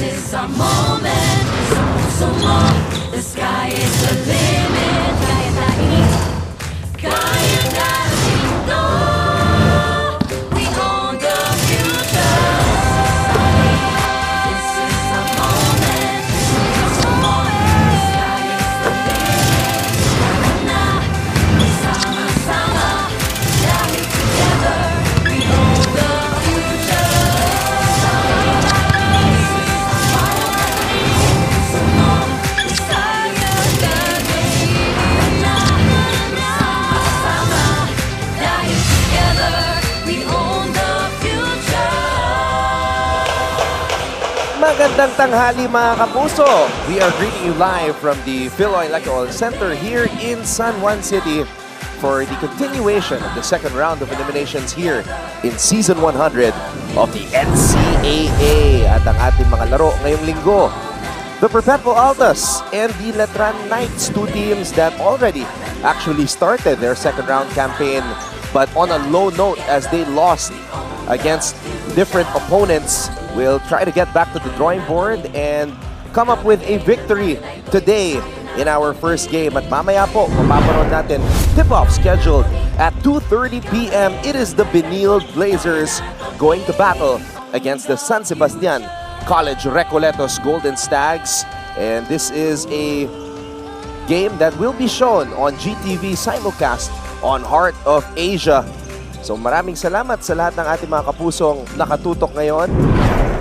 is our moment, so more. The sky is the limit. Kaya natin to. We own the future. This is our moment, so more. The sky is the limit. Tara na, sama-sama. Dahil together, we own the future. This is our moment, so more. Desire the day. Magandang tanghali mga kapuso! We are greeting you live from the Philoy Electoral Center here in San Juan City for the continuation of the second round of eliminations here in Season 100 of the NCAA. At ang ating mga laro ngayong linggo, the Perpetual Altas and the Letran Knights, two teams that already actually started their second round campaign but on a low note as they lost against different opponents. We'll try to get back to the drawing board and come up with a victory today in our first game. At mamaya po, mapaparoon natin tip-off scheduled at 2:30 p.m. It is the Benil Blazers going to battle against the San Sebastian College Recoletos Golden Stags. And this is a game that will be shown on GTV simulcast on Heart of Asia. So maraming salamat sa lahat ng ating mga kapusong nakatutok ngayon.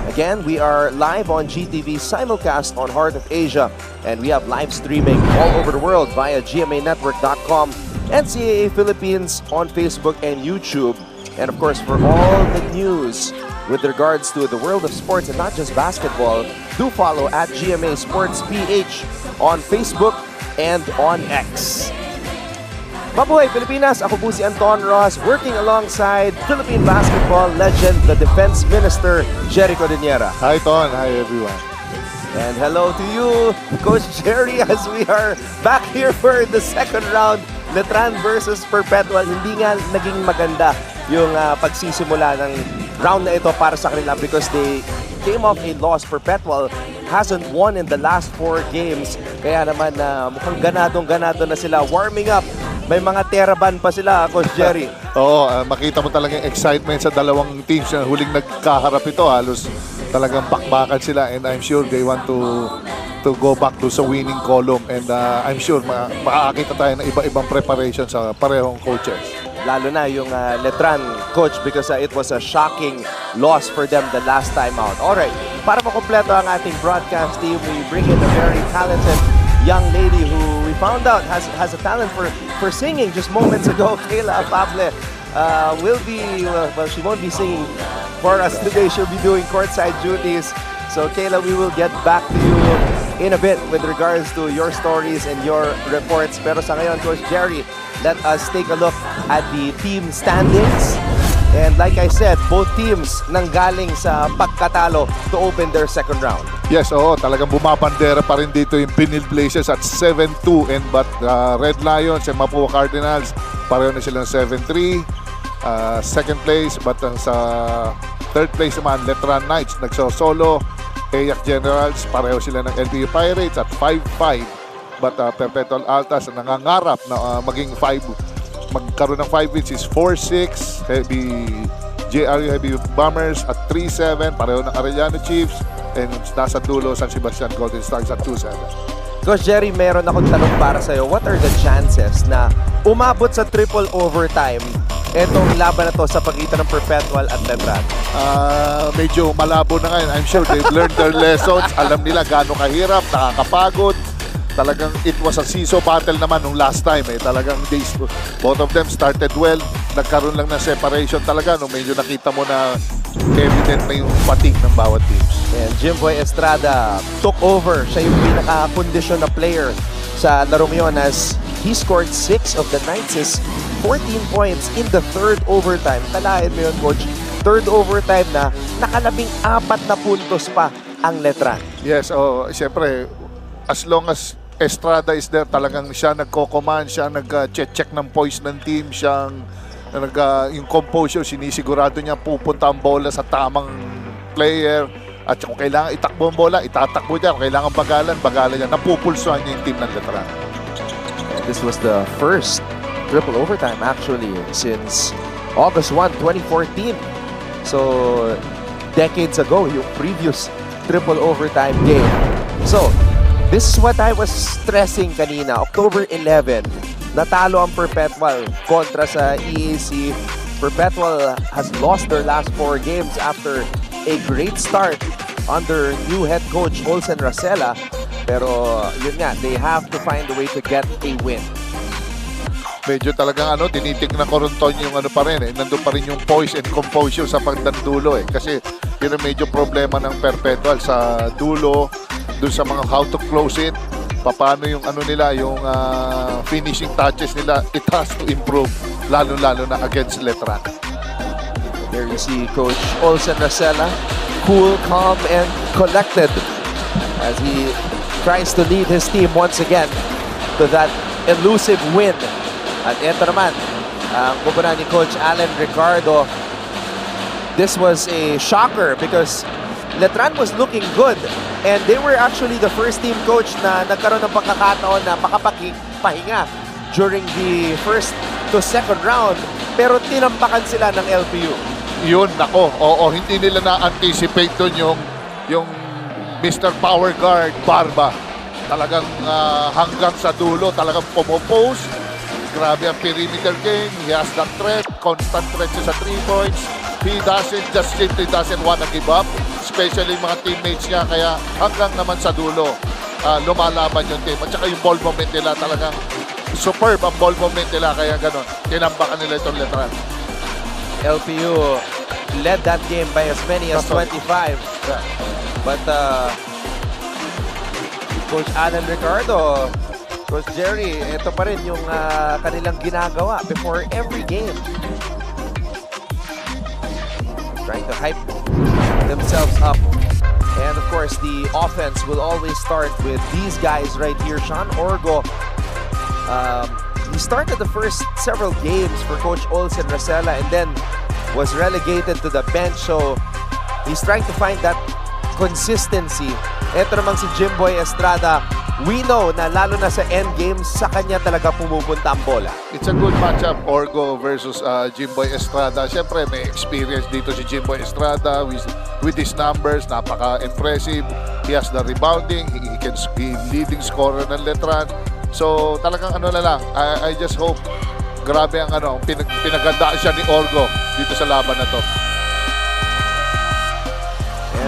Again, we are live on GTV simulcast on Heart of Asia, and we have live streaming all over the world via gmanetwork.com, NCAA Philippines on Facebook and YouTube. And of course, for all the news with regards to the world of sports and not just basketball, do follow at GMA Sports PH on Facebook and on X. Mabuhay Pilipinas! Ako po si Anton Ross, working alongside Philippine basketball legend, the Defense Minister, Jerry Cordillera. Hi Ton, hi everyone. And hello to you, Coach Jerry, as we are back here for the second round, Letran versus Perpetual. Hindi nga naging maganda yung pagsisimula ng round na ito para sa kanila because they came off a loss. Perpetual hasn't won in the last 4 games. Kaya naman mukhang ganadong-ganado na sila, warming up. May mga teraban pa sila, Coach Jerry. Oo, makita mo talagang excitement sa dalawang teams na huling nagkaharap ito. Halos talagang bakbakan sila, and I'm sure they want to go back to sa winning column, and I'm sure makakakita tayo ng iba-ibang preparation sa parehong coaches. Lalo na yung Letran coach because it was a shocking loss for them the last time out. Alright, para makompleto ang ating broadcast team, we bring in a very talented young lady who we found out has a talent for singing just moments ago. Kayla Afable will be, well, she won't be singing for us today. She'll be doing courtside duties. So Kayla, we will get back to you in a bit with regards to your stories and your reports. Pero sa ngayon, Coach Jerry, let us take a look at the team standings. And like I said, both teams nanggaling sa pagkatalo to open their second round. Yes, oo, talagang bumabandera pa rin dito yung Benil Blazers at 7-2, and but Red Lions and Mapua Cardinals pareho na silang 7-3. Second place, but sa third place naman, Letran Knights nagsosolo. Ayak Generals pareho sila ng LBU Pirates at 5-5. But Perpetual Altas nangangarap na magkaroon ng 5 wins is 4-6. JRU Heavy Bombers at 3-7. Pareho ng Arellano Chiefs. And nasa dulo, San Sebastian Golden Stars at 2-7. Coach Jerry, meron akong tanong para sa'yo. What are the chances na umabot sa triple overtime etong laban na to sa pagitan ng Perpetual at Letran? Medyo malabo na ngayon. I'm sure they've learned their lessons. Alam nila gaano kahirap, nakakapagod. Talagang it was a seesaw battle naman nung last time. Talagang both of them started well. Nagkaroon lang ng separation talaga nung medyo nakita mo na evident na yung fatigue ng bawat teams. And Jimboy Estrada took over. Siya yung pinaka-kondisyon na player sa larong yun as he scored 6 of the Knights' 14 points in the third overtime. Talahin mo yun, Coach. Third overtime na nakalabing-4 na puntos pa ang Letran. Yes, siyempre, as long as Estrada is there, talagang siya nagko-command, siya nag-check ng poise ng team, siyang yung composure, sinisigurado niya pupunta ang bola sa tamang player, at kung kailangan itakbo ang bola, itatakbo niya, kung kailangan bagalan niya, napupulsuhan niya yung team ng Letran. This was the first triple overtime actually since August 1, 2014. So, decades ago, yung previous triple overtime game. So, this is what I was stressing kanina. October 11, natalo ang Perpetual kontra sa EAC. Perpetual has lost their last 4 games after a great start under new head coach Olsen Racela. Pero yun nga, they have to find a way to get a win. Medyo talagang tinitignan ko rin yung pa rin nandun pa rin yung poise and composure sa pagdandulo Kasi Yun ang medyo problema ng Perpetual sa dulo, dun sa mga how to close it, paano yung ano nila, yung finishing touches nila, it has to improve, lalo-lalo na against Letran. There you see Coach Olsen Racela, cool, calm, and collected as he tries to lead his team once again to that elusive win. At ito naman, ang kupunan ni Coach Alan Ricardo. This was a shocker because Letran was looking good and they were actually the first team coach na nagkaroon ng pagkakataon na makapagpahinga during the first to second round, pero tinampakan sila ng LPU. Yun, nako. Oo, hindi nila na-anticipate doon yung Mr. Power Guard, Barba. Talagang hanggang sa dulo, talagang pumopose. Grabe ang perimeter game. He has that threat, constant threat siya sa 3 points. He simply doesn't want to give up, especially mga teammates niya. Kaya hanggang naman sa dulo, lumalaban yung team. At saka yung ball movement nila, talagang superb ang ball movement nila. Kaya ganun, tinambakan nila itong Letran. LPU led that game by as many as 25. Yeah. But Coach Alan Ricardo, Coach Jerry, ito pa rin yung kanilang ginagawa before every game. Trying to hype themselves up. And of course, the offense will always start with these guys right here. Sean Orgo, he started the first several games for Coach Olsen Racela and then was relegated to the bench. So he's trying to find that consistency. Ito namang si Jimboy Estrada, we know na lalo na sa end games, sa kanya talaga pumupunta ang bola. It's a good matchup, Orgo versus Jimboy Estrada. Siyempre, may experience dito si Jimboy Estrada with his numbers. Napaka-impressive. He has the rebounding. He can be leading scorer ng Letran. So, talagang ano na lang. I just hope grabe ang pinagandaan siya ni Orgo dito sa laban na to.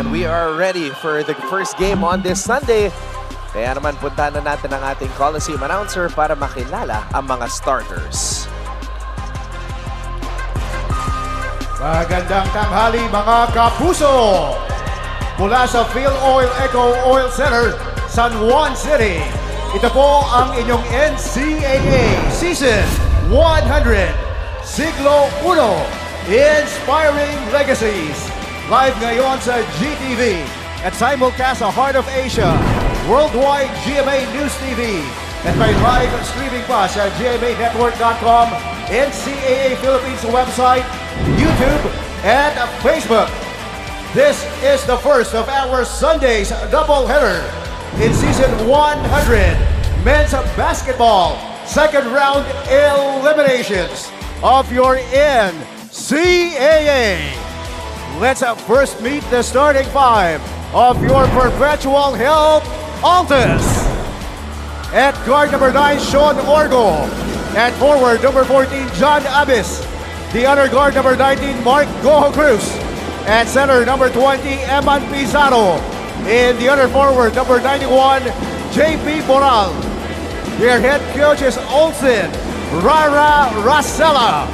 And we are ready for the first game on this Sunday. Kaya naman puntahan na natin ang ating Coliseum announcer para makilala ang mga starters. Magandang tanghali mga kapuso! Mula sa Phil Oil Eco Oil Center, San Juan City. Ito po ang inyong NCAA Season 100 Siglo 1 Inspiring Legacies. Live ngayon sa GTV at simulcast sa Heart of Asia, Worldwide GMA News TV, at may live streaming pa sa gmanetwork.com, NCAA Philippines website, YouTube, and Facebook. This is the first of our Sunday's doubleheader in Season 100 Men's Basketball Second Round Eliminations of your NCAA. Let's first meet the starting 5 of your Perpetual Altas. At guard number 9, Sean Orgo. At forward number 14, John Abis. The other guard number 19, Mark Goho Cruz. At center number 20, Eman Pizarro. In the other forward number 91, JP Boral. Their head coach is Olsen Racela.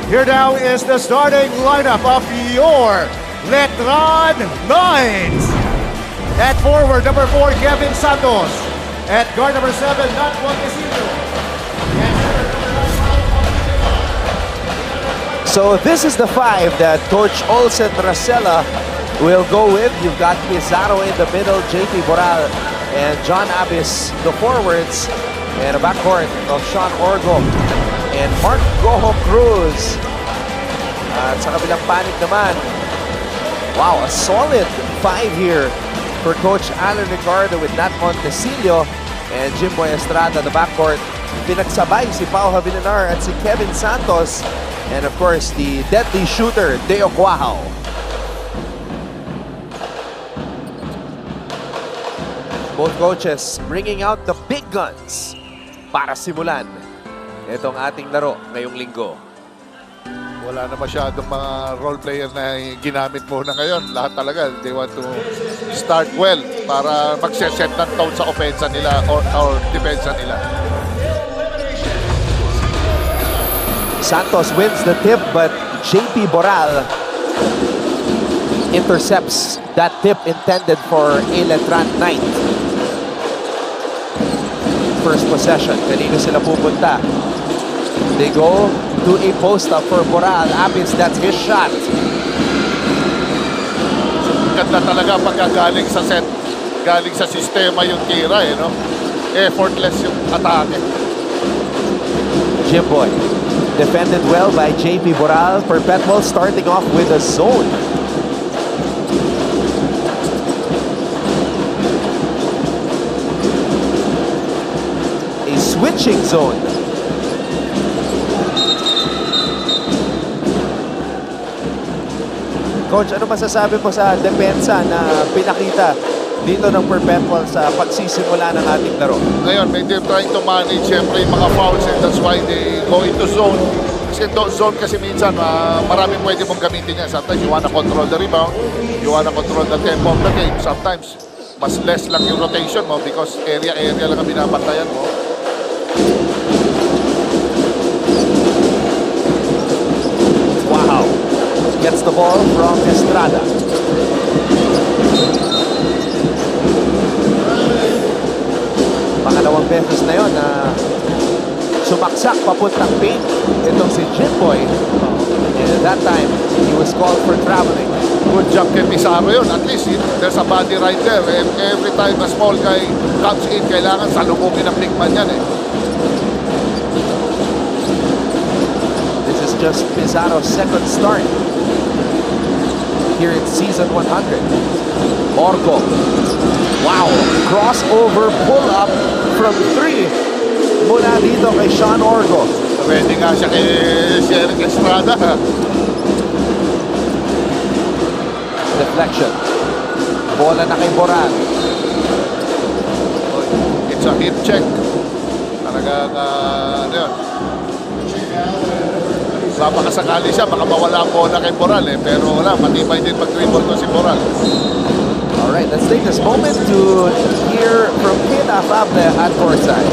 Here now is the starting lineup of your Letran Knights. At forward, number 4, Kevin Santos. At guard number 7, Nat Montesino. So this is the 5 that Coach Olsen Racela will go with. You've got Pizarro in the middle, JP Boral and John Abis, the forwards, and a backcourt of Sean Orgo and Mark Goho Cruz. At sa kabilang panig naman, wow, a solid 5 here for Coach Alan Ricardo with Nat Montecillo and Jimboy Estrada, the backcourt. Pinagsabay si Pau Javilinar at si Kevin Santos. And of course, the deadly shooter, Deo Cuajao. Both coaches bringing out the big guns para simulan itong ating laro ngayong linggo. Wala na masyadong mga role player na ginamit muna ngayon. Lahat talaga, they want to start well para mag-set ng tone sa opensa nila or depensa nila. Santos wins the tip, but JP Boral intercepts that tip intended for a Letran Knight. First possession, kanino sila pupunta? They go to a post-up for Boral. Abis, that's his shot. Ganda talaga pagka galing sa set, galing sa sistema yung tira, no? Effortless yung atake. Jimboy, defended well by JP Boral. Perpetual starting off with a zone. A switching zone. Coach, ano masasabi mo sa depensa na pinakita dito ng Perpetual sa pagsisimula ng ating laro? Ngayon, they're trying to manage siyempre yung mga fouls and that's why they go into zone. Kasi zone kasi minsan maraming pwede mong gamitin yan. Sometimes you wanna control the rebound, you wanna control the tempo of the game. Sometimes, mas less lang yung rotation mo because area lang ang binabantayan mo. Wow. Gets the ball from Estrada. Pangalawang beses na yun na sumaksak papuntang paint itong si Jimboy. And that time, he was called for traveling. Good job kay Pizarro yun. At least there's a body right there. And every time a small guy comes in, kailangan salubungin ng big man yan eh. This is just Pizarro's second start here in season 100. Orgo. Wow. Crossover pull-up from 3 mula dito kay Sean Orgo. Pwede nga siya kay Eric Estrada. Deflection. Bola na kay Boral. It's a hip check. Talagang, ano yun? Papakasakali siya, baka mawala ang bola kay Boral eh. Pero wala, matibay din mag-dribble to si Boral. Alright, let's take this moment to hear from Kena Fable at courtside.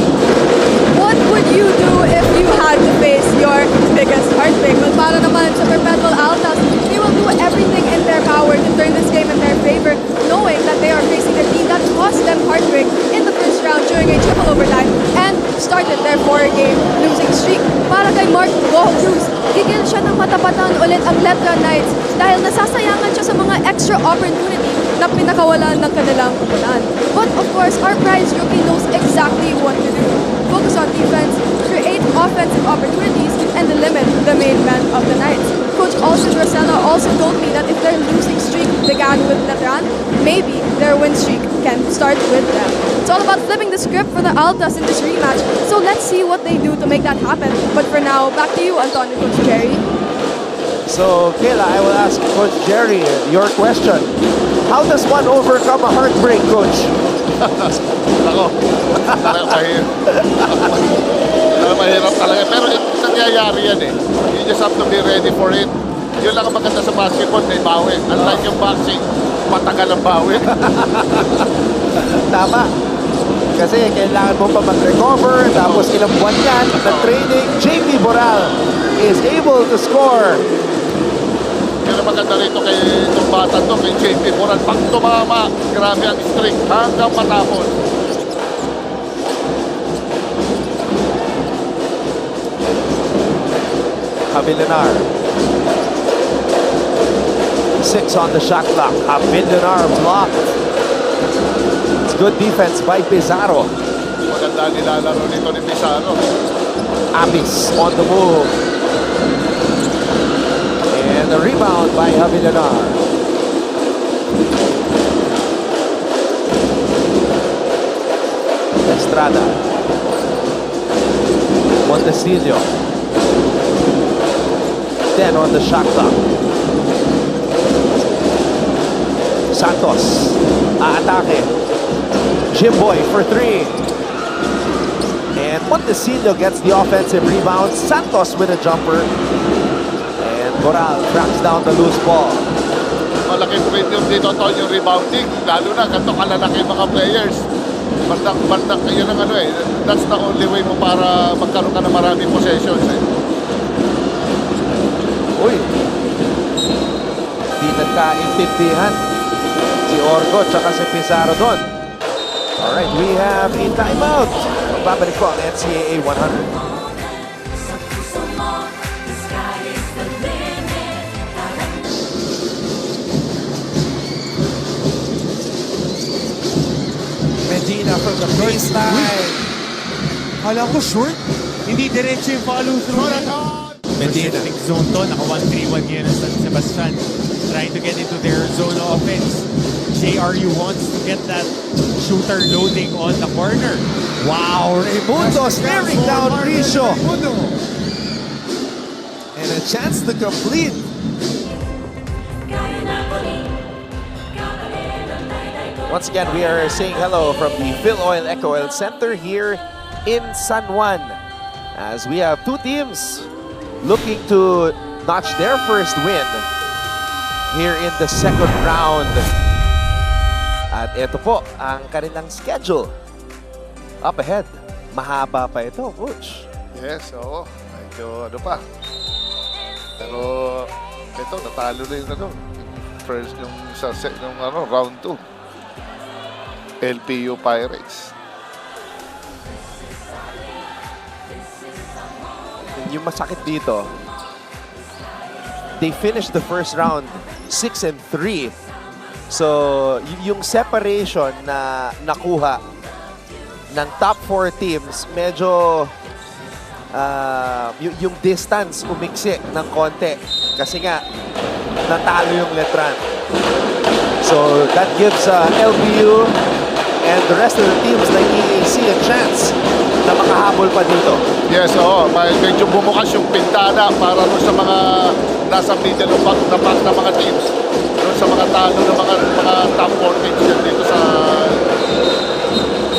What would you do if you had to face your biggest heartbreak? Well, para naman sa Perpetual Altas, they will do everything in their power to turn this game in their favor, knowing that they are facing a team that caused them heartbreak in the first round during a triple overtime and started their 4-game losing streak. Para kay Mark Cruz, gigil siya ng matapatan ulit ang Letran Knights dahil nasasayangan siya sa mga extra opportunity na pinakawalan ng kanilang pupunan. But of course, our prize rookie knows exactly what to do. Focus on defense, create offensive opportunities, and limit the main man of the Knights. Coach Alcid Rosella also told me that if their losing streak began with Letran, maybe their win streak can start with them. It's all about flipping the script for the Altas in this rematch, so let's see what they do to make that happen. But for now, back to you, Antonio, Coach Jerry. So, Kayla, I will ask Coach Jerry your question. How does one overcome a heartbreak, Coach? Ako, talagang mahirap talaga. Pero nangyayari yan eh. You just have to be ready for it. Yun lang ang maganda sa basketball, may bawi. Unlike yung boxing, matagal ang bawi. Tama. Kasi kailangan mo pa mag-recover, tapos ilang buwan yan ng training. JP Boral is able to score. Yun ang maganda rito kay itong bata to, kay JP Boral. Pag tumama, grabe ang streak hanggang matapos. Avilanar. 6 on the shot clock. Avilanar blocked. It's good defense by Pizarro. Maganda nilalaro nito ni Pizarro. Abis on the move. And the rebound by Avilanar. Estrada. Montecillo. 10 on the shot clock. Santos. Aatake. Jimboy for 3. And Montecillo gets the offensive rebound. Santos with a jumper. And Boral tracks down the loose ball. Malaking premium dito to yung rebounding. Lalo na ganito kalalaki yung mga players. Bandang, yun ang ano eh. That's the only way mo para magkaroon ka ng maraming possessions eh. Uy. Hindi nagkaintindihan si Orgo tsaka si Pizarro doon. Alright, we have a timeout. Magbabalik po ang NCAA 100. The sky is the limit. Medina from the baseline. Kala ko short. Hindi diretso yung follow-through. Medina. Zone to, naka 1-3-1 ngayon ang San Sebastian. Trying to get into their zone offense. JRU wants to get that shooter loading on the corner. Wow, Raimundo staring down Risho. And a chance to complete. Once again, we are saying hello from the Phil Oil Eco Oil Center here in San Juan. As we have two teams looking to notch their first win here in the second round. At ito po ang kanilang schedule. Up ahead. Mahaba pa ito, Coach. Yes, oo. Medyo ano pa. Pero ito, natalo na yung ano. First, yung sa yung ano, round 2. LPU Pirates. Yung masakit dito, they finished the first round 6-3. So, yung separation na nakuha ng top 4 teams, medyo yung distance umiksi ng konti. Kasi nga, natalo yung Letran. So, that gives LPU and the rest of the teams like EAC a chance na makahabol pa dito. Yes, oo. Medyo bumukas yung pintana para rin sa mga nasa middle of the pack na mga teams. Doon sa mga talo ng mga top 4 teams yan dito sa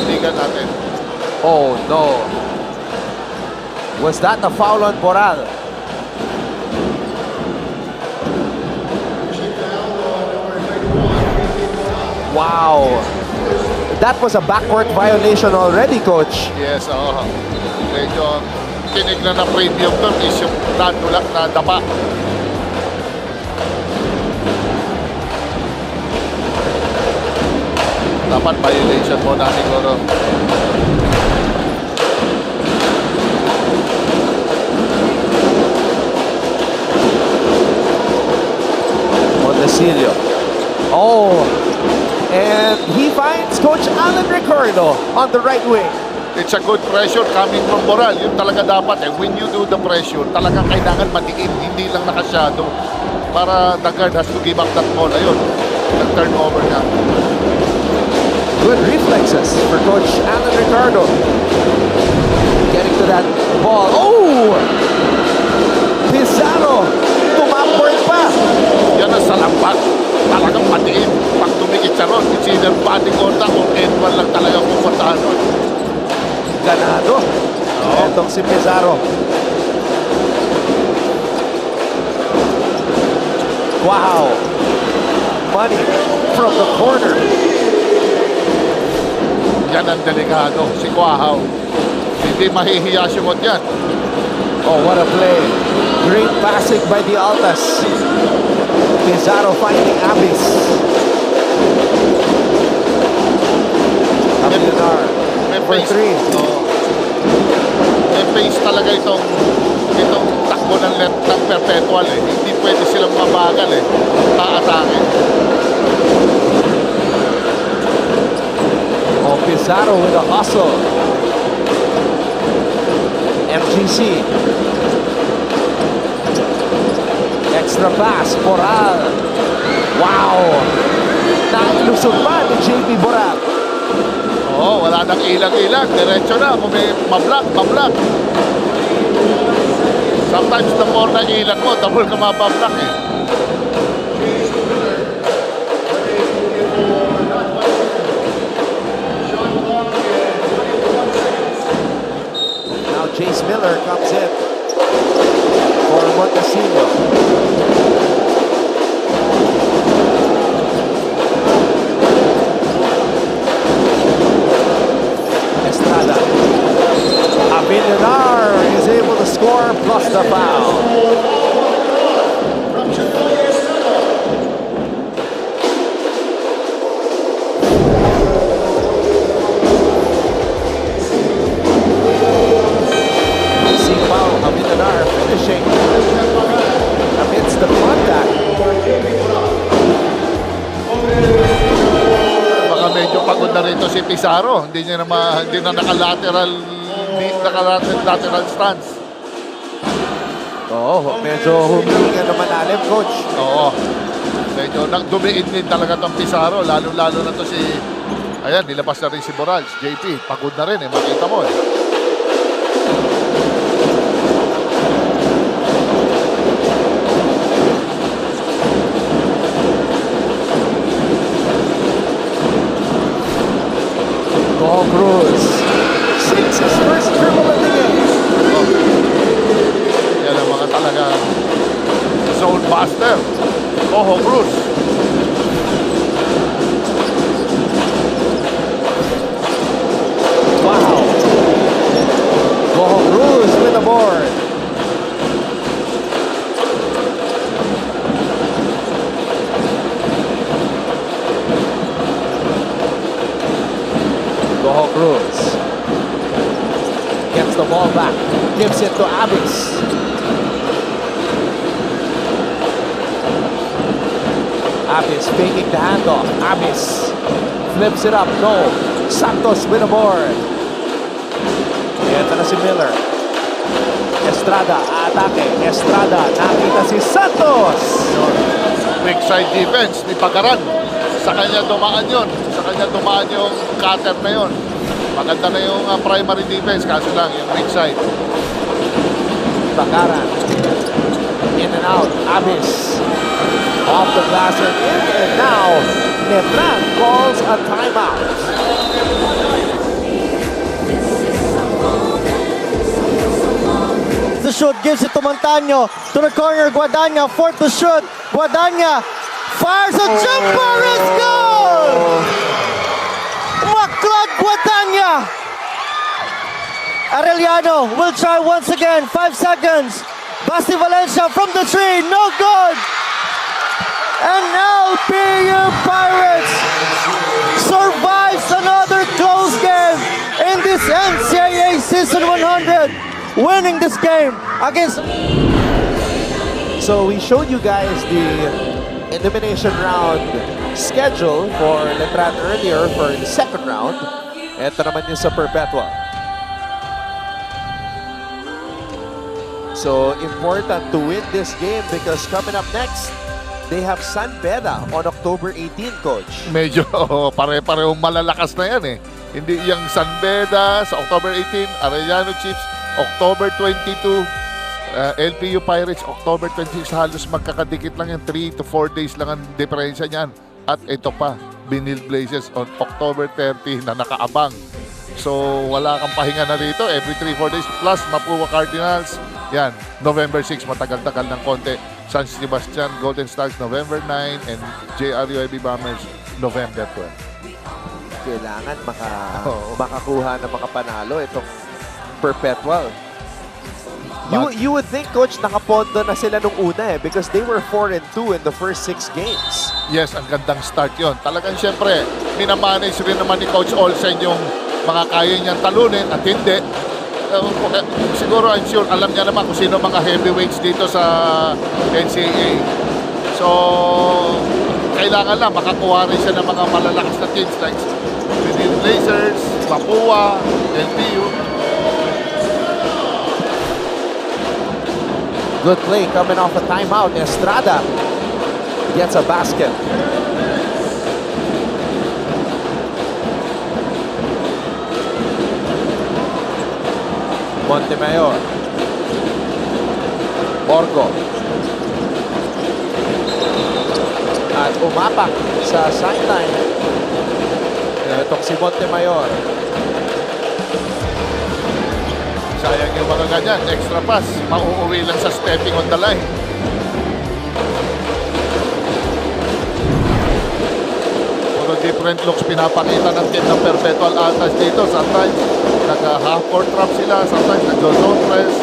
liga natin. Oh no. Was that a foul on Boral? Wow. That was a backcourt violation already, Coach. Yes, oo. Medyo kinig na na premium doon is yung nadulak na dapa. Dapat violation mo na siguro. Montesilio. Oh. And he finds Coach Alan Ricardo on the right wing. It's a good pressure coming from Boral. Yun talaga dapat eh. When you do the pressure, talagang kailangan matikim, hindi lang nakasyado. Para the guard has to give up that ball. Ayun, nag-turnover na. Good reflexes for Coach Alan Ricardo. Getting to that ball. Oh! Pizarro! Tumaport pa! Yan ang salampak. Talagang matiim. Pag tumikit siya ron, it's either body contact or end-one lang talaga pupuntahan ron. Ganado. Etong si Pizarro. Wow. Money from the corner. Yan ang delikado, si Quahaw. Hindi mahihiya siya yan. Oh, what a play. Great passing by the Altas. Pizarro finding Abis. Abilinar for May 3. May pace talaga itong takbo ng Perpetual eh. Hindi pwede silang mabagal eh. Taatake. Oh, Pizarro with a hustle. MGC. Extra pass, Boral. Wow! Nailusog pa ni JP Boral. Oo, wala nang ilang-ilang. Diretso na. Kung may mablock. Sometimes the more na ilang mo, the more ka mabablock eh. Now Jace Miller comes in for Montesilio. Estrada. Abilinar is able to score plus the foul. Pizarro. Hindi na naka-lateral stance. Oo, medyo huminga naman alim, coach. Oo. Medyo dumiin din talaga tong Pizarro. Lalo-lalo na to si... Ayan, nilabas na rin si Borals. JP, pagod na rin eh. Makita mo eh. Go Cruz. 6 his first triple of the game. Yan ang mga talaga zone buster. Oho Cruz. Wow. Go Cruz with the board. Go Cruz. Gets the ball back. Gives it to Abis. Abis faking the handoff. Abis flips it up. No. Santos with a board. Ito na si Miller. Estrada, atake. Estrada, nakita si Santos. Quick side defense ni Pagaran. Sa kanya dumaan yun. Sa kanya dumaan yung cutter na yun. Maganda na yung primary defense. Kaso lang, yung weak side. Bakaran. In and out. Abis. Off the glass and in. And now, Letran calls a timeout. The shoot gives it to Montaño. To the corner, Guadaña. Fourth to shoot. Guadaña fires a jumper. It's good! Maclad Guadaña. Arellano will try once again. 5 seconds. Basti Valencia from the tree. No good. And LPU Pirates survives another close game in this NCAA Season 100. Winning this game against... So we showed you guys the elimination round schedule for Letran earlier for the second round. Ito naman yung sa Perpetual. So important to win this game because coming up next, they have San Beda on October 18, Coach. Medyo pare-parehong malalakas na yan eh. Hindi yung San Beda sa October 18, Arellano Chiefs October 22, LPU Pirates October 26. Halos magkakadikit lang yung 3 to 4 days lang ang diferensya niyan. At ito pa, Binil Blazers on October 30 na nakaabang. So wala kang pahinga na rito every 3-4 days. Plus Mapua Cardinals, yan, November 6, matagal-tagal ng konti. San Sebastian Golden Stars November 9 and JRUIB Bombers November 12. Kailangan makakuha ng mga panalo itong Perpetual. You would think, Coach, nakapondo na sila nung una eh because they were 4-2 in the first 6 games. Yes, ang gandang start yon. Talagang siyempre, minamanage rin naman ni Coach Olsen yung mga kaya niyang talunin at hindi. Siguro, I'm sure, alam niya naman kung sino mga heavyweights dito sa NCAA. So, kailangan lang makakuha rin siya ng mga malalakas na teams like Binil Blazers, Mapua, LPU. Good play coming off a timeout. Estrada gets a basket. Montemayor. Borgo. At umapak sa sideline. Itong si Montemayor. Sayang yung mga ganyan. Extra pass. Mauuwi lang sa stepping on the line. Puro different looks pinapakita ng team ng Perpetual Altas dito. Sometimes naka-half-court trap sila. Sometimes nag-zone press.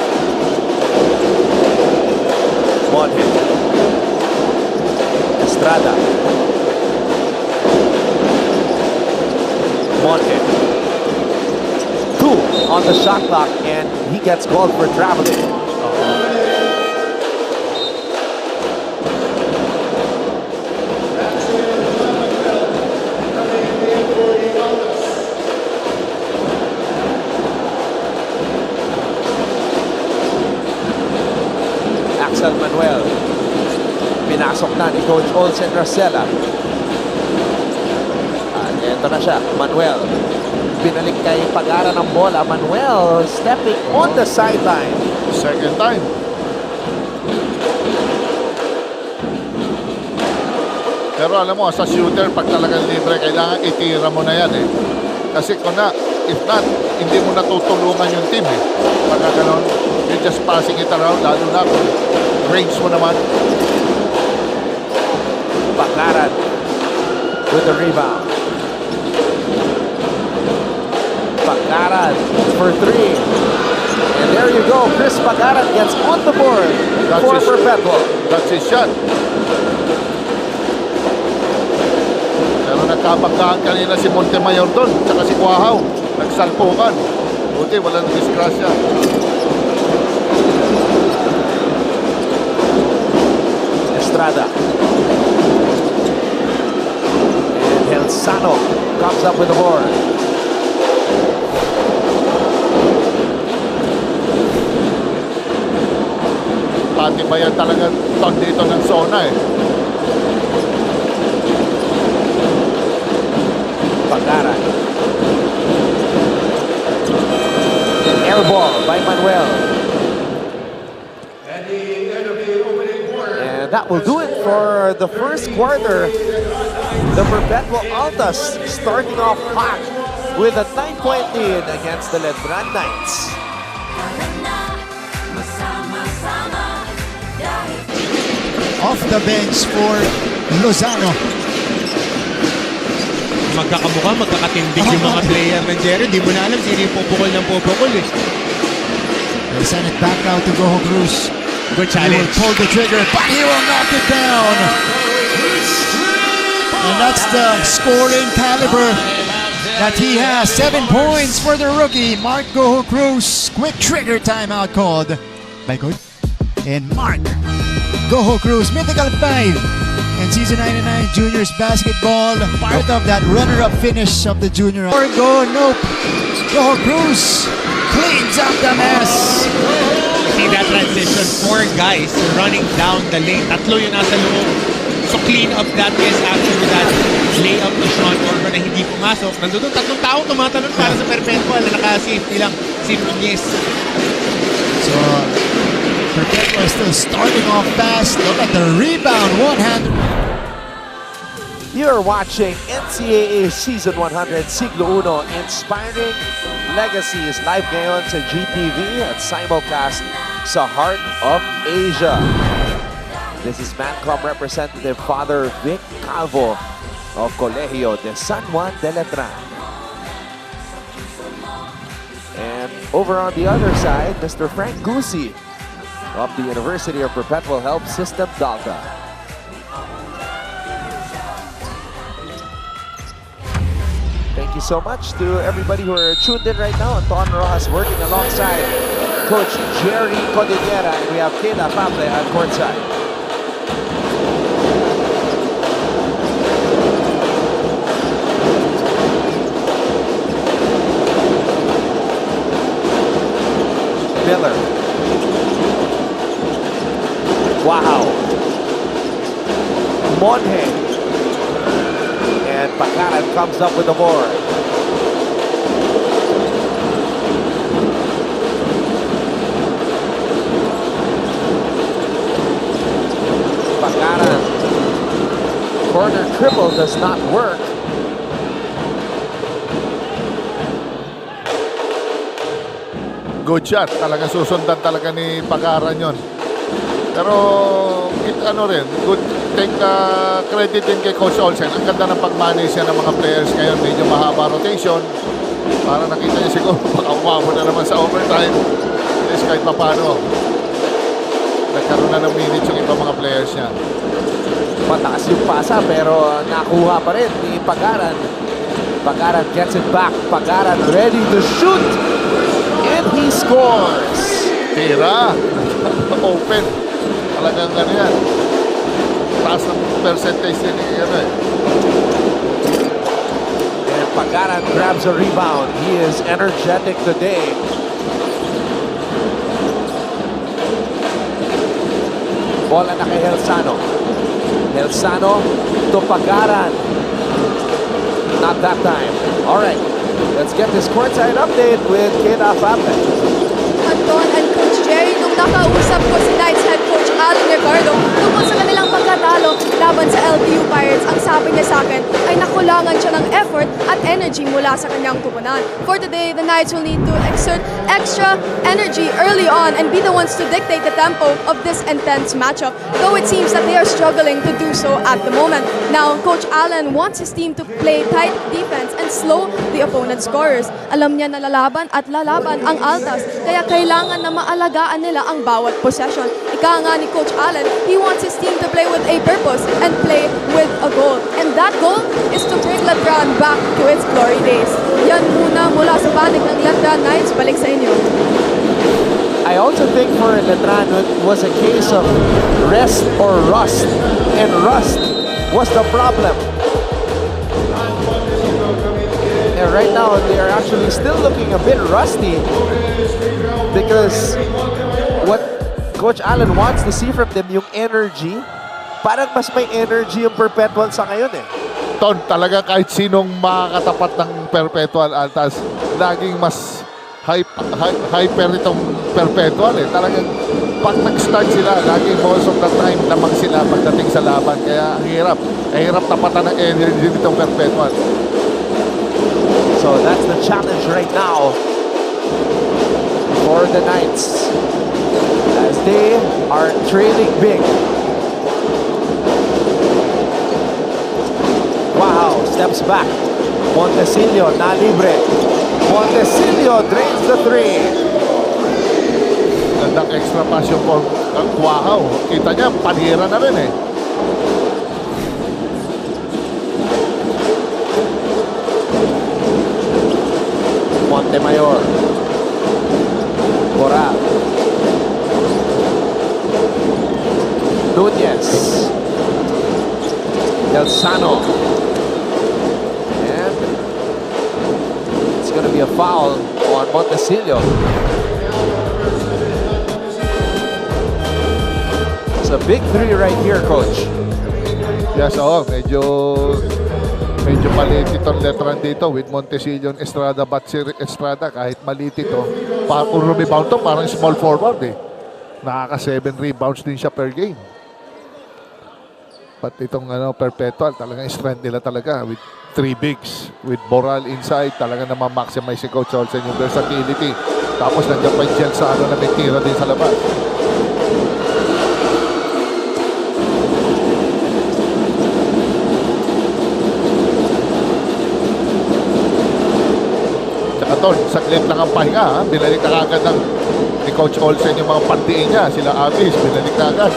Monhead. Estrada. Monhead. 2 on the shot clock and he gets called for traveling. Marcel Manuel. Pinasok na ni Coach Olsen Racela. At eto na siya, Manuel. Binalik kay Pagara ng bola. Manuel stepping on the sideline. Second time. Pero alam mo, sa shooter, pag talagang libre, kailangan itira mo na yan eh. Kasi kung na, if not, hindi mo natutulungan yung team eh. Pagka ganon, you're just passing it around, lalo na kung range mo naman. Pagaran with the rebound. Pagaran for three. And there you go. Chris Pagaran gets on the board for Perpetual. That's his shot. Pero nagkabanggaan kanina si Montemayor doon, tsaka si Kuahaw. Nagsalpukan. Buti, walang disgrasya. Estrada. And Helsano comes up with the board. Pati ba yan talaga ton dito ng zona eh. Pagara. An air ball by Manuel. And that will do it for the first quarter. The Perpetual Altas starting off hot with a 9-point lead against the Letran Knights. Off the bench for Lozano. Magkakamukha, magkakatindig yung mga player ng Jerry. Di mo na alam sino yung pupukol ng pupukol eh. They send it back out to Goho Cruz. Good He will challenge. pull the trigger, but he will knock it down. And that's the scoring caliber that he has. 7 points for the rookie, Mark Goho Cruz. Quick trigger timeout called by Coach. And Mark Goho Cruz, mythical 5. And season 99 juniors basketball, part of that runner-up finish of the junior. Go, nope. Goho Cruz cleans up the mess. See that transition, 4 guys running down the lane. Tatlo yung nasa loob. So clean up that is actually that layup ni Sean Orban na hindi pumasok. Nandun tatlong tao tumatalon para sa Perpetual na naka-safety lang si Nunez. So Perpetual still starting off fast. Look at the rebound, one-hand. You're watching NCAA Season 100 Siglo Uno Inspiring Legacies live ngayon sa GTV at simulcast sa Heart of Asia. This is Mancom Representative Father Vic Calvo of Colegio de San Juan de Letran. And over on the other side, Mr. Frank Gusi of the University of Perpetual Health System Delta. Thank you so much to everybody who are tuned in right now. Anton Rojas working alongside Coach Jerry Cordillera, and we have Kayla Pable at courtside. Miller. Wow. Monhe. And Pagaran comes up with the board. Pagaran. Corner triple does not work. Good shot. Talagang susundan talaga ni Pagaran yon. Pero ano rin, good take credit din kay Coach Olsen. Ang ganda ng pag-manage niya ng mga players ngayon. Medyo mahaba rotation. Para nakita niya siguro, baka umabot na naman sa overtime. At least kahit papano, nagkaroon na ng minutes yung ibang mga players niya. Mataas yung pasa pero nakuha pa rin ni Pagaran. Pagaran gets it back. Pagaran ready to shoot. And he scores. Tira. Open. Talagang ano yan. Taas ng percentage din ano eh. And Pagaran grabs a rebound. He is energetic today. Bola na kay Helsano. Helsano to Pagaran. Not that time. All right. Let's get this courtside update with Keda Fabne. Anton and Coach Jerry, nung nakausap ko si Knights head coach Alan Ricardo tungkol sa kanilang pagkatalo laban sa LTU Pirates, ang sabi niya sa akin ay nakulangan siya ng effort at energy mula sa kanyang tupunan. For today, the Knights will need to exert extra energy early on and be the ones to dictate the tempo of this intense matchup, though it seems that they are struggling to do so at the moment. Now, Coach Alan wants his team to play tight defense and slow the opponent's scorers. Alam niya na lalaban at lalaban ang Altas, kaya kailangan na maalagaan nila ang bawat possession. Ika nga ni Coach Allen, he wants his team to play with a purpose and play with a goal. And that goal is to bring Letran back to its glory days. Yan muna mula sa panig ng Letran Knights. Balik sa inyo. I also think for Letran it was a case of rest or rust. And rust was the problem. And right now, they are actually still looking a bit rusty because what Coach Allen wants to see from them yung energy. Parang mas may energy yung Perpetual sa ngayon eh. Ton, talaga kahit sinong makakatapat ng Perpetual Altas, laging mas hyper itong Perpetual eh. Talagang pag nag-start sila, laging most of the time lamang sila pagdating sa laban. Kaya ang hirap. Ang hirap tapatan ng energy nitong Perpetual. So that's the challenge right now for the Knights as they are trailing big. Wow, steps back. Montecillo na libre. Montecillo drains the three. Gandang extra pass yung for Kuahaw. Kita niya, panira na rin eh. Montemayor. Boral. Nunez. Helsano. And it's going to be a foul on Montecillo. It's a big three right here, Coach. Yes, medyo maliit itong Letran dito with Montecillo and Estrada, but si Estrada kahit maliit ito, kung rebound to parang small forward eh. Nakaka 7 rebounds din siya per game. But itong Perpetual, talagang strength nila talaga with 3 bigs. With Boral inside, talagang na-maximize si Coach Olsen yung versatility. Tapos nandiyan pa yung sa na may tira din sa labas. Ton, saglit lang ang pahinga, ha? Binalik na agad ni Coach Olsen yung mga pantiin niya. Sila Abis, binalik na agad.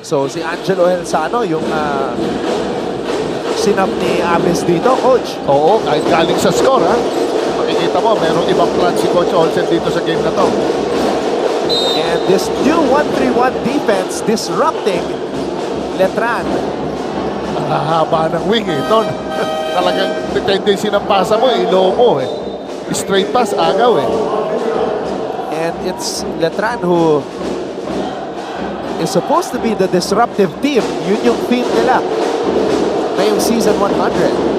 So si Angelo Helsano yung sinap ni Abis dito, Coach. Oo, kahit galing sa score, ha? Makikita mo, merong ibang plan si Coach Olsen dito sa game na to. And this new 1-3-1 defense disrupting Letran. Ang hahaba ng wing eh, Ton. Talagang tendency ng pasa mo, low mo eh. Straight pass, agaw eh. And it's Letran who is supposed to be the disruptive team. Yun yung theme nila ngayong season 100.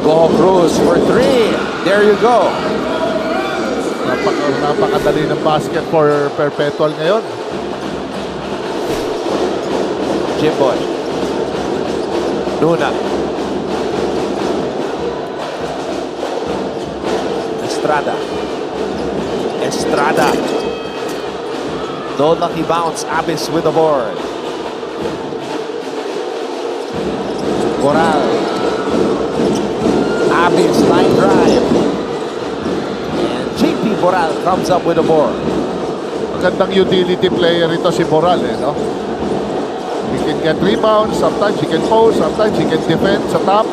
Go Cruz for 3. There you go. Napakadali ng basket for Perpetual ngayon. Jimboy. Luna. Estrada. Estrada. No lucky bounce. Abis with the board. Boral. Abis line drive. And JP Boral comes up with the board. Magandang utility player ito si Boral eh, no? He can get rebounds, sometimes he can post, sometimes he can defend sa top.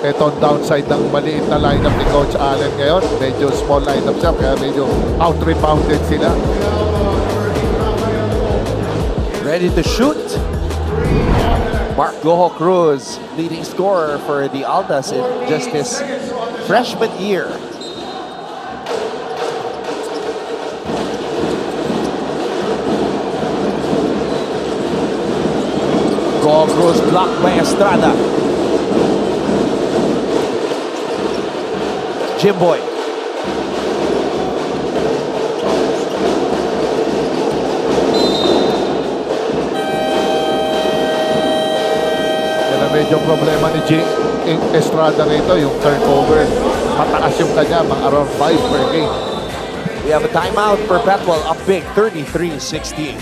Ito ang downside ng maliit na lineup ni Coach Allen ngayon. Medyo small lineup siya, kaya medyo out-rebounded sila. Ready to shoot. Mark Goho Cruz, leading scorer for the Altas in just his freshman year. Goho Cruz blocked by Estrada. Jimboy. Medyo problema ni Estrada rito, yung turnover. Mataas yung kanya, mga around 5 per game. We have a timeout. Perpetual up big, 33-16.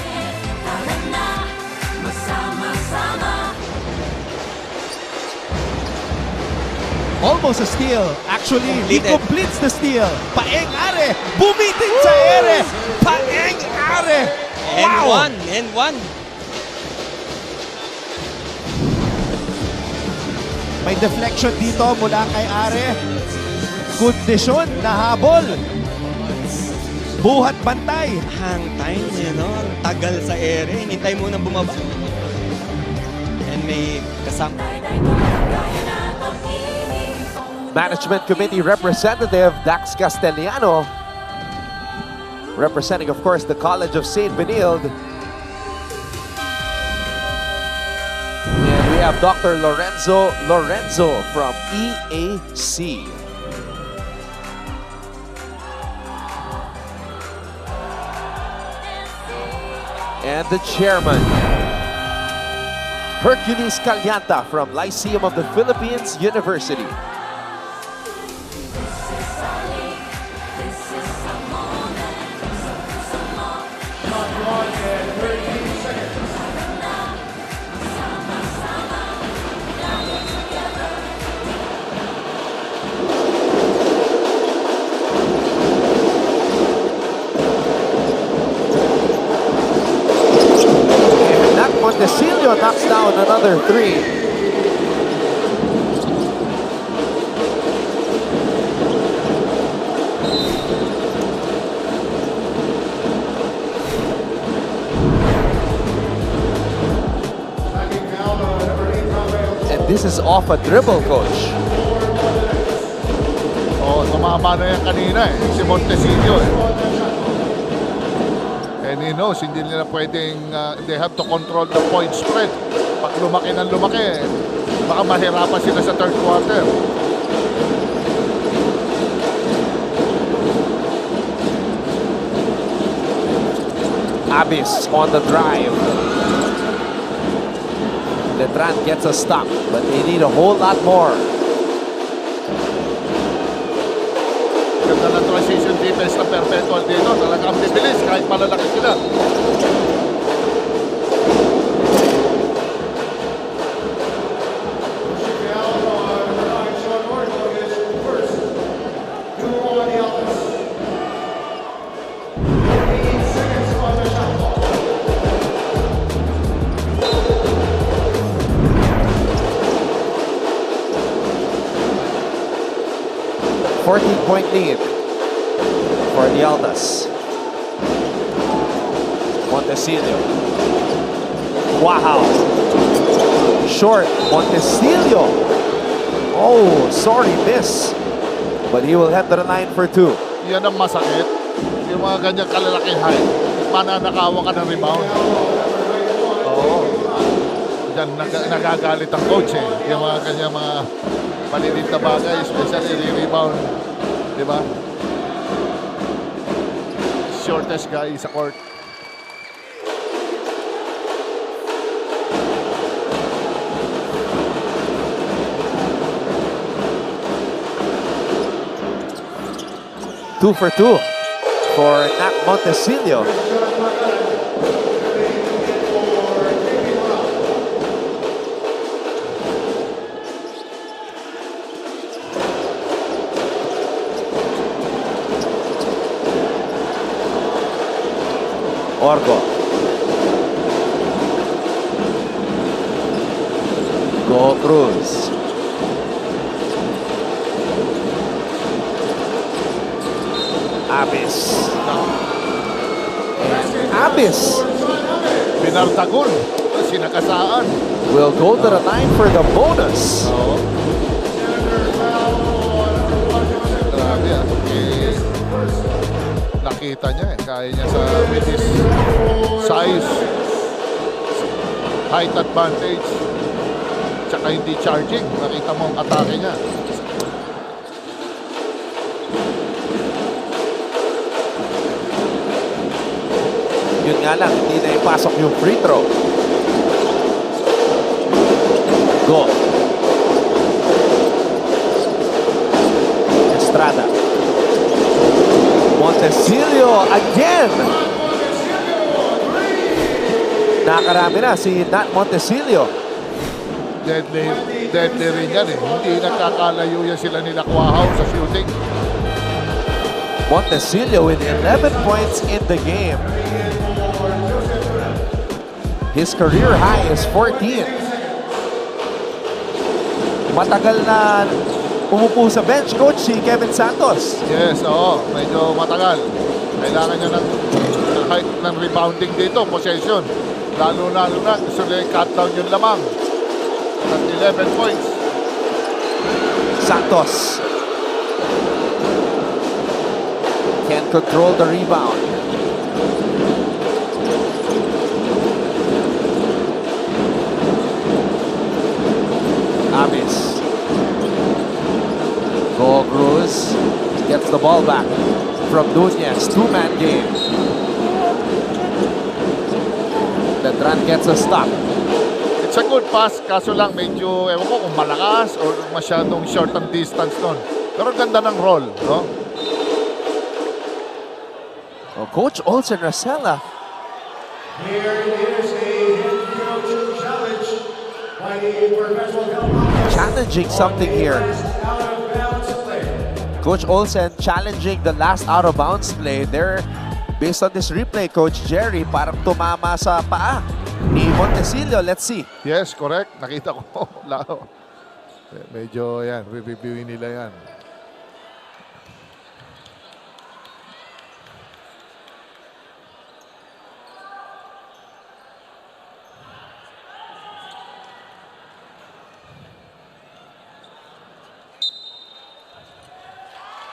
Almost a steal. Actually, he completes the steal. Paeng Are, bumitin sa ere. Paeng Are. Wow! And one. May deflection dito mula kay Are. Kondisyon na habol. Buhat bantay. Hang time, ang tagal sa ere. Hinintay mo nang bumaba. And may kasama. Management Committee Representative Dax Castellano, representing, of course, the College of St. Benilde. And we have Dr. Lorenzo from EAC. And the chairman, Hercules Calyanta from Lyceum of the Philippines University. Montecillo knocks down another three. And this is off a dribble, coach. Oh, tumama na yan kanina si Montecillo And he knows, hindi nila pwedeng, they have to control the point spread. Pag lumaki ng lumaki, baka mahirapan sila sa third quarter. Abis on the drive. Letran gets a stop, but they need a whole lot more. Ganda ng transition defense na Perpetual dito. Talagang bibilis kahit malalaki sila. Point lead for the Altas. Montecillo. Wow. Short. Montecillo. Oh, sorry, miss. But he will head to the line for two. Yan ang masakit. Yung mga ganyang kalalaking height. Mananakawa ka ng rebound. Oo. Diyan nagagalit ang coach eh. Yung mga ganyang mga malilit na bagay, especially rebound. Diba? Shortest guy sa court. Two for two for Nat Montecillo. Orgo. Go Cruz. Abis. Abis Binartagol. Sinakasaan. will go to the line for the bonus. Oo. Grabe ah. Nakita niya kaya niya with his size, height advantage, tsaka hindi charging. Nakita mo ang atake niya. Yun nga lang, hindi na ipasok yung free throw. Go. Estrada. Montesilio again. Nakarami na si Nat Montesilio. Deadly rin yan eh. Hindi nagkakalayo yan sila nila Kuahaw sa shooting. Montesilio with 11 points in the game. His career high is 14. Matagal na umupo sa bench, coach, si Kevin Santos. Yes, oo. Medyo matagal. Kailangan niya ng rebounding dito, possession. Lalo-lalo na, gusto nila cut down yung lamang. At 11 points. Santos can't control the rebound. Abis. Go Cruz gets the ball back from Nunez. Two-man game. Letran gets a stop. It's a good pass, kaso lang medyo, ewan ko kung malakas or masyadong short ang distance nun. Pero ganda ng roll, no? Oh, Coach Olsen Rosella. Here is a head coach challenge by the Perpetual Altas. Challenging something here. Out of bounds play. Coach Olsen challenging the last out-of-bounds play. There, based on this replay, Coach Jerry, parang tumama sa paa ni Montesilio. Let's see. Yes, correct. Nakita ko. Medyo yan, re-reviewin nila yan.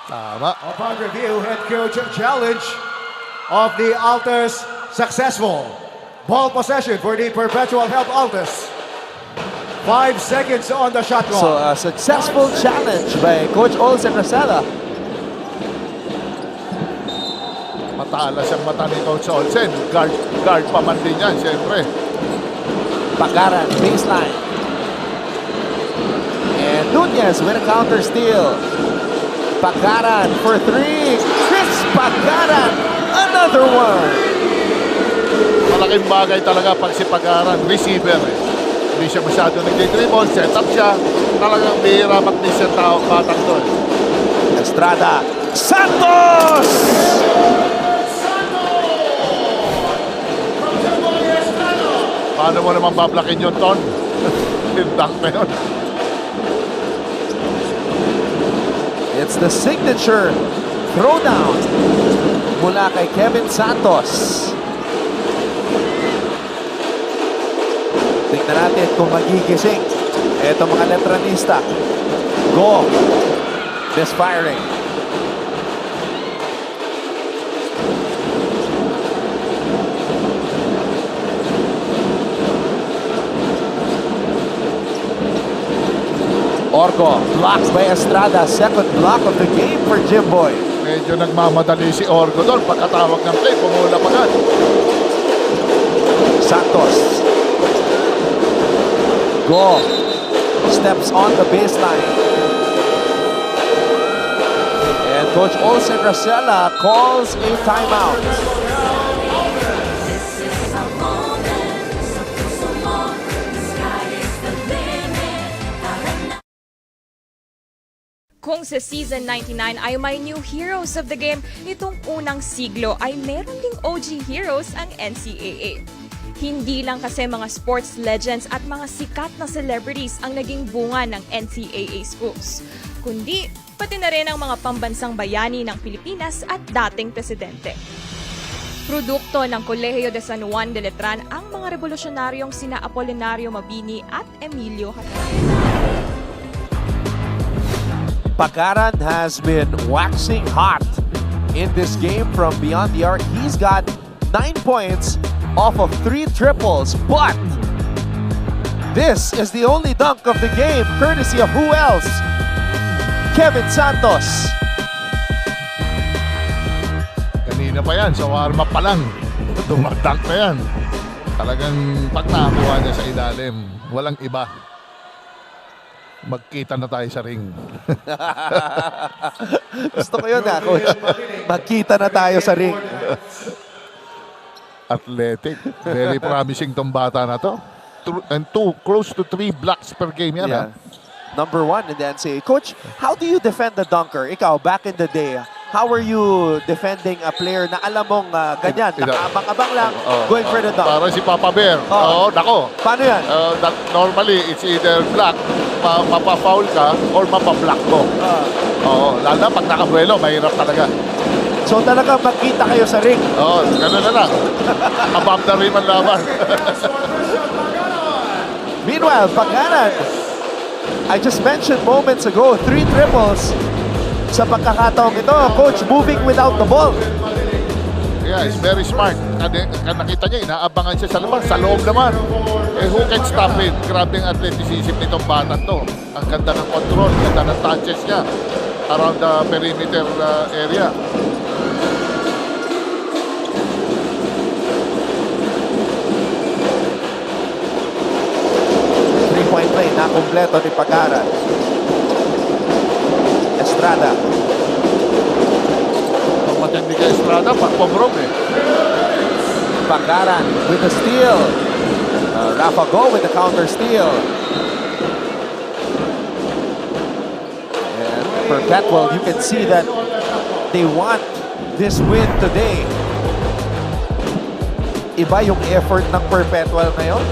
Tama. Upon review, head coach challenge of the Altas successful. Ball possession for the Perpetual Help Altas. 5 seconds on the shot clock. So a successful challenge by Coach Olsen Rosella. Matalas ang mata ni Coach Olsen. Guard pa man din yan, siyempre. Pagaran, baseline. And Nunez with a counter steal. Pagaran for three. Chris Pagaran, another one. Malaking bagay talaga pag si Pagaran, receiver. Hindi siya masyado nag-dribble, set up siya. Talagang bihira mag-miss yung tao, batang doon. Estrada. Santos! Paano mo naman bablakin yung ton? Tindak na yun. It's the signature throwdown mula kay Kevin Santos. Tingnan natin kung magigising ito mga Letranista. Go! Misfiring. Orgo, blocked by Estrada. Second block of the game for Jimboy. Medyo nagmamadali si Orgo doon. Pagkatawag ng play, pumula pa gan. Santos. Go. Steps on the baseline. And Coach Olsen Rosella calls a timeout. This is our moment. So push some more. The sky is the limit. Kung sa Season 99 ay may new heroes of the game, nitong unang siglo ay meron ding OG heroes ang NCAA. Hindi lang kasi mga sports legends at mga sikat na celebrities ang naging bunga ng NCAA schools, kundi pati na rin ang mga pambansang bayani ng Pilipinas at dating presidente. Produkto ng Kolehiyo de San Juan de Letran ang mga revolusyonaryong sina Apolinario Mabini at Emilio Hatayan. Pagaran has been waxing hot in this game from beyond the arc. He's got 9 points off of 3 triples, but this is the only dunk of the game, courtesy of who else? Kevin Santos. Kanina pa yan, sa warm-up pa lang. Dumadunk na yan. Talagang pag nakakuha niya sa ilalim, walang iba. Magkita na tayo sa ring. Gusto ko yun Coach. Magkita na tayo sa ring. Athletic. Very promising tong bata na to. And close to 3 blocks per game yan. Yeah. Number 1 in the NCAA. Coach, how do you defend the dunker? Ikaw, back in the day, how were you defending a player na alam mong ganyan, nakaabang-abang lang, going for the dunk? Para si Papa Bear. Oo, nako. Paano yan? Normally, it's either block, mapafoul ka, or mapablock mo. Oo, lalo na pag nakabuelo, mahirap talaga. So talagang magkita kayo sa ring? Oo, gano'n na lang. Above the rim ang laban. Meanwhile, Pagaran, I just mentioned moments ago, 3 triples sa pagkakataong ito. Coach, moving without the ball. Yeah, it's very smart. Nakita niya, inaabangan siya sa labas. Sa loob naman. Who can stop it? Grabe ang athleticism nitong batang to. Ang ganda ng control, ganda ng touches niya around the perimeter area. Three-point play na kumpleto ni Pagaran. Estrada. Kung matindi ka Estrada, pakpomrom eh. Pagaran with the steal. Rafa Go with the counter steal. And Perpetual, you can see that they want this win today. Iba yung effort ng Perpetual ngayon.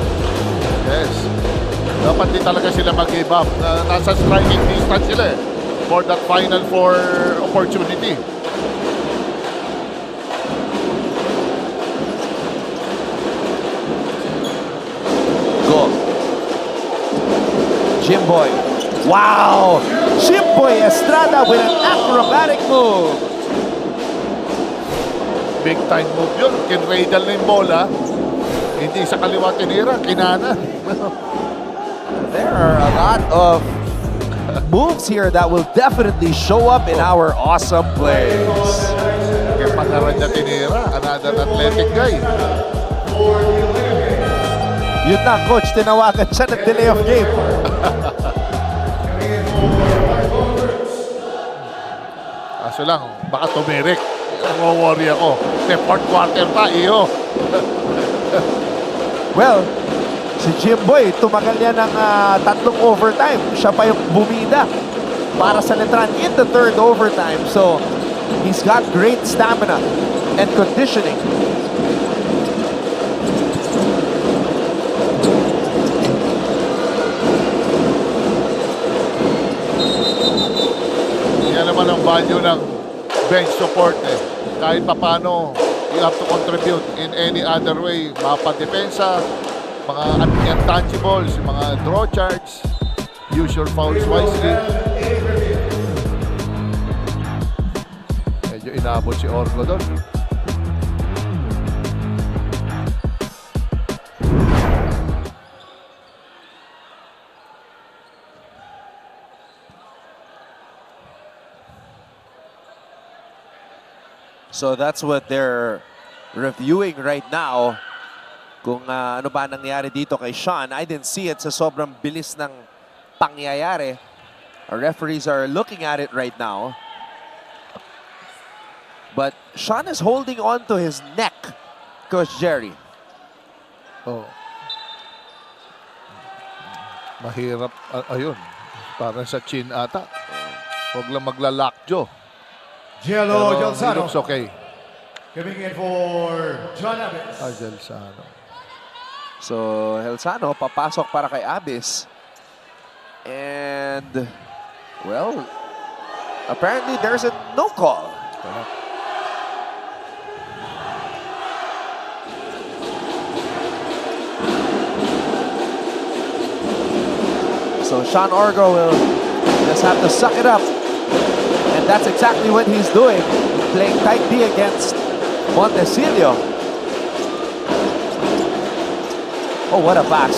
Yes. Dapat di talaga sila mag-give up. Nasa striking distance sila eh. For that Final Four opportunity. Go. Jimboy. Wow! Jimboy Estrada with an acrobatic move. Big time move yun. Kinradal na yung bola. Hindi sa kaliwa tinira, kinana. There are a lot of moves here that will definitely show up in our awesome plays. Kaya Pagaran niya tinira. Another athletic guy. Yun na, Coach, tinawagan siya ng delay of game. Kaso lang, baka tumirik. Worry ako. May 4th quarter pa, iyo. Well, si Jimboy, tumagal niya ng 3 overtime. Siya pa yung bumida para sa Letran in the 3rd overtime. So, he's got great stamina and conditioning. Yan naman ang value ng bench support eh. Kahit papano, you have to contribute in any other way. Mapadepensa, mga intangibles, mga draw charge, use your fouls wisely. Medyo inabot si Orlo doon. So that's what they're reviewing right now. Kung ano ba nangyari dito kay Sean. I didn't see it sa sobrang bilis ng pangyayari. Our referees are looking at it right now. But Sean is holding on to his neck, Coach Jerry. Oh. Mahirap. Ayun. Parang sa chin ata. Huwag lang maglalakjo. Jello Gelsano. Looks okay. Coming in for John Abbas. Gelsano. So, Gelsano papasok para kay Abis. And, well, Apparently, there's a no call. So Sean Orgo will just have to suck it up. And that's exactly what he's doing. Playing tight D against Montecillo. Oh, what a pass.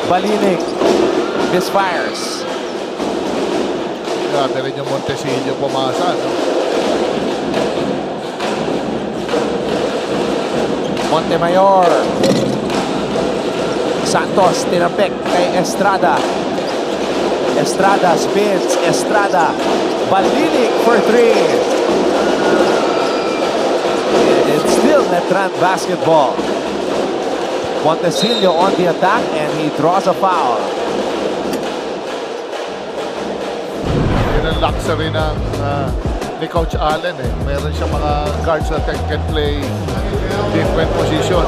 Balining misfires. Grabe rin yung Montecillo pumasa, no? Montemayor. Santos tinampik kay Estrada. Estrada spins. Estrada. Balining for three. And it's still Letran basketball. Montecillo on the attack and he draws a foul. Yun ang luxury ng ni Coach Allen eh. Meron siya mga guards that can play different position.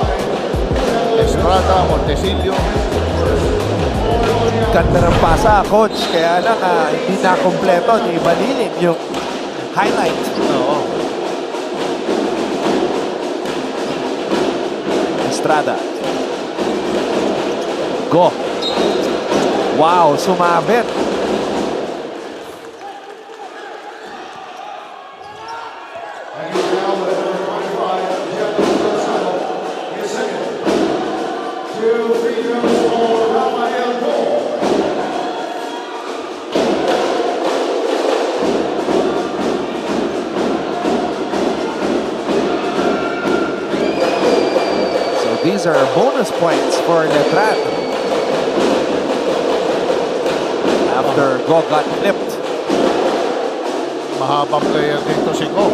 Estrada, Montecillo. Ganda ng pasa, coach. Kaya lang hindi na kompleto ni Balining yung highlight. Oo. Estrada. Go. Wow, sumabit. These are bonus points for Letran. After Go got flipped. Mahabang player dito si Go.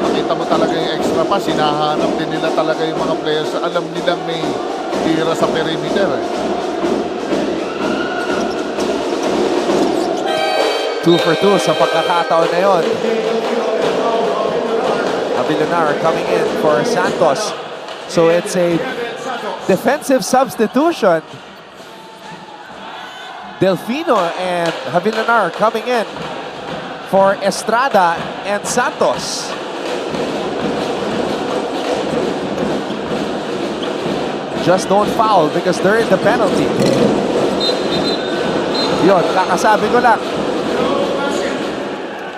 Makita mo talaga yung extra pass. Hinahanap din nila talaga yung mga players. Alam nilang may tira sa perimeter. 2 for 2 sa pagkakataon na yun. Avilanar coming in for Santos. So it's a defensive substitution. Delfino and Avilanar coming in for Estrada and Santos. Just don't foul because they're in the penalty. Yun, kakasabi ko lang.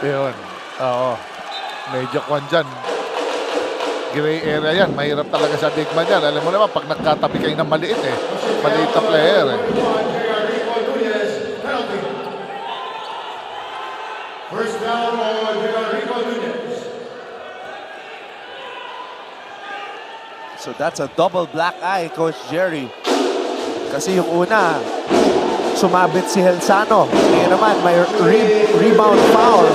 Yun. Oo. Medyo kwan dyan. Gray area yan. Mahirap talaga sa bigman yan. Alam mo naman, pag nagkatabi kayo ng maliit eh. Maliit na player eh. First down on Rico Nunez. So that's a double black eye, Coach Jerry. Kasi yung una, sumabit si Helsano. Ngayon naman, may rebound foul.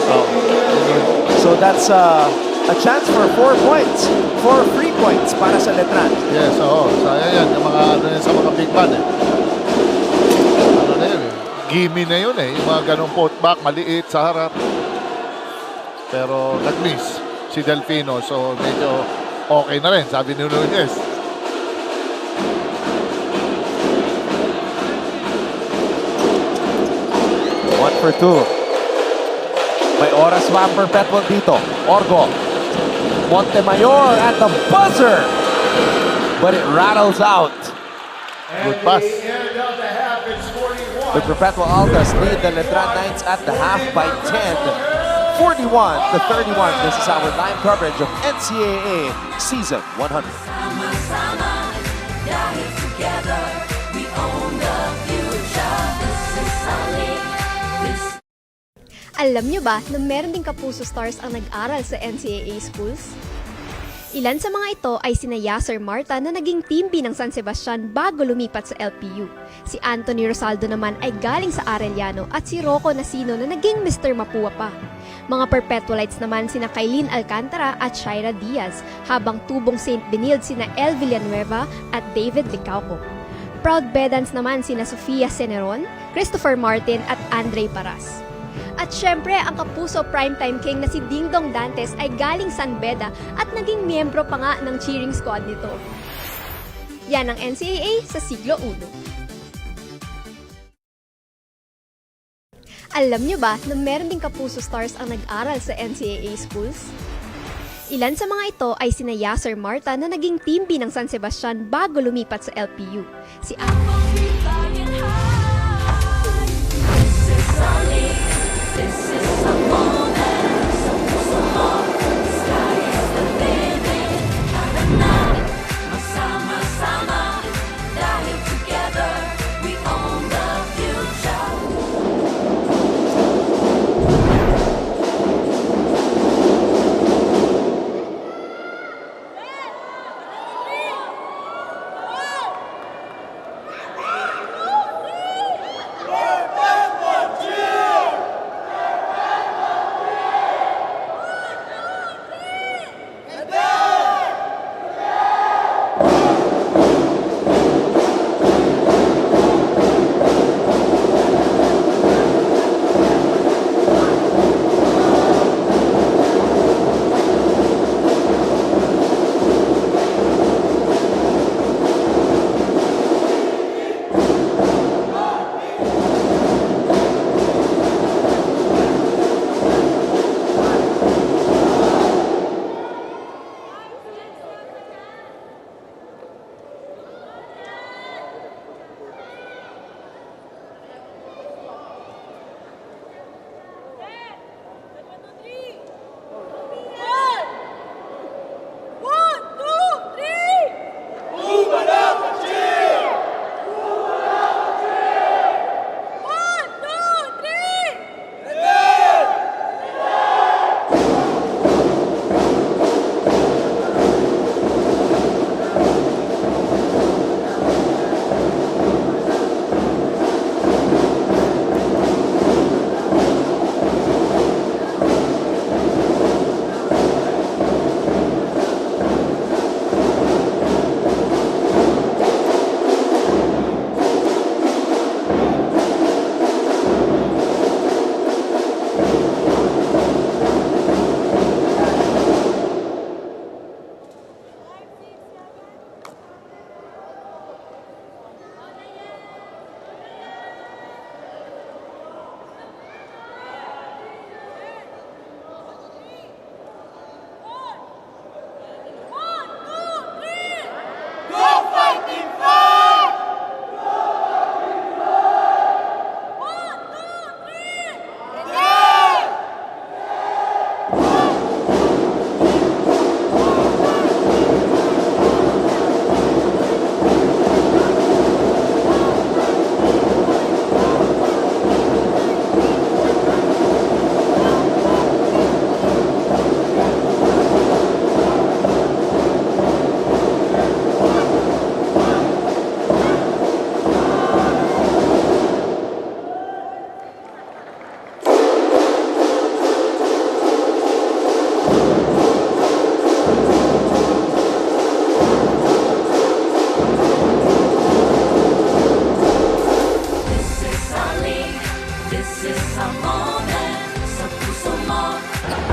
So that's a chance for 4 points. 4 free points para sa Letran. Yes, oo. Sayang yan. Yung mga ano yan sa mga big man eh. Ano na yun eh. Gimme na yun eh. Yung mga ganong putback, maliit sa harap. Pero nag-miss si Delfino. So medyo okay na rin, sabi ni Nunez. One for 2. May oras ba ang Perpetual dito? Orgo. Montemayor at the buzzer. But it rattles out. Good pass. The Perpetual Altas lead the Letran Knights at the half by 10. 41-31. This is our live coverage of NCAA Season 100. Sama-sama, dahil together, we own the future. This is solid. Alam nyo ba na meron ding Kapuso Stars ang nag-aral sa NCAA schools? Ilan sa mga ito ay sina Yasser Marta na naging team B ng San Sebastian bago lumipat sa LPU. Si Anthony Rosaldo naman ay galing sa Arellano at si Rocco Nasino na naging Mr. Mapua pa. Mga Perpetualites naman sina Kailin Alcantara at Shaira Diaz, habang tubong St. Benilde sina El Villanueva at David Licauco. Proud Bedans naman sina Sofia Ceneron, Christopher Martin at Andre Paras. At syempre, ang Kapuso Primetime King na si Dingdong Dantes ay galing San Beda at naging miyembro pa nga ng cheering squad nito. Yan ang NCAA sa siglo I. Alam nyo ba na meron ding kapuso stars ang nag-aral sa NCAA schools? Ilan sa mga ito ay sina Yasser Marta na naging team B ng San Sebastian bago lumipat sa LPU. Si Sama-sama, dahil together we own the future.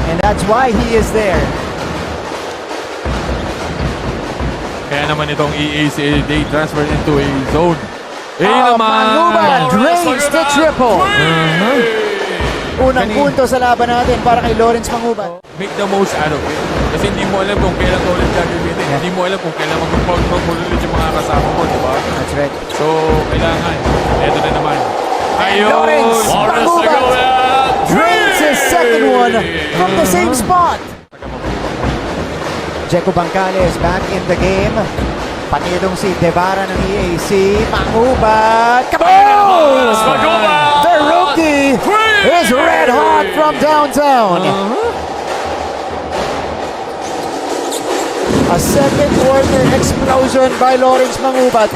And that's why he is there. Kaya naman itong EACA, they transferred into a zone. Manguba drains the triple. Unang punto sa laban natin para kay Lawrence Manguba. Make the most out of it. Kasi hindi mo alam kung kailan ka ulit gagamitin. Hindi mo alam kung kailan mag-ulit yung mga kasama mo, di ba? That's right. So, kailangan. Ito na naman. And Lawrence Manguba drains his second one from the same spot. Jeco Bancales back in the game. Panilong si Devara ng EAC. Manguba. Kaboom! The rookie is red hot from downtown. A second quarter explosion by Lawrence Mangubat.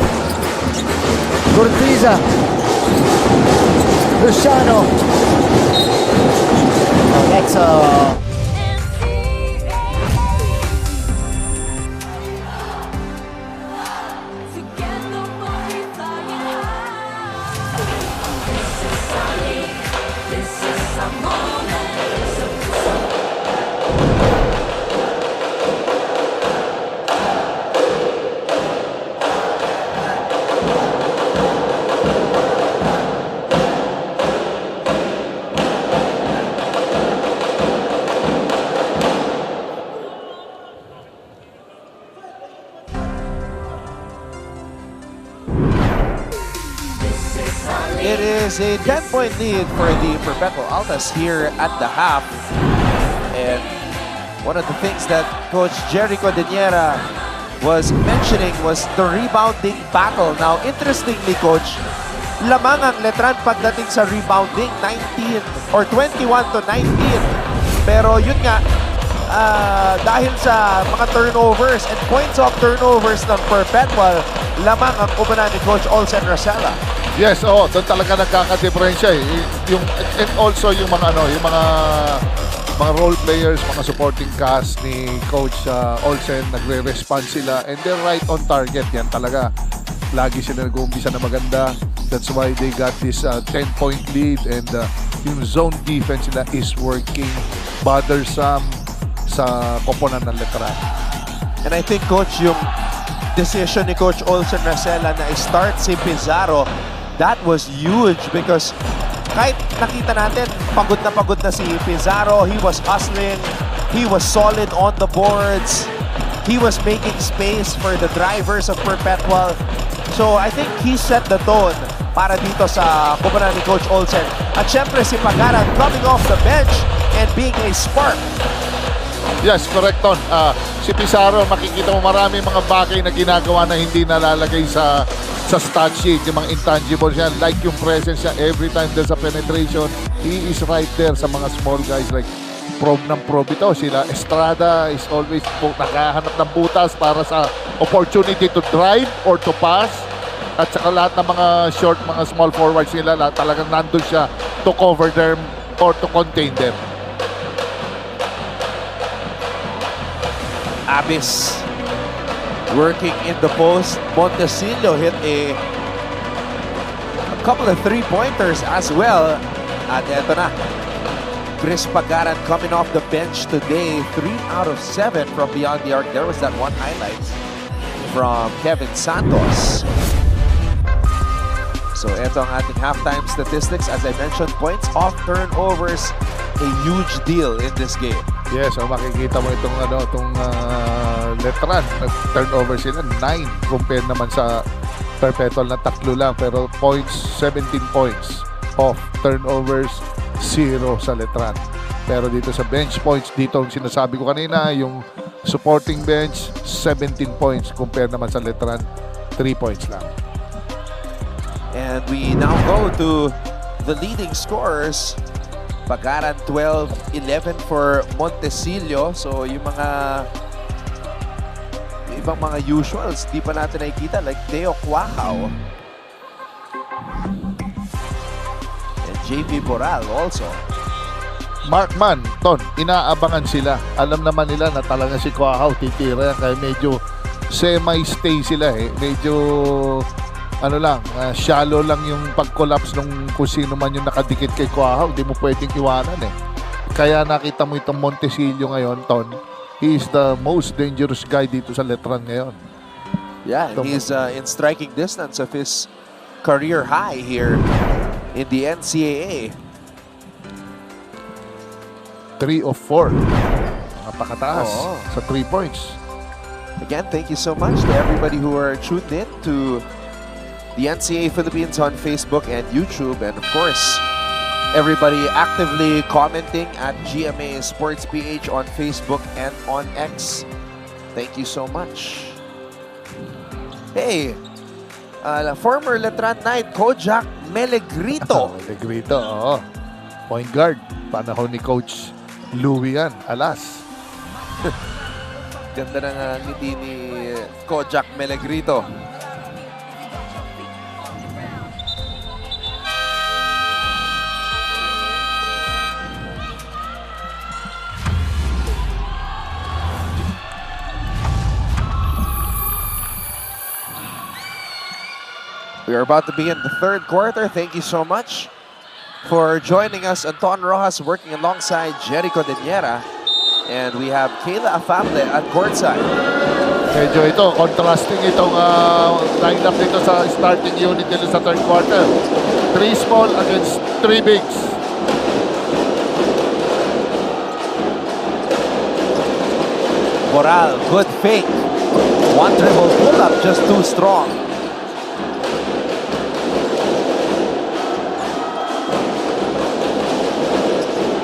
Cortiza. Luciano. Alexa. is a 10-point lead for the Perpetual Altas here at the half. And one of the things that Coach Jericho Deniera was mentioning was the rebounding battle. Now, interestingly, Coach, lamang ang Letran pagdating sa rebounding, 19 or 21 to 19. Pero yun nga, dahil sa mga turnovers and points of turnovers ng Perpetual, lamang ang kubanan ni Coach Olsen Rosella. Yes, doon talaga nagkaka-diferensya eh. And also yung mga mga role players, mga supporting cast ni Coach Olsen, nagre-respond sila and they're right on target. Yan talaga. Lagi sila nag-uumpisa na maganda. That's why they got this 10-point lead and yung zone defense nila is working bothersome sa koponan ng Letran. And I think, Coach, yung decision ni Coach Olsen Rosella na i-start si Pizarro, that was huge because kahit nakita natin, pagod na si Pizarro, he was hustling, he was solid on the boards, he was making space for the drivers of Perpetual. So I think he set the tone para dito sa kubanan ni Coach Olsen. At syempre si Pagaran coming off the bench and being a spark. Yes, correct, Ton. Si Pizarro, makikita mo marami mga bagay na ginagawa na hindi nalalagay sa stat sheet, yung mga intangibles yan, like yung presence niya every time there's a penetration, he is right there sa mga small guys like probe ng probe ito. Sila Estrada is always nakahanap ng butas para sa opportunity to drive or to pass. At saka lahat ng mga short, mga small forwards nila, talagang nandun siya to cover them or to contain them. Abis working in the post. Montecillo hit a couple of three-pointers as well. At eto na, Chris Pagaran coming off the bench today. 3 out of 7 from beyond the arc. There was that one highlight from Kevin Santos. So eto ang ating halftime statistics. As I mentioned, points off turnovers, a huge deal in this game. Yes, makikita mo itong Letran, turnover sila 9 compared naman sa Perpetual na 3 lang, pero points 17 points off turnovers, 0 sa Letran. Pero dito sa bench points, dito ang sinasabi ko kanina, yung supporting bench 17 points compared naman sa Letran 3 points lang. And we now go to the leading scorers. Pagaran 12, 11 for Montecillo. So yung ibang mga usuals, di pa natin nakikita like Teo Quahaw. And JP Boral also. Markman, Ton, inaabangan sila. Alam naman nila na talaga si Quahaw titira yan, kaya medyo semi-stay sila eh. Medyo shallow lang yung pag-collapse nung kung sino man yung nakadikit kay Quahaw. Hindi mo pwedeng iwanan eh. Kaya nakita mo itong Montecillo ngayon, Ton. He is the most dangerous guy dito sa Letran ngayon. Yeah, and he's in striking distance of his career high here in the NCAA. 3 of 4. Napakataas sa 3 points. Again, thank you so much to everybody who are tuned in to the NCAA Philippines on Facebook and YouTube, and of course, everybody actively commenting at GMA Sports PH on Facebook and on X. Thank you so much. Hey, former Letran Knight, Kojak Melegrito. Melegrito, oo. Point guard. Panahon ni Coach Louie yan, alas. Ganda ng ngiti ni Kojak Melegrito. We are about to begin the third quarter. Thank you so much for joining us. Anton Rojas working alongside Jericho Deniera. And we have Kayla Afable at courtside. Medyo ito, contrasting itong lineup dito sa starting unit nila sa third quarter. 3 small against 3 bigs. Moral, good fake. One dribble pull-up, just too strong.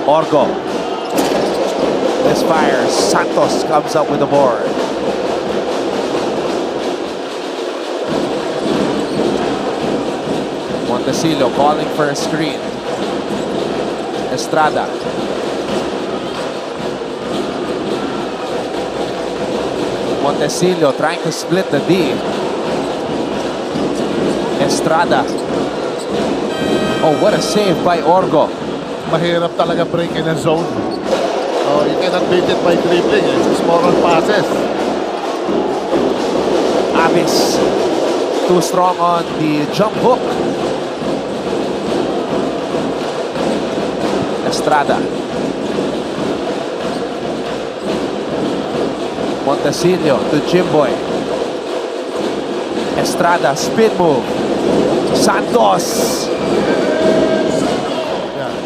Orgo. Misfires. Santos comes up with the board. Montecillo calling for a screen. Estrada. Montecillo trying to split the D. Estrada. Oh, what a save by Orgo. Mahirap talaga break in a zone. Oh, you cannot beat it by dribbling. It's more on passes. Avis. Too strong on the jump hook. Estrada. Montecillo to Jimboy. Estrada, spin move. Santos.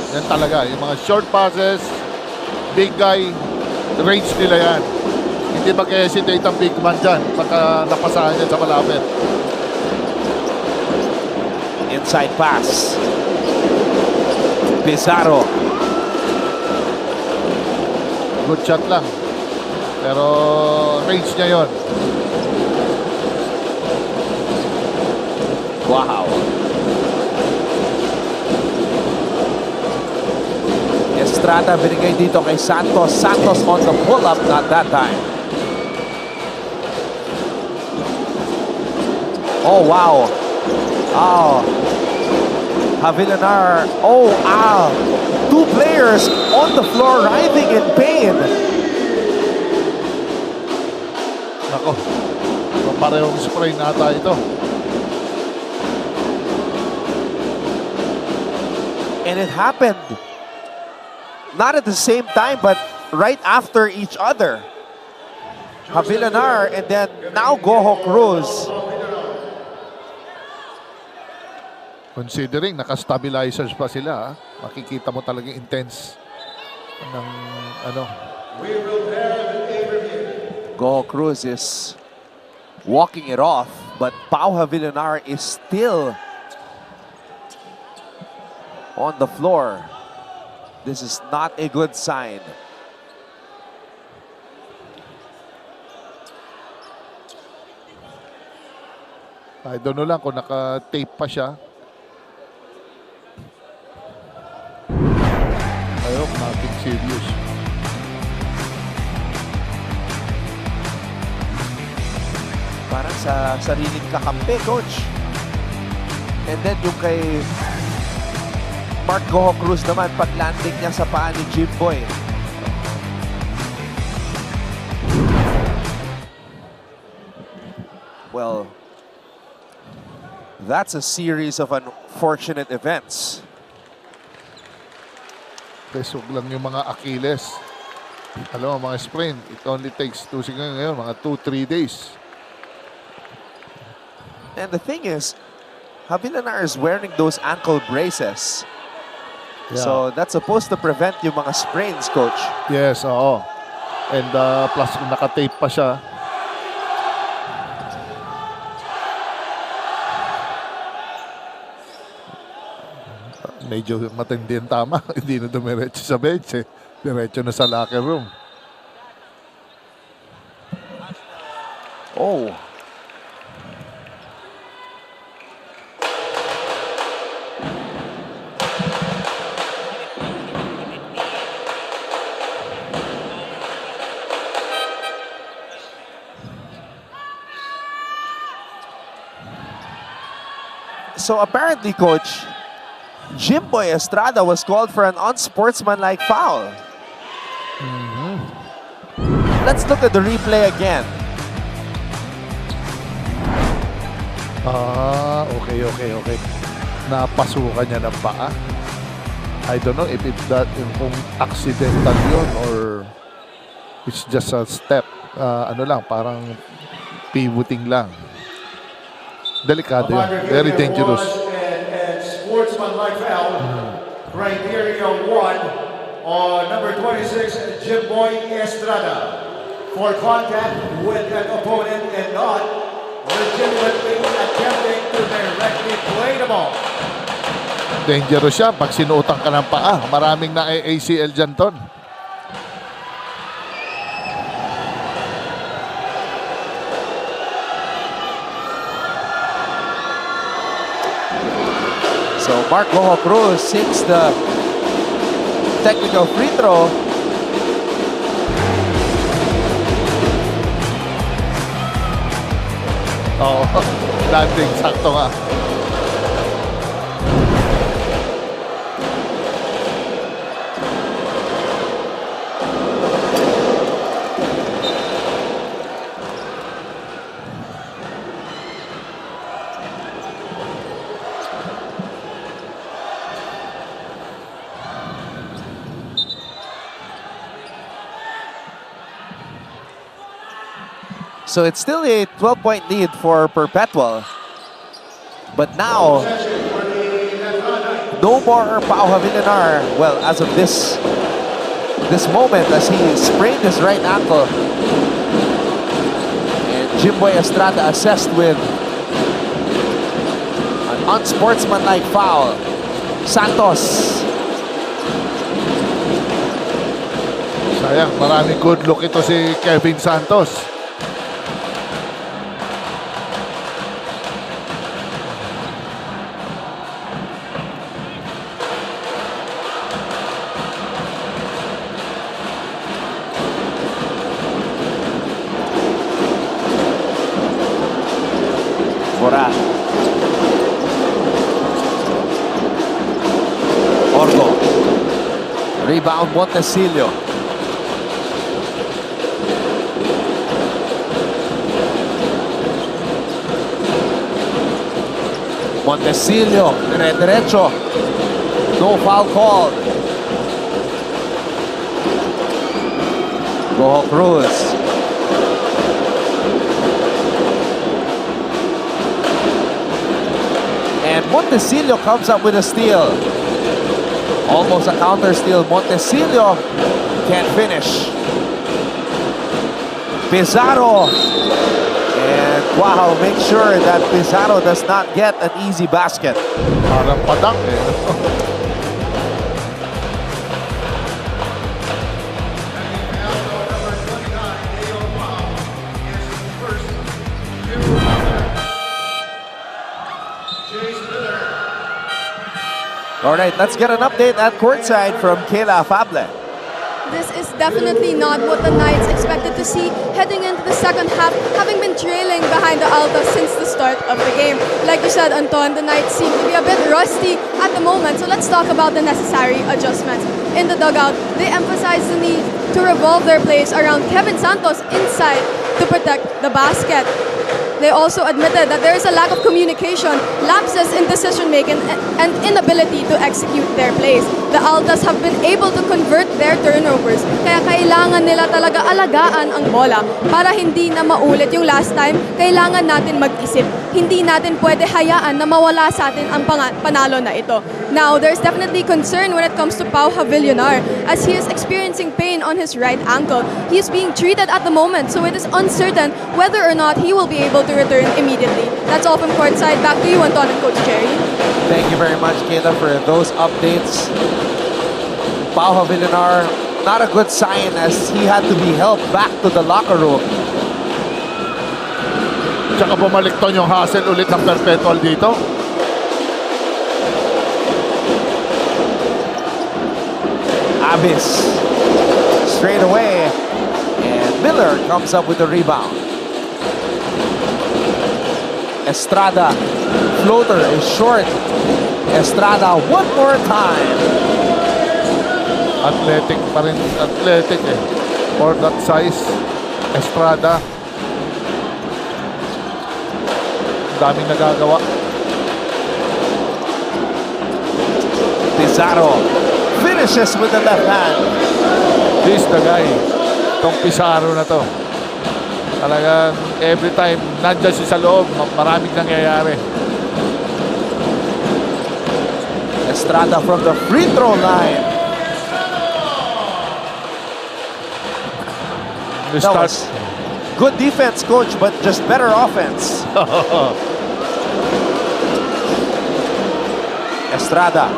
Yan talaga. Yung mga short passes, big guy, range nila yan. Hindi mag-hesitate ang big man dyan pagka napasahan yan sa malapit. Inside pass. Pizarro. Good shot lang. Pero range niya yon. Wow. Estrada binigay dito kay Santos. Santos on the pull-up, not that time. Oh, wow. Oh. Javillanar. Oh, ah. Two players on the floor writhing in pain. Nako. Parehong spray nata ito. And it happened not at the same time, but right after each other. Javillanar and then now Goho Cruz. Considering naka-stabilizers pa sila, makikita mo talagang intense ng ano. Goho Cruz is walking it off, but Pau Javillanar is still on the floor. This is not a good sign. I don't know lang kung naka-tape pa siya. I hope nothing serious. Parang sa sariling kakampi, coach. And then yung kay Mark Goho Cruz naman, pag-landing niya sa paa ni Jimboy. Well, that's a series of unfortunate events. Please, huwag lang yung mga Achilles. Alam mo, mga sprain, it only takes siguro ngayon, mga 2-3 days. And the thing is, Javillanar is wearing those ankle braces. Yeah. So that's supposed to prevent yung mga sprains, coach. Yes, oo. And plus, kung naka-tape pa siya, medyo matindi ang tama. Hindi na dumiretso sa bench eh. Diretso na sa locker room. Oh. So apparently, coach, Jimboy Estrada was called for an unsportsmanlike foul. Let's look at the replay again. Okay. Napasukan niya ng paa. I don't know if it's that kung accidental yun or it's just a step. Ano lang, parang pivoting lang. Delikado yun. Very dangerous. And sportsmanlike foul. Criteria 1 on number 26, Jimboy Estrada, for contact with an opponent and not legitimately attempting to directly play the ball. dangerous siya pag sinuotang ka ng paa. Maraming na ACL dyan, Ton. So Marco Cruz sinks the technical free throw. Oo, landing. Sakto nga. So it's still a 12-point lead for Perpetual. But now, no more Pau Havillanar. Well, as of this moment, as he sprained his right ankle. And Jimboy Estrada assessed with an unsportsmanlike foul. Santos. Sayang, maraming good look ito si Kevin Santos. Bora. Orgo. Rebound Montesilio. Montesilio, derecho. No foul called. Goho Cruz. And Montesilio comes up with a steal. Almost a counter steal. Montesilio can't finish. Pizarro. And wow, make sure that Pizarro does not get an easy basket. Parang padak eh. All right, let's get an update at courtside from Kayla Fable. This is definitely not what the Knights expected to see heading into the second half, having been trailing behind the Altas since the start of the game. Like you said, Anton, the Knights seem to be a bit rusty at the moment, so let's talk about the necessary adjustments. In the dugout, they emphasized the need to revolve their plays around Kevin Santos inside to protect the basket. They also admitted that there is a lack of communication, lapses in decision-making, and inability to execute their plays. The Altas have been able to convert their turnovers, kaya kailangan nila talaga alagaan ang bola. Para hindi na maulit yung last time, kailangan natin mag-isip. Hindi natin pwede hayaan na mawala sa atin ang panalo na ito. Now, there's definitely concern when it comes to Pau Havillanar, as he is experiencing pain on his right ankle. He is being treated at the moment, so it is uncertain whether or not he will be able to return immediately. That's all from courtside. Back to you, Anton and Coach Jerry. Thank you very much, Kayla, for those updates. Pau Havillanar, not a good sign as he had to be helped back to the locker room. Tsaka bumalik to yung hustle ulit ng Perpetual dito. Abis straight away, and Miller comes up with the rebound. Estrada, floater is short. Estrada one more time. Athletic pa rin, athletic eh. For that size, Estrada. Daming nagagawa. Pizarro finishes with the left hand. This the guy. Itong Pizarro na to. Talagang every time nandiyan siya sa loob, maraming nangyayari. Estrada from the free throw line. That was good defense, coach, but just better offense. Estrada.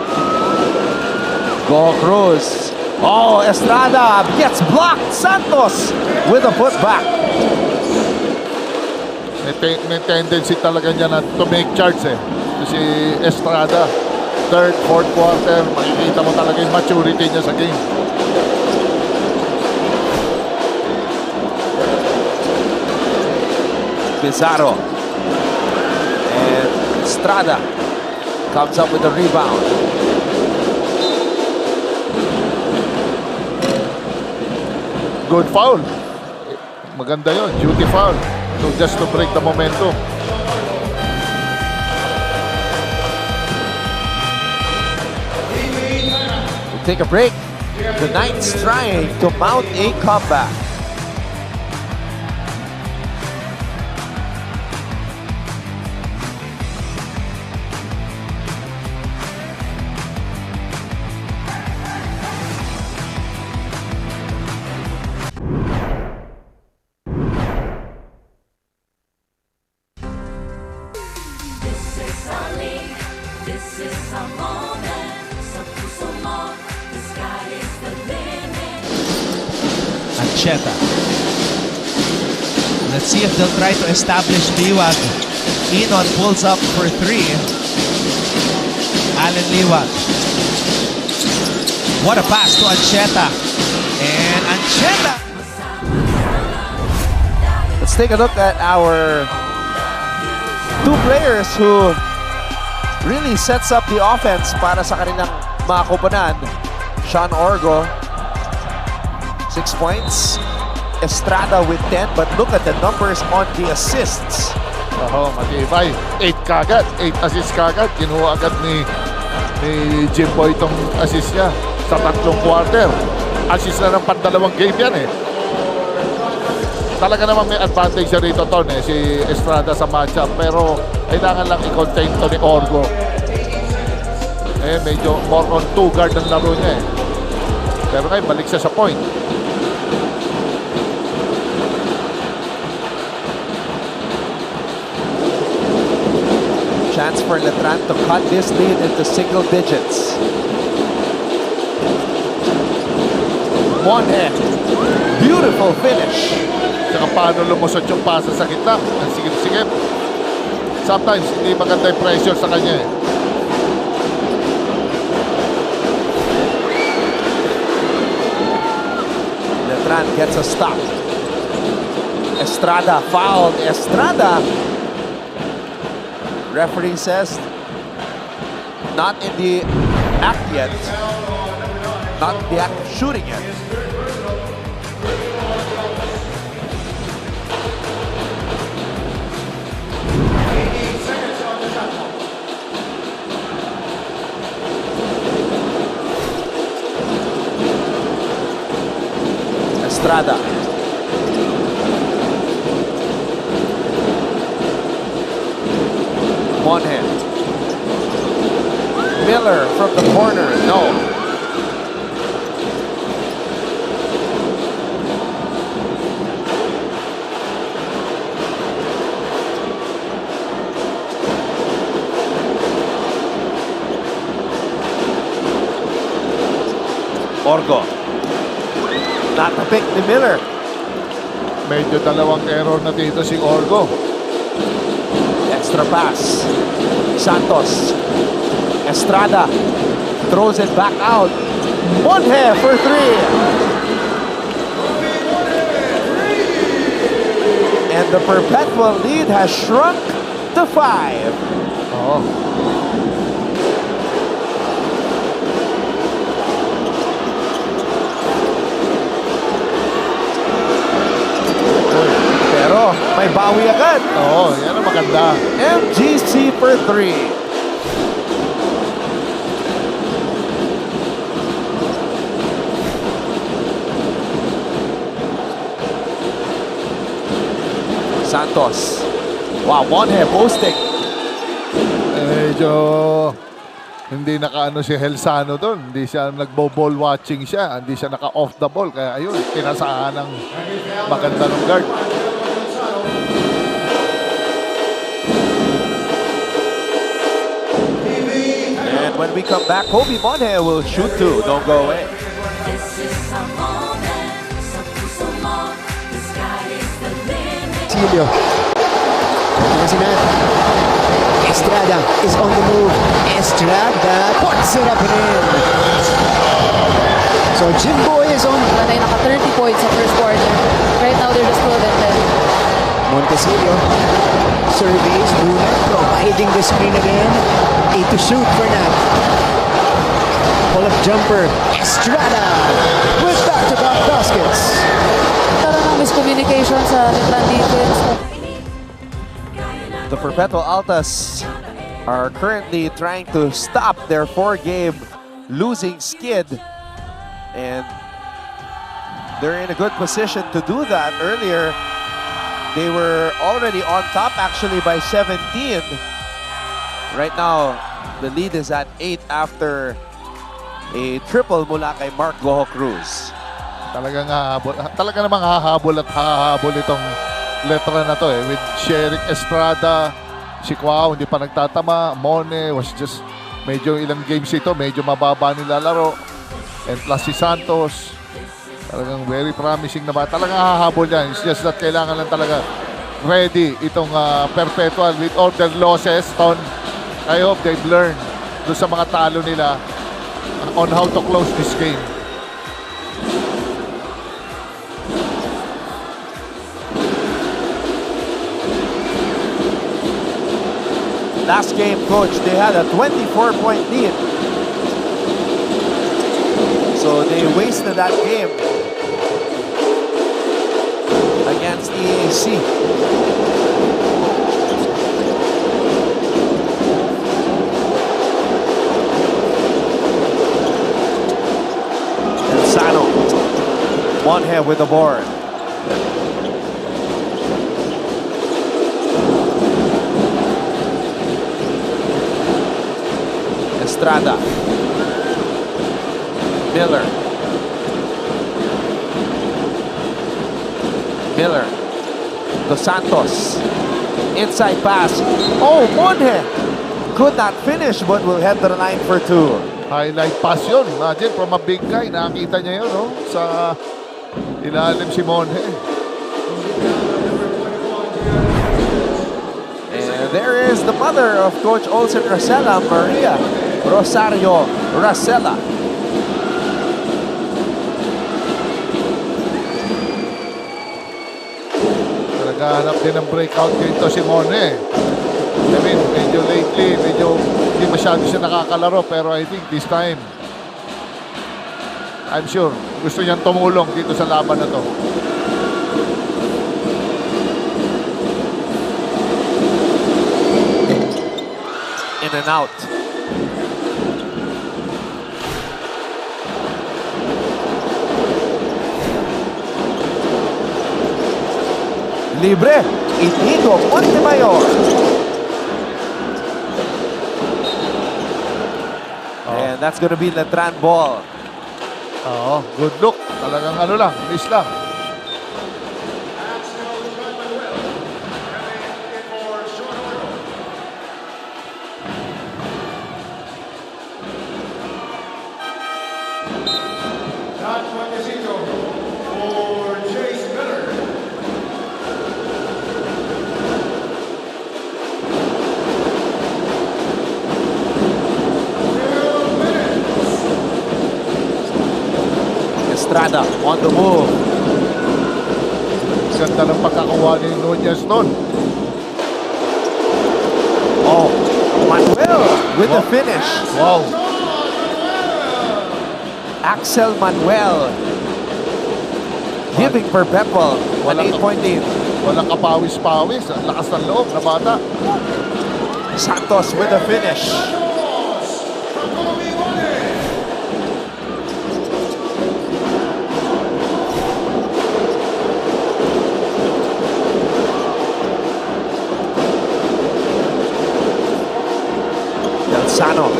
Go Cruz. Oh, Estrada gets blocked. Santos with a putback. May tendency talaga niya na to make charge eh. Si Estrada, third, fourth quarter, makikita mo talaga yung maturity niya sa game. Pizarro. And Estrada comes up with a rebound. Good foul. Maganda yon, duty foul. So just to break the momentum. We take a break. The Knights trying to mount a comeback. This is our moment. Sa puso mo, the sky is the limit. Ancheta. Let's see if they'll try to establish Liwag. Inon pulls up for 3. Allen Liwag. What a pass to Ancheta. And Ancheta. Let's take a look at our two players who really sets up the offense para sa kanilang mga koponan. Sean Orgo, 6 points. Estrada with 10, but look at the numbers on the assists. Oo, matibay. 8 kagad, 8 assists kagad. Kinuha agad ni Jimboy itong assist niya sa 3 quarter. Assist na ng pandalawang game yan eh. Talaga naman may advantage siya rito, Ton, eh, si Estrada sa matchup. Pero kailangan lang i-contain to ni Orgo. Eh, medyo more on 2 guard ang laro niya eh. Pero ngayon, balik siya sa point. Chance for Letran to cut this lead into single digits. One hit. Beautiful finish. Saka paano lumusot yung pasa sa gitna. Ang sigip-sigip. Sometimes, hindi maganda yung pressure sa kanya eh. Letran gets a stop. Estrada fouled. Estrada. Referee says not in the act yet. Not in the act of shooting yet. Estrada. One hand. Miller from the corner. No. Orgo. Not to pick ni Miller. Medyo dalawang error na dito si Orgo. Extra pass. Santos. Estrada throws it back out. Monje for 3. And the Perpetual lead has shrunk to 5. Oo. Pero may bawi agad. Oo, yan ang maganda. MGC for 3. Santos. Wow, one hit posting. Medyo hindi nakaano si Helsano doon. Hindi siya nagbo-ball watching siya. Hindi siya naka-off the ball. Kaya ayun, pinasaan ng maganda ng guard. when we come back, Kobe Monhe will shoot two. Don't go away. This is a moment, sa puso mo, the sky is the limit. Silio. Ito si Matt. Estrada is on the move. Estrada puts it up and in. So Jimboy is on. Nanay naka 30 points sa first quarter. Right now, they're just 12 and 10. Montesilio surveys Luna, providing the screen again. 8 to shoot for Nat. Pull-up jumper. Estrada with back-to-back baskets. Nagkaroon ng miscommunication sa Letran defense. The Perpetual Altas are currently trying to stop their 4-game losing skid. And they're in a good position to do that. Earlier, they were already on top actually by 17. Right now, the lead is at 8 after a triple mula kay Mark Goho Cruz. Talagang hahabol. Talaga namang hahabol at hahabol itong Letran na to with Sherick Estrada, si Kwao hindi pa nagtatama, Mone was just medyo ilang games ito, medyo mababa nilalaro. And plus si Santos, talagang very promising na ba. Talagang hahabol yan. It's just that kailangan lang talaga ready itong Perpetual with all their losses. I hope they've learned doon sa mga talo nila on how to close this game. Last game, coach, they had a 24-point lead. So they wasted that game against EAC. And Sano, Monhe with the board. Estrada. Miller. Miller. Dos Santos. Inside pass. Oh, Monhe could not finish but will head to the line for two. Highlight pass yun. Imagine, from a big guy, nakakita niya yun, no? Sa ilalim si Monhe. And there is the mother of Coach Olsen Rosella, Maria Rosario Rosella. Naghahanap din ng breakout dito si Monhe. I mean, medyo lately, medyo hindi masyado siya nakakalaro, pero I think this time, I'm sure, gusto niyang tumulong dito sa laban na to. In and out. Libre, Inigo Montemayor. And that's gonna be Letran ball. Oo, good look. Talagang ano lang, miss lang. Estrada on the move. Ganda ng pagkakawa ni Nunez nun. Oh, Manuel with the finish. Wow. Axel Manuel giving Perpetual an 8-point lead. Walang kapawis-pawis. Ang lakas ng loob na bata. Santos with the finish. Sano.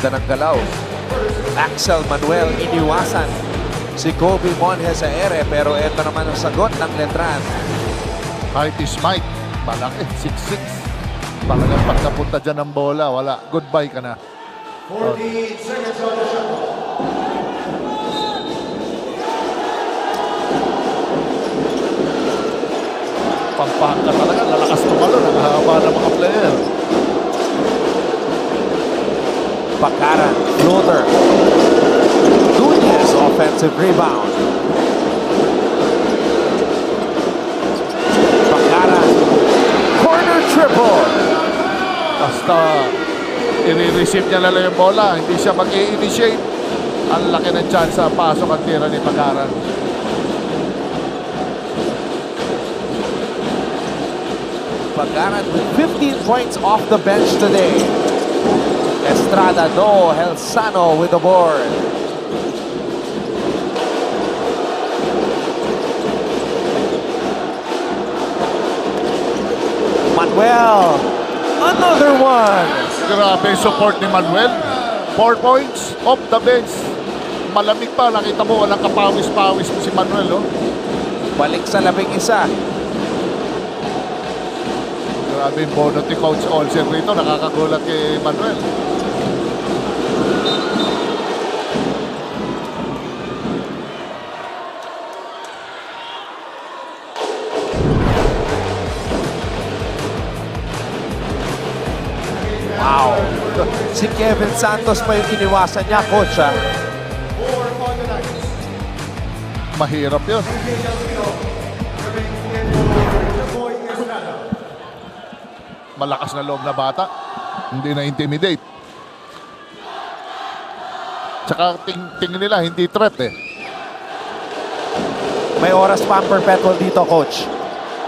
Ganda ng galaw. Axel Manuel iniwasan si Kobe Monjes sa ere, pero ito naman ang sagot ng Letran. Height is might. Malaki, 6'6". Talagang pag napunta dyan ng bola, wala. Goodbye ka na. 14 seconds on the shot clock. Pampaka talaga, lalakas tumalon. Ang haba ng mga player. Pakaran, floater. Nunez, offensive rebound. Pakaran, corner triple. Basta i-receive niya lang yung bola, hindi siya mag-i-initiate. Ang laki ng chance sa pasok at tira ni Pagaran. Pakaran with 15 points off the bench today. Estrada, no. Helsano with the board. Manuel, another one. Grabe yung support ni Manuel. 4 points off the bench. Malamig pa, nakita mo walang kapawis-pawis si Manuel, oh. Balik sa labing isa. Grabe yung bonus ni Coach Olsen rito, nakakagulat kay Manuel. Wow. Si Kevin Santos pa yung iniwasan niya, coach, ha? Mahirap yun. Malakas na loob na bata. Hindi na intimidate. Tsaka tingin nila, hindi threat eh. May oras pa ang Perpetual dito, coach.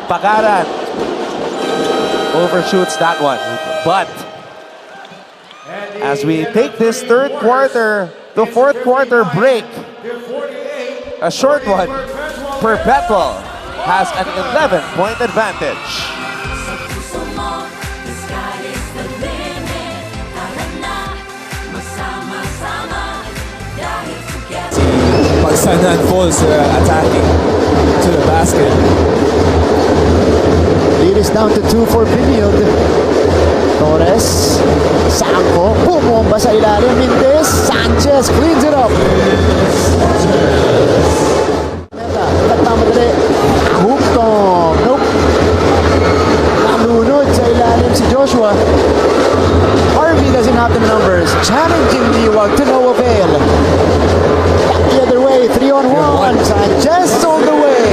Pakaran overshoots that one. But as we take this third quarter, the fourth quarter break, a short one, Perpetual has an 11-point advantage. Pagsanan falls attacking to the basket. Lead is down to 2 for Pinilde. Torres, Sanko, bumomba sa ilalim. Mendez, Sanchez cleans it up. Meta, nagmamadali. Hugtong, nope. Nalunod sa ilalim si Joshua. Harvey doesn't have the numbers. Challenging Liwag to no avail. Back the other way, 3-on-1. Sanchez all the way.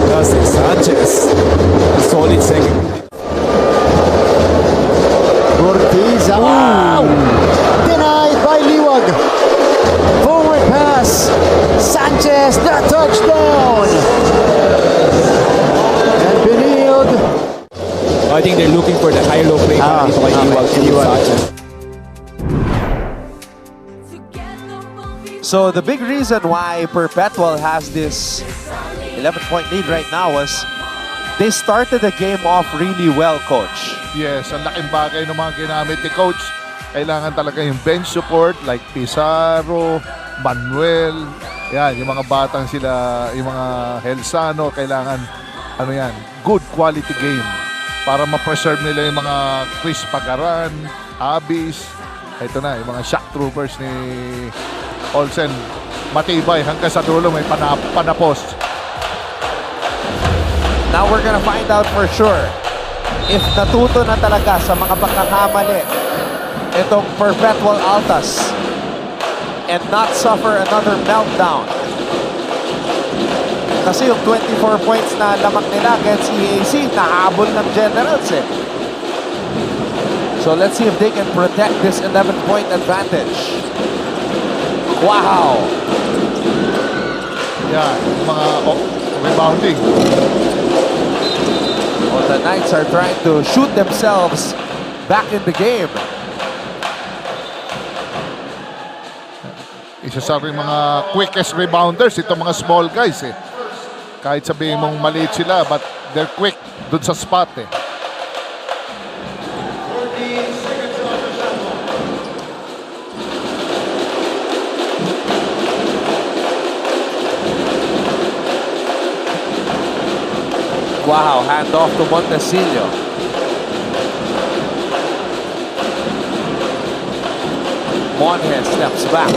Dustin Sanchez, solid second. Ortiz, wow! Denied by Liwag. Forward pass. Sanchez, the touchdown. And Benilde. I think they're looking for the high-low play para dito kay Liwag. Sanchez. So the big reason why Perpetual has this 11-point lead right now was they started the game off really well, coach. Yes, ang laking bagay ng mga ginamit ni Coach. Kailangan talaga yung bench support like Pizarro, Manuel. Yan, yung mga batang sila, yung mga Helsano, kailangan, ano yan, good quality game para ma-preserve nila yung mga Chris Pagaran, Abis. Ito na, yung mga shock troopers ni Olsen. Matibay hanggang sa dulo, may panapos. Now we're gonna find out for sure if natuto na talaga sa mga pagkakamali itong Perpetual Altas and not suffer another meltdown. Kasi yung 24 points na lamang nila against EAC, nahabol ng Generals eh. So let's see if they can protect this 11-point advantage. Wow! Yeah, mga rebounding. Well, the Knights are trying to shoot themselves back in the game. Isa sa rin mga quickest rebounders, itong mga small guys eh. Kahit sabihin mong maliit sila, but they're quick dun sa spot eh. Wow, hand off to Montesillo. Montes steps back.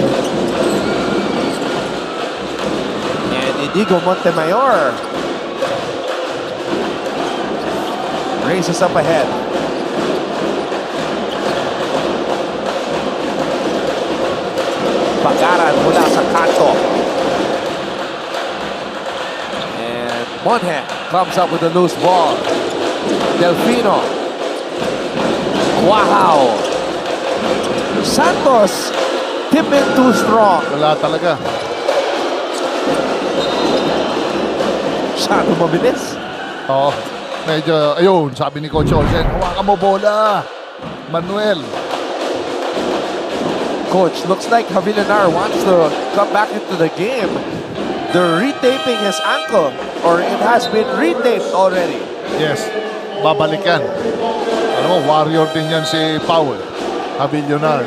And Inigo Montemayor races up ahead. Bagaran mula sa kanto. And Monhe comes up with a loose ball. Delfino. Wow! Santos tip in too strong. Wala talaga. Masyado mabilis. Oo. Medyo, ayun, sabi ni Coach Olsen, hawakan mo bola. Manuel. Coach, looks like Javillanar wants to come back into the game. They're retaping his ankle, or it has been retaped already. Yes, babalik yan. Alam mo, warrior din yan si Powell. Javillanar.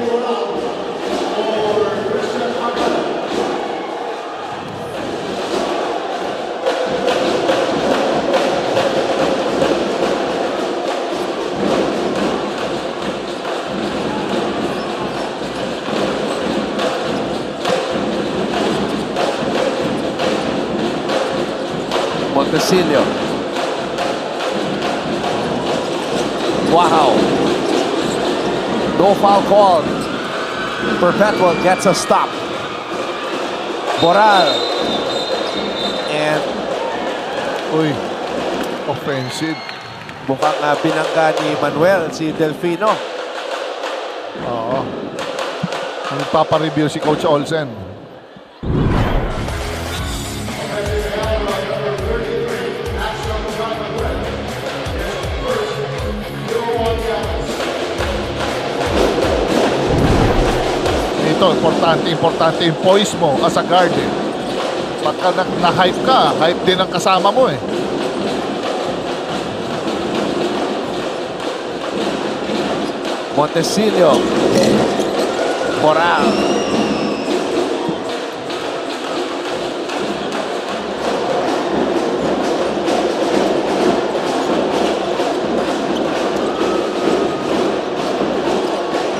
Montesillo. Wow. No foul called. Perpetual gets a stop. Boral. And Uy, offensive. mukhang binangga ni Manuel si Delfino. Oo. Nagpapa-review si Coach Olsen. Ito, importante yung poise mo as a guard eh. Pagka na-hype ka, hype din ang kasama mo eh. Montesillo. Boral.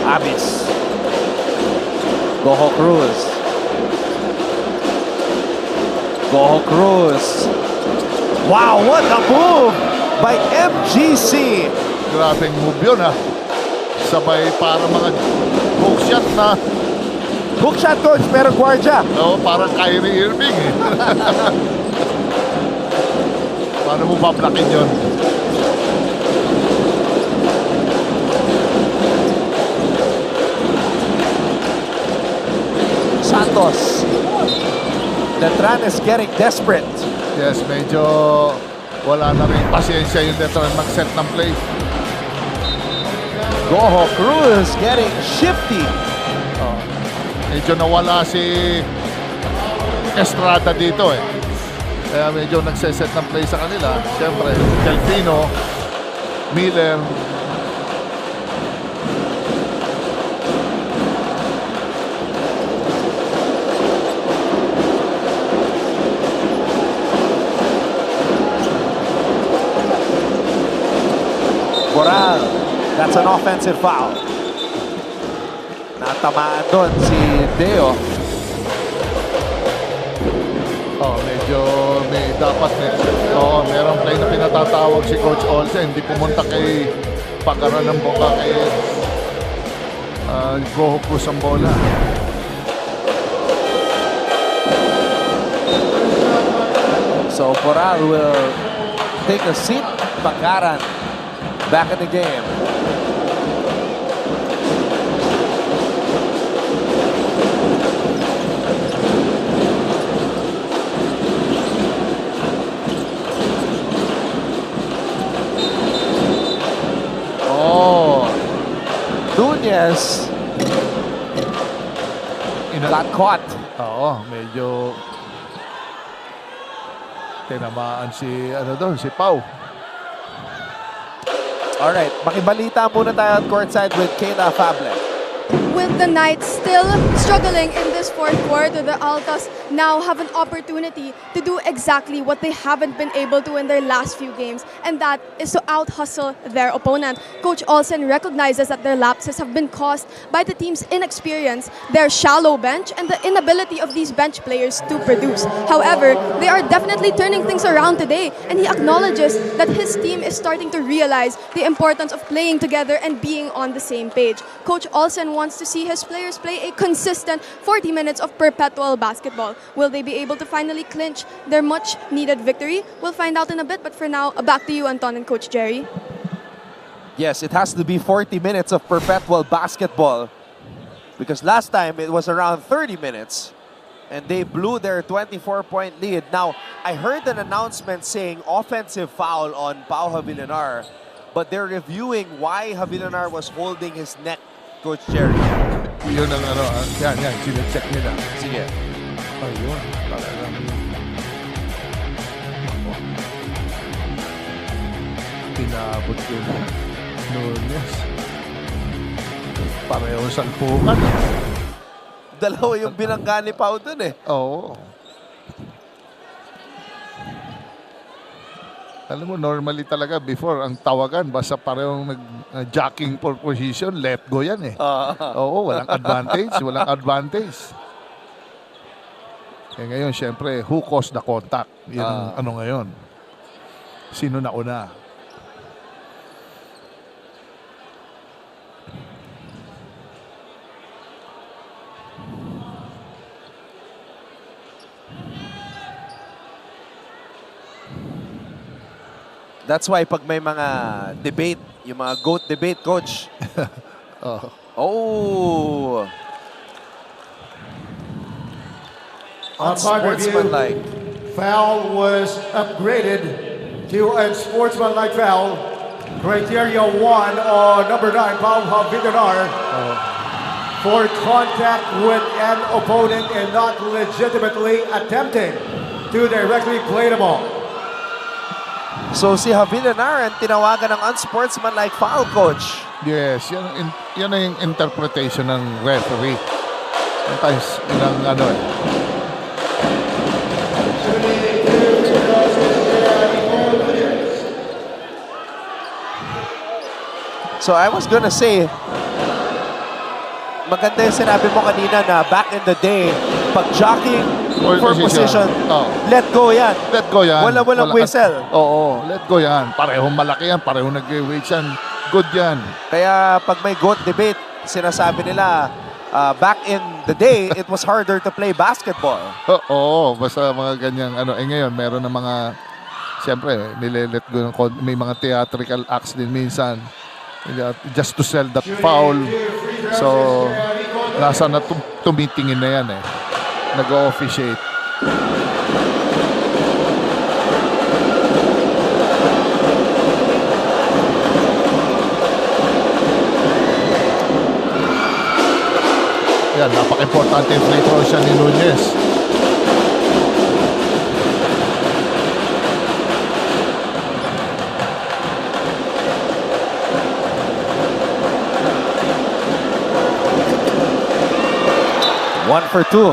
Abis. Goho Cruz. Goho Cruz. Wow, what a move by MGC. Grabing move yun ha. Sabay para mga hookshot na. Hookshot, coach, pero guardia. Oo, parang Kyrie Irving eh. Paano mo bablakin yun? Santos. Letran is getting desperate. Yes, medyo wala na rin pasensya yung Letran mag-set ng play. Goho Cruz getting shifty. Medyo nawala si Estrada dito eh. Kaya medyo nagseset ng play sa kanila. Siyempre, Delfino, Miller. Boral. That's an offensive foul. Natamaan doon si Deo. Medyo dapat merong play na pinatatawag si Coach Olsen. Hindi pumunta kay Pagaran ng boka kay Goho Cruz ang bola. So Boral will take a seat. Pagaran back in the game. Nunez got caught. Oo, medyo tinamaan si si Pau. Alright, makibalita muna tayo at courtside with Kayla Fable. With the Knights still struggling in this fourth quarter, the Altas now have an opportunity to do exactly what they haven't been able to in their last few games, and that is to out-hustle their opponent. Coach Olsen recognizes that their lapses have been caused by the team's inexperience, their shallow bench, and the inability of these bench players to produce. However, they are definitely turning things around today, and he acknowledges that his team is starting to realize the importance of playing together and being on the same page. Coach Olsen wants to see his players play a consistent 40 minutes of perpetual basketball. Will they be able to finally clinch their much-needed victory? We'll find out in a bit, but for now, back to you, Anton and Coach Jerry. Yes, it has to be 40 minutes of perpetual basketball because last time it was around 30 minutes and they blew their 24-point lead. Now, I heard an announcement saying offensive foul on Pau Havilanar, but they're reviewing why Havilanar was holding his neck, Coach Jerry. Yun ang ano, yan, sinecheck nila. Sige. Ayun, talagang pinabot yun. Nunes. Pareho salpukan. Dalawa yung binangga ni Pau dun eh. Oo. Alam mo, normally talaga before, ang tawagan, basta parehong nag-jacking for position, left go yan eh. Oo, walang advantage. Eh ngayon, syempre, who caused the contact? Yan ang ano ngayon. Sino na una? That's why pag may mga debate, yung mga GOAT debate, Coach. Unsportsmanlike. Foul was upgraded to unsportsmanlike foul. Criteria 1 on number 9, Pau Havilanar, for contact with an opponent and not legitimately attempting to directly play the ball. So si Havilanar ang tinawagan ng unsportsmanlike foul, Coach. Yes, yan ang interpretation ng referee. Sometimes, ilang ano eh. So I was gonna say, maganda yung sinabi mo kanina na back in the day, pag jockeying for position, let go yan. Let go yan. Walang whistle. Oo, let go yan. Parehong malaki yan, parehong nag-weight yan. Good yan. Kaya pag may GOAT debate, sinasabi nila, back in the day, it was harder to play basketball. Oo, basta mga ganyang ano. Eh ngayon, meron na mga, siyempre, nile-let go, may mga theatrical acts din minsan. Just to sell that foul. So, nasa na tumitingin na yan eh. Nag-o-officiate. Yan, napaka-importante yung free throw siya ni Nunez. One for two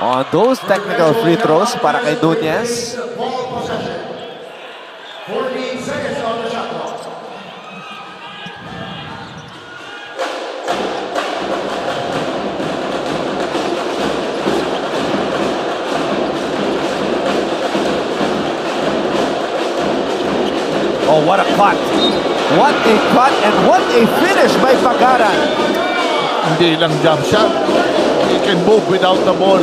on those technical free throws para kay Nunez. 14 seconds on the shot clock. Oh, what a cut. What a cut and what a finish by Pagaran. Hindi lang jump shot. He can move without the ball.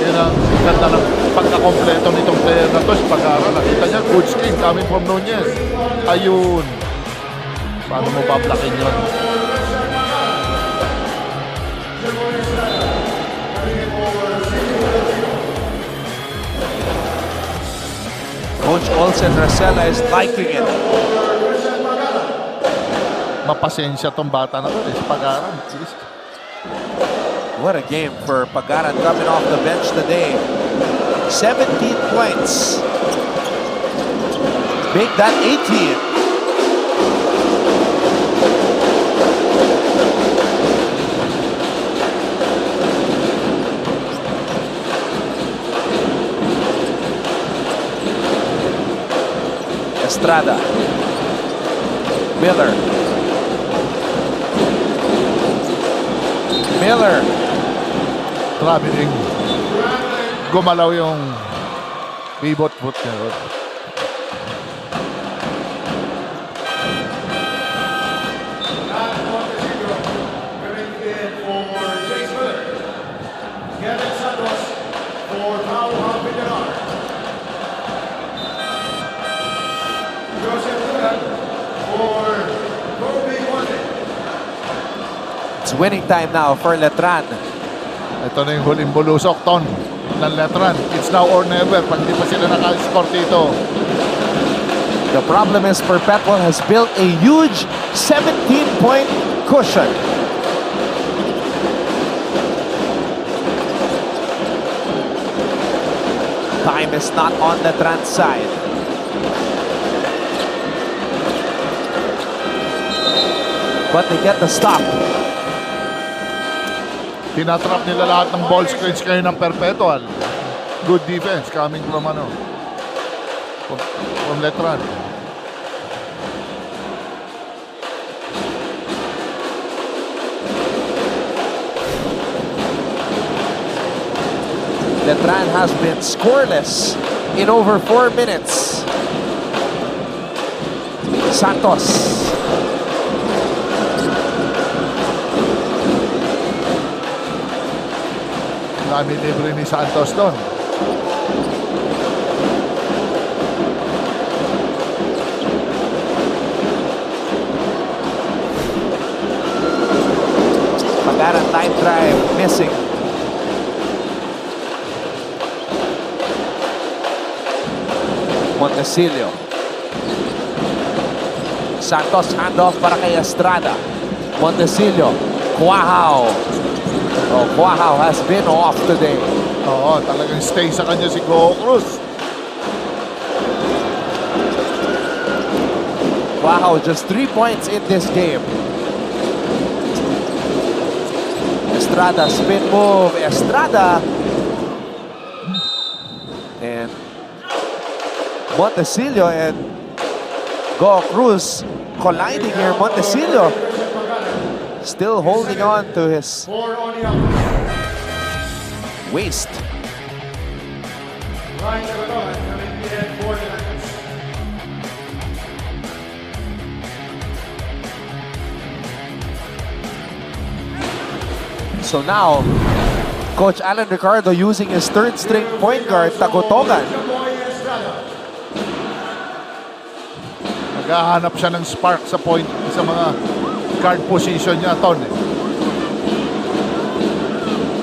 Yan ang ganda ng pagkakompleto nitong player na to. Si Pagaran, nakita niya, good screen coming from Nunez. Ayun. Paano mo bablakin yun? Coach Olsen Racela is liking it. Mapasensya tong bata na to. Si Pagaran. What a game for Pagaran coming off the bench today. 17 points. Make that 18. Estrada. Miller. Miller. Traveling. Gumalaw yung pivot foot niya. It's winning time now for Letran. Ito na yung huling bulusok, Ton, ng Letran. It's now or never pag di pa sila naka-score dito. The problem is Perpetual has built a huge 17-point cushion. Time is not on Letran's side. But they get the stop. Tinatrap nila lahat ng ball screens kayo ng Perpetual. Good defense coming from from Letran. Letran has been scoreless in over 4 minutes. Santos. Dami libre ni Santos doon. Pagara time drive missing. Montecillo. Santos handoff para kay Estrada. Montecillo. Cuajao. Oh, Cuajao has been off today. Oo, talagang stay sa kanya si Go Cruz. Cuajao just 3 points in this game. Estrada spin move. Estrada. And Montecillo and Go Cruz colliding here. Montecillo still holding on to his waist. So now, Coach Alan Ricardo using his third string point guard, Tagotogan. Naghahanap siya ng spark sa point sa mga guard position niya, Ton.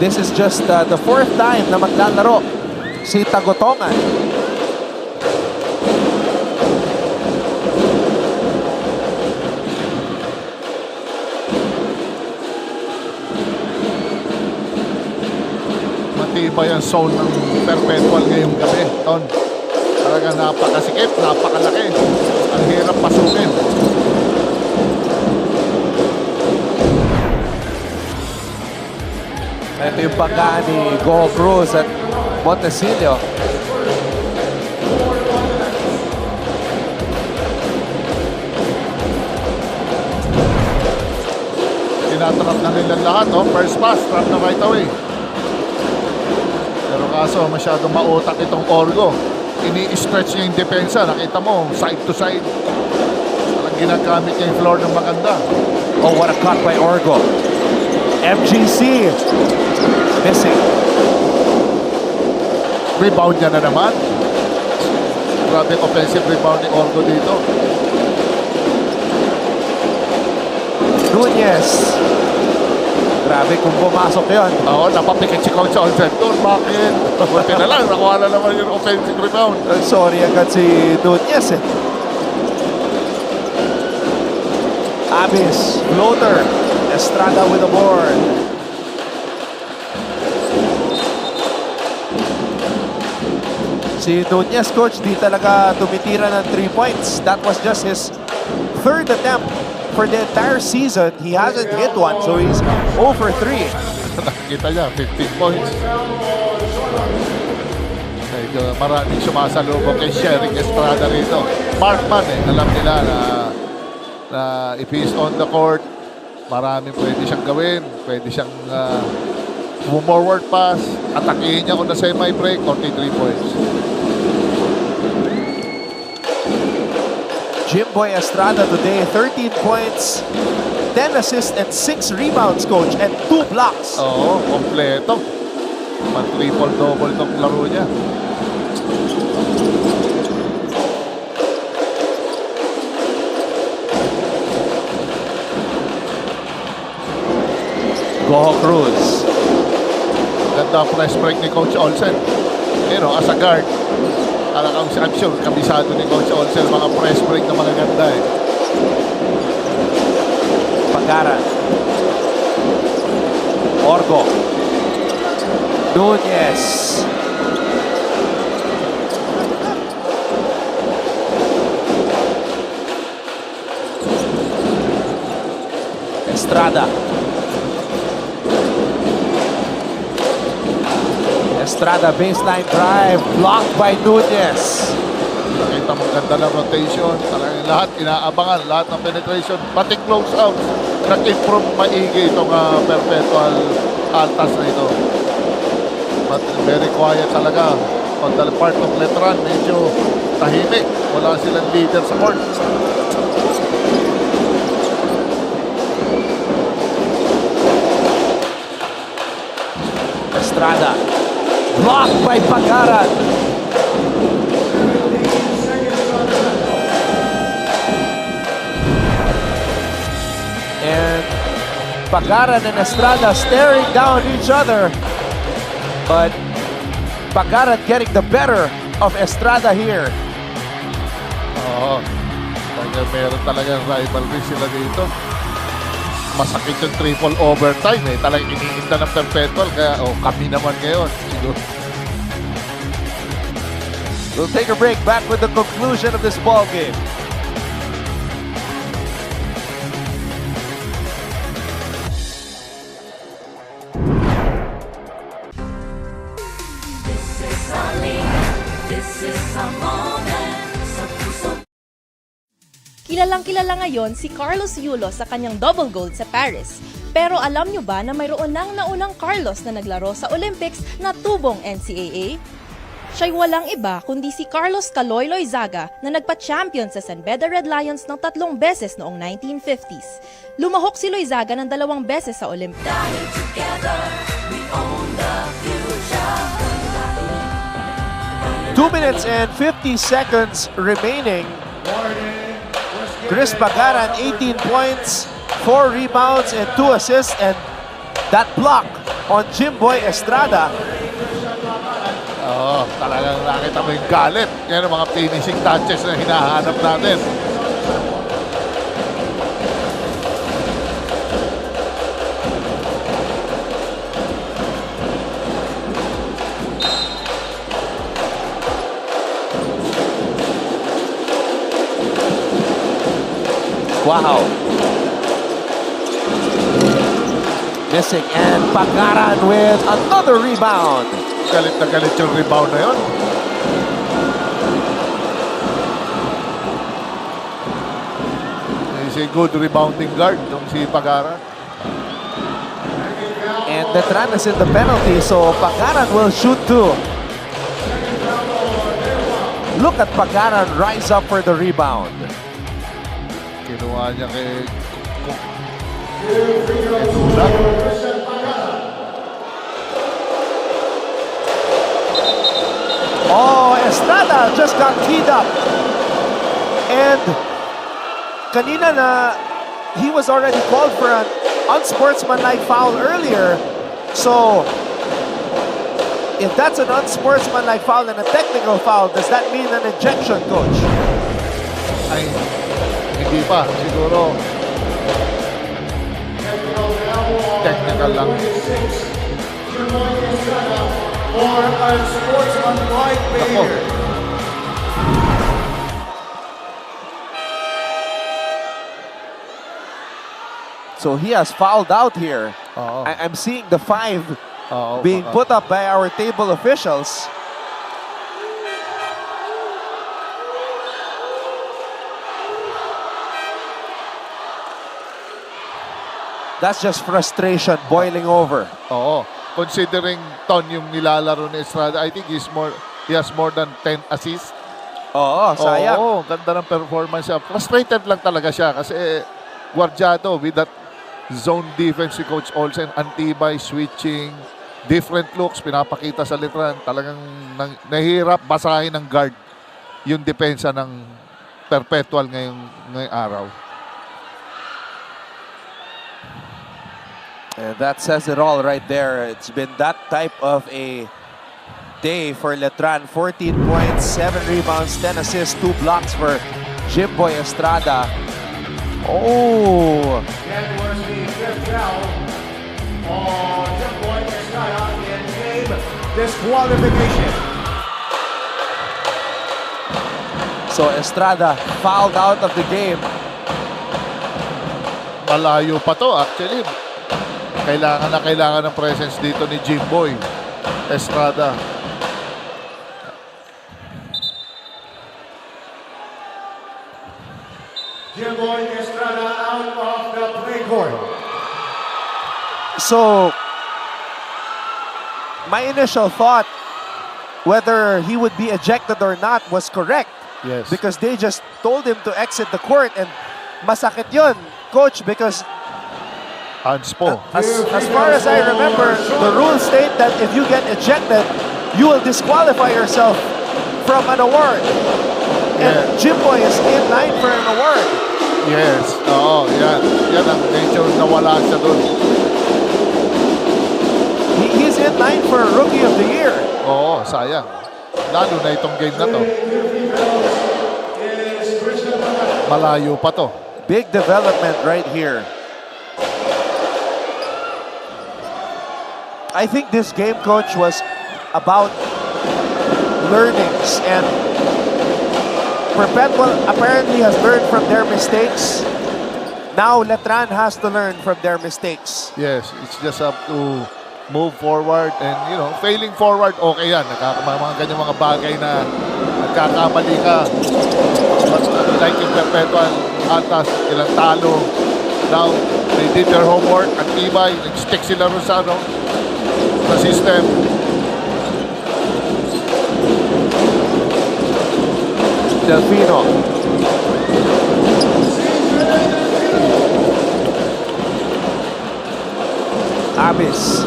This is just the fourth time na maglalaro si Tagotogan. Matibay ang zone ng Perpetual ngayong gabi, Ton. Talaga napakasikip, napakalaki. Ang hirap pasukin. Ito yung pagkaan ni Go Cruz at Montecillo. Tinatrap na nila lahat, no? First pass, trap na right away. Pero kaso, masyado mautak itong Orgo. Ini-stretch niya yung depensa. Nakita mo, side to side. Talagang ginagamit niya yung floor ng maganda. Oh, what a cut by Orgo. MGC. Missing. Rebound niya na naman. Grabe offensive rebound ni Orgo dito. Nunez. Grabe kung pumasok yun. Oo, napapikit si Coach on sector. Bakit? Buti na lang, nakuha na naman yung offensive rebound. Sorry agad si Nunez eh. Abis, floater. Estrada with the board. Si Nunez, coach, di talaga tumitira ng 3 points. That was just his third attempt for the entire season. He hasn't hit one, so he's 0 for 3. Nakikita niya, 15 points. Medyo maraming sumasalubong kay Sherry Estrada rito. Markman alam nila na if he's on the court, maraming pwede siyang gawin. Pwede siyang forward pass, atakihin niya kung na semi-break, 43 points. Jimboy Estrada today, 13 points, 10 assists and 6 rebounds, coach, and 2 blocks. Oo, kompleto. Man-triple-double tong laro niya. Goho Cruz. Ganda press break ni Coach Olsen. You know, as a guard, I'm sure kabisado ni Coach Olsen mga press break na mga ganda eh. Pagara. Orgo. Nunez. Estrada. Estrada baseline drive, blocked by Nunez. Nakita mo ganda ng rotation. Talagang lahat inaabangan, lahat ng penetration, pati close out. Nag-improve maigi itong Perpetual Altas na ito. But very quiet talaga. On the part of Letran, medyo tahimik. Wala silang leader sa court. Estrada. Blocked by Pagaran. And Pagaran and Estrada staring down each other. But Pagaran getting the better of Estrada here. Oo. Meron talagang rivalry sila dito. Masakit yung triple overtime eh. Talagang iniinda ng Perpetual. Kaya kami naman ngayon. Siguro. We'll take a break. Back with the conclusion of this ball game. Kilalang-kilala ngayon si Carlos Yulo sa kanyang double gold sa Paris. Pero alam nyo ba na mayroon nang naunang Carlos na naglaro sa Olympics na tubong NCAA? Siya'y walang iba kundi si Carlos Caloy Loizaga na nagpa-champion sa San Beda Red Lions ng 3 beses noong 1950s. Lumahok si Loizaga ng 2 beses sa Olympics. Dahil together, we own the future. 2 minutes and 50 seconds remaining. Chris Pagaran, 18 points, 4 rebounds, and 2 assists. And that block on Jimboy Estrada. Oo, talagang nakita mo yung galit. Yan ang mga finishing touches na hinahanap natin. Wow. Missing, and Pagaran with another rebound. Galit na galit yung rebound na yun. He's a good rebounding guard yung si Pagaran. And Letran is in the penalty, so Pagaran will shoot 2. Look at Pagaran rise up for the rebound. Kinuha niya kay Oh, Estrada just got teed up. And kanina na he was already called for an unsportsmanlike foul earlier. So if that's an unsportsmanlike foul and a technical foul, does that mean an ejection, coach? ay hindi pa. Siguro technical lang. For unsportsmanlike behavior. So he has fouled out here. I'm seeing the 5 being put up by our table officials. That's just frustration boiling over. Oo. Considering Ton yung nilalaro ni Estrada, I think he has more than 10 assists. Oo, sayang. Oo, ganda ng performance siya. Frustrated lang talaga siya kasi guardiado with that zone defense si Coach Olsen. Antibay, switching, different looks, pinapakita sa Letran. Talagang nahihirap basahin ng guard yung depensa ng Perpetual ngayong araw. And that says it all right there. It's been that type of a day for Letran. 14 points, 7 rebounds, 10 assists, 2 blocks for Jimboy Estrada. Oh! That was the fifth foul on Jimboy Estrada in game disqualification. So Estrada fouled out of the game. Malayo pa to actually. Kailangan ng presence dito ni Jimboy Estrada. Jimboy Estrada out of the play court. So, my initial thought whether he would be ejected or not was correct. Yes. Because they just told him to exit the court and masakit yun, coach, because hands po. As far as I remember, the rules state that if you get ejected, you will disqualify yourself from an award. And Jimboy is in line for an award. Yes. Oo, yan. Yan ang nature na wala siya doon. He's in line for Rookie of the Year. Oo, sayang. Lalo na itong game na to. Malayo pa to. Big development right here. I think this game, coach, was about learnings, and Perpetual apparently has learned from their mistakes. Now Letran has to learn from their mistakes. Yes, it's just up to move forward and, you know, failing forward, okay yan. Mga ganyan mga bagay na nagkakamali ka. But like yung Perpetual Altas, ilang talo. Now, they did their homework. Antibay, nag-stick sila rin sa system. Delfino. Abis.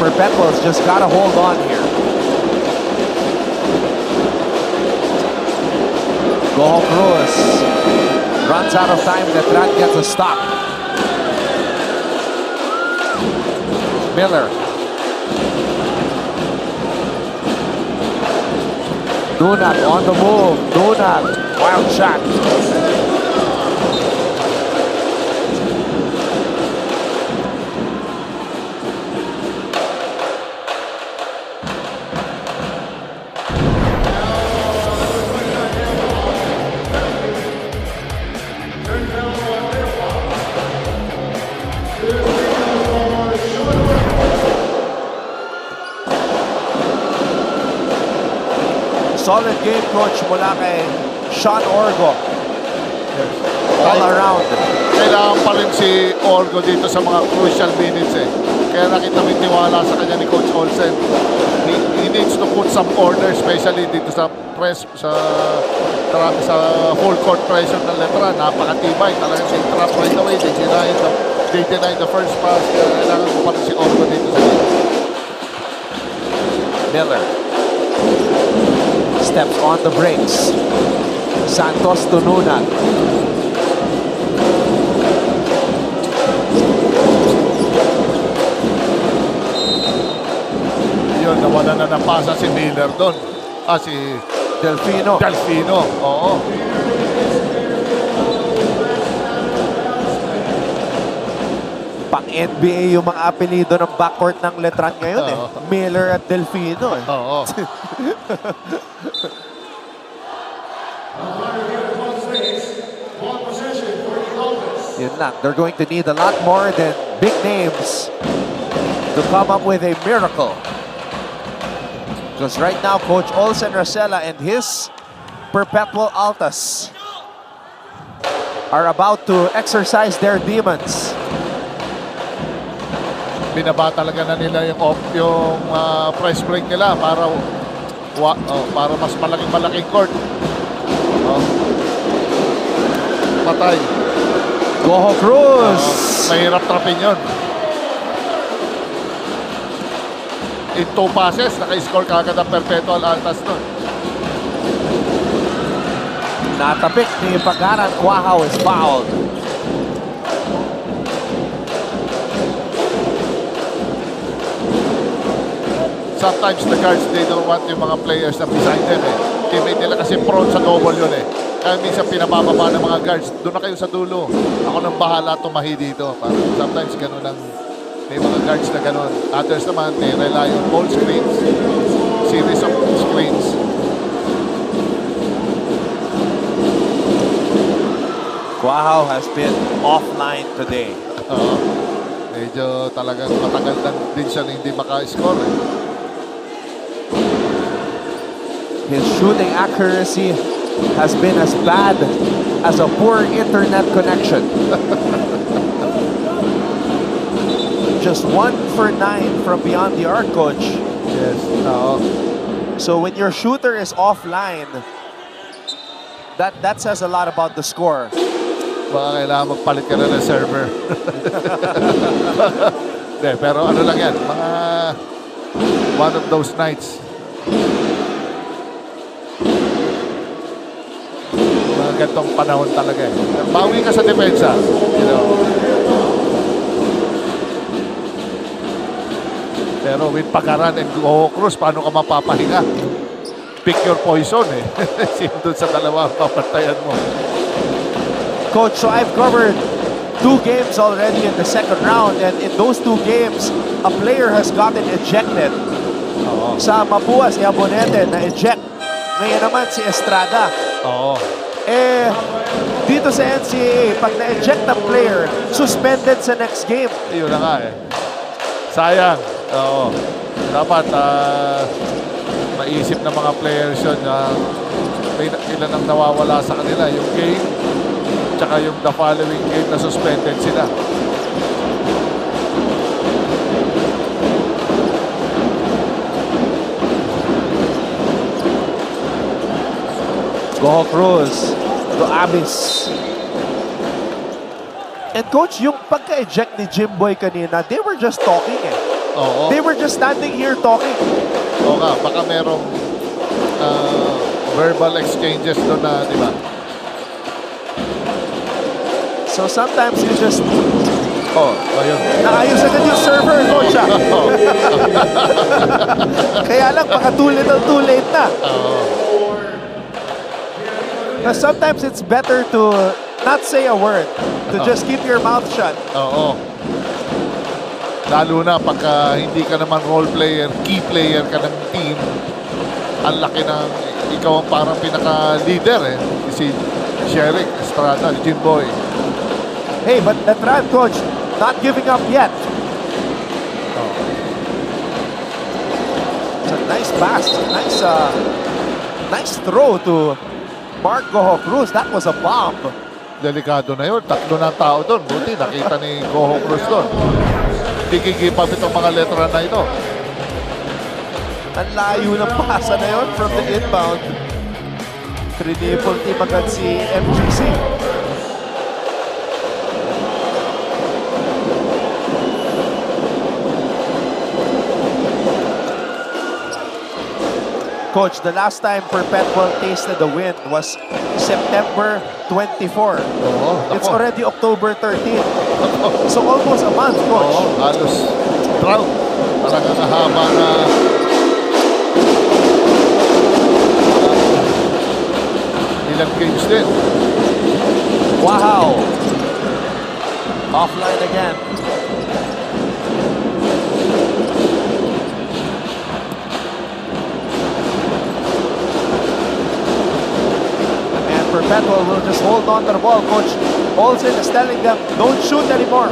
Perpetual's just got to hold on here. Go Cruz runs out of time. Letran gets a stop. Miller. Dunat on the move. Dunat. Wild shot. Solid game, coach, mula kay Sean Orgo. All around. Kailangan pa rin si Orgo dito sa mga crucial minutes eh. Kaya nakita may tiwala sa kanya ni Coach Olsen. He needs to put some order, especially dito sa press, sa full court pressure ng Letran. Napakatibay. Talagang si trap right away. They denied the first pass. Kaya kailangan pa rin si Orgo dito sa game. Miller. Steps on the brakes. Santos to Nunat. Yun, nawala na ng pasa si Miller doon. Si Delfino. Delfino, oo. Pang-NBA yung mga apelido ng backcourt ng Letran ngayon eh. Miller at Delfino eh. Oo. Yun lang. They're going to need a lot more than big names to come up with a miracle. Because right now, Coach Olsen Racela and his Perpetual Altas are about to exercise their demons. Binaba talaga na nila yung press break nila para para mas malaking court. Patay. Goho Cruz. Mahirap trapin yun. In 2 passes, naka-score kagad ang Perpetual Altas nun. Natapik ni Pagaran. Quahao is fouled. Sometimes the guards, they don't want yung mga players na beside them eh. Teammate nila kasi prone sa double yun eh. Kaya minsan pinabababa ng mga guards, doon na kayo sa dulo. Ako nang bahala tumahi dito. Parang sometimes ganun ang may mga guards na ganun. Others naman, they rely on ball screens, series of screens. Quahao has been offline today. Medyo talagang matagal din siya na hindi maka-score eh. His shooting accuracy has been as bad as a poor internet connection. Just 1 for 9 from beyond the arc, Coach. Yes. So when your shooter is offline, that says a lot about the score. Baka kailangan magpalit ka na ng server. De, pero ano lang yan, mga one of those nights. Mga gantong panahon talaga eh. Bawi ka sa depensa. You know. Pero with Pagaran and Goho Cruz, paano ka mapapahinga? Pick your poison eh. Sino dun sa dalawa papantayan mo? Coach, so I've covered 2 games already in the second round, and in those 2 games, a player has gotten ejected. Sa Mapua, si Abonete na-eject. Ngayon naman si Estrada. Dito sa NCAA, pag na-eject ang player, suspended sa next game. Yun na nga eh. Sayang. Dapat maisip ng mga players yun na ilan ang nawawala sa kanila. Yung game, tsaka yung the following game na suspended sila. Goho Cruz to Abis. And Coach, yung pagka-eject ni Jimboy kanina, they were just talking eh. They were just standing here talking. Oo nga, baka merong verbal exchanges doon na, di ba? So sometimes you just... ayun. Naayos agad yung server, Coach. Kaya lang, baka too little, too late na. But sometimes it's better to not say a word, to just keep your mouth shut. Lalo na pagka hindi ka naman role player, key player ka ng team, ang laki ng ikaw ang parang pinaka-leader eh. Si Sherick Estrada, Jimboy. Hey, but Letran, Coach, not giving up yet. It's a nice pass, nice throw to Mark Goho Cruz. That was a bomb. Delikado na yun. 3 na tao doon. Buti nakita ni Goho Cruz doon. Tigigipap itong mga Letran na ito. Ang layo ng pasa na yun from the inbound. Trinipol team agad si MGC. Coach, the last time Perpetual tasted the wind was September 24. It's already October 13. So almost a month, Coach. Halos drought. Talagang haba na ilang games din. Wow. Offline again. Perpetual will just hold on to the ball. Coach Olsen is telling them, don't shoot anymore.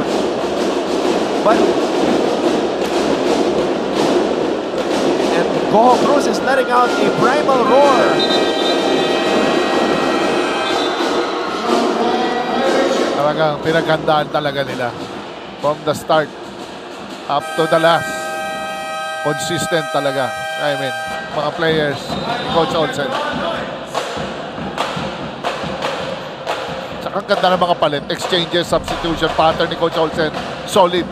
But Goho Cruz is letting out a primal roar. Talagang pinaghandaan talaga nila. From the start up to the last. Consistent talaga. I mean, mga players, Coach Olsen. Tsaka ang ganda ng mga palit. Exchanges, substitution, pattern ni Coach Olsen. Solid.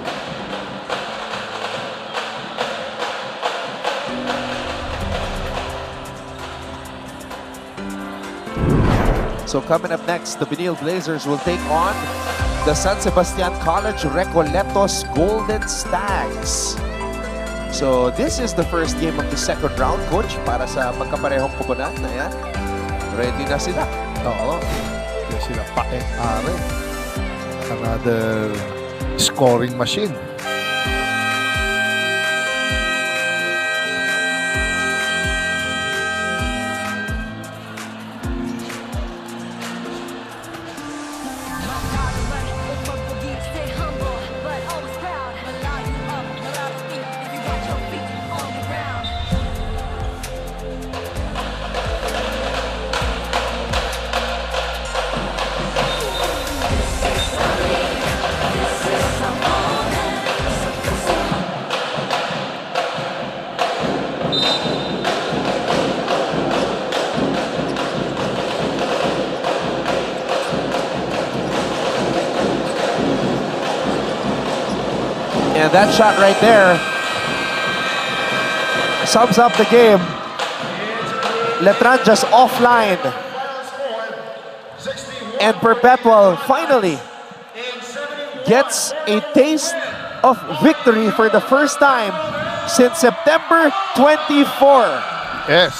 So coming up next, the Benil Blazers will take on the San Sebastian College Recoletos Golden Stags. So this is the first game of the second round, Coach, para sa magkaparehong koponan na yan. Ready na sila. Oo. Kaya sila paeng-are. Another scoring machine. And that shot right there sums up the game. Letran just offline. And Perpetual finally gets a taste of victory for the first time since September 24. Yes,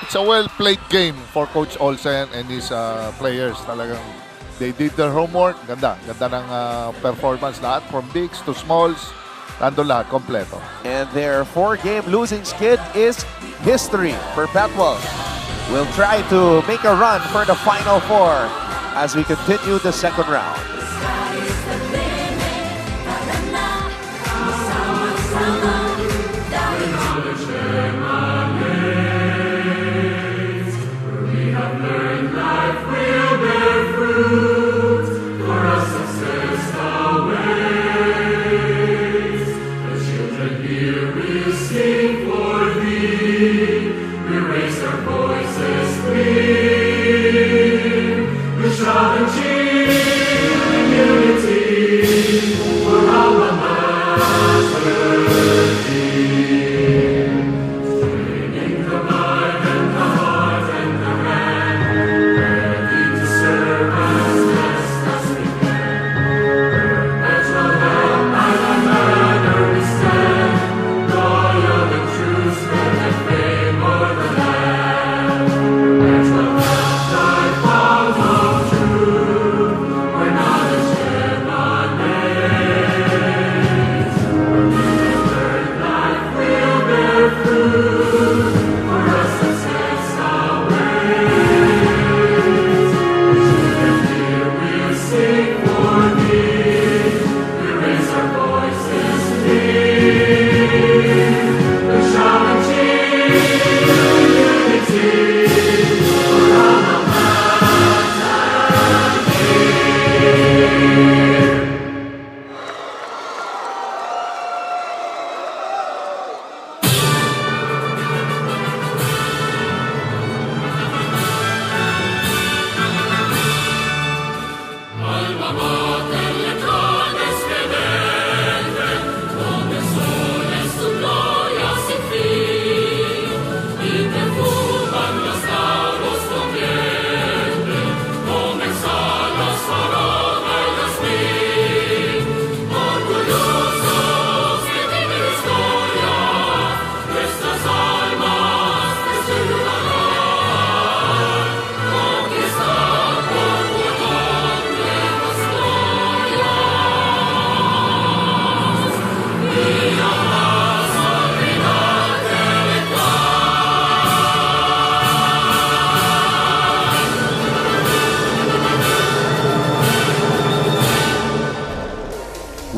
it's a well-played game for Coach Olsen and his players. Talagang they did their homework. Ganda ng performance lahat. From bigs to smalls, nandun lahat, kompleto. And their 4-game losing skid is history. Perpetual will try to make a run for the Final Four as we continue the second round.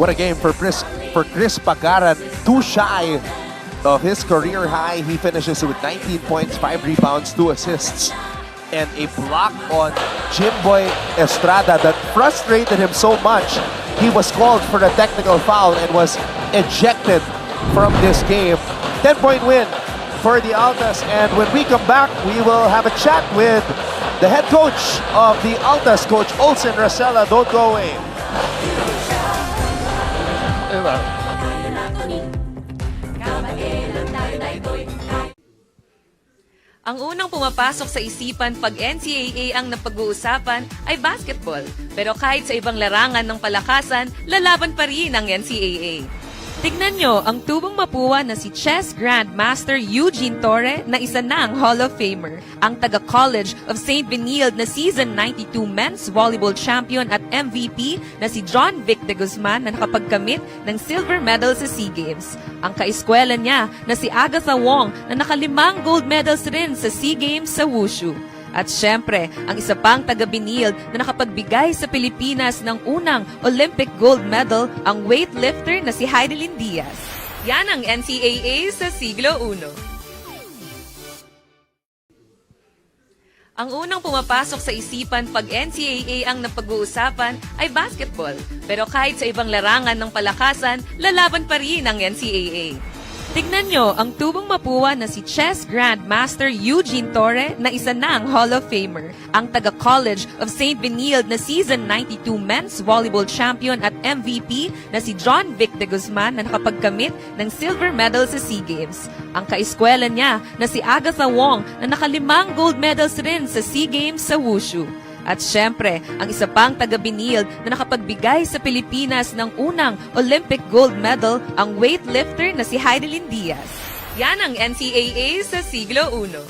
What a game for Chris Pagaran. Too shy of his career high. He finishes with 19 points, 5 rebounds, 2 assists, and a block on Jimboy Estrada that frustrated him so much. He was called for a technical foul and was ejected from this game. 10-point win for the Altas. And when we come back, we will have a chat with the head coach of the Altas, Coach Olsen Racela. Don't go away. Ang unang pumapasok sa isipan pag NCAA ang napag-uusapan ay basketball. Pero kahit sa ibang larangan ng palakasan, lalaban pa rin ang NCAA. Tignan nyo ang tubong mapuwa na si chess grandmaster Eugene Torre na isa ng Hall of Famer. Ang taga-College of St. Benilde na season 92 men's volleyball champion at MVP na si John Vic de Guzman na nakapagkamit ng silver medal sa SEA Games. Ang kaeskwela niya na si Agatha Wong na nakalimang gold medals rin sa SEA Games sa Wushu. At syempre, ang isa pang taga-Benilde na nakapagbigay sa Pilipinas ng unang Olympic gold medal, ang weightlifter na si Heidelin Diaz. Yan ang NCAA sa siglo I. Ang unang pumapasok sa isipan pag NCAA ang napag-uusapan ay basketball. Pero kahit sa ibang larangan ng palakasan, lalaban pa rin ang NCAA. Tignan nyo ang tubong mapuwa na si chess grandmaster Eugene Torre na isa ng Hall of Famer. Ang taga-College of St. Benilde na season 92 men's volleyball champion at MVP na si John Vic de Guzman na nakapagkamit ng silver medal sa SEA Games. Ang kaeskwela niya na si Agatha Wong na nakalimang gold medals rin sa SEA Games sa Wushu. At syempre, ang isa pang taga-Benilde na nakapagbigay sa Pilipinas ng unang Olympic gold medal, ang weightlifter na si Heidelin Diaz. Yan ang NCAA sa siglo I.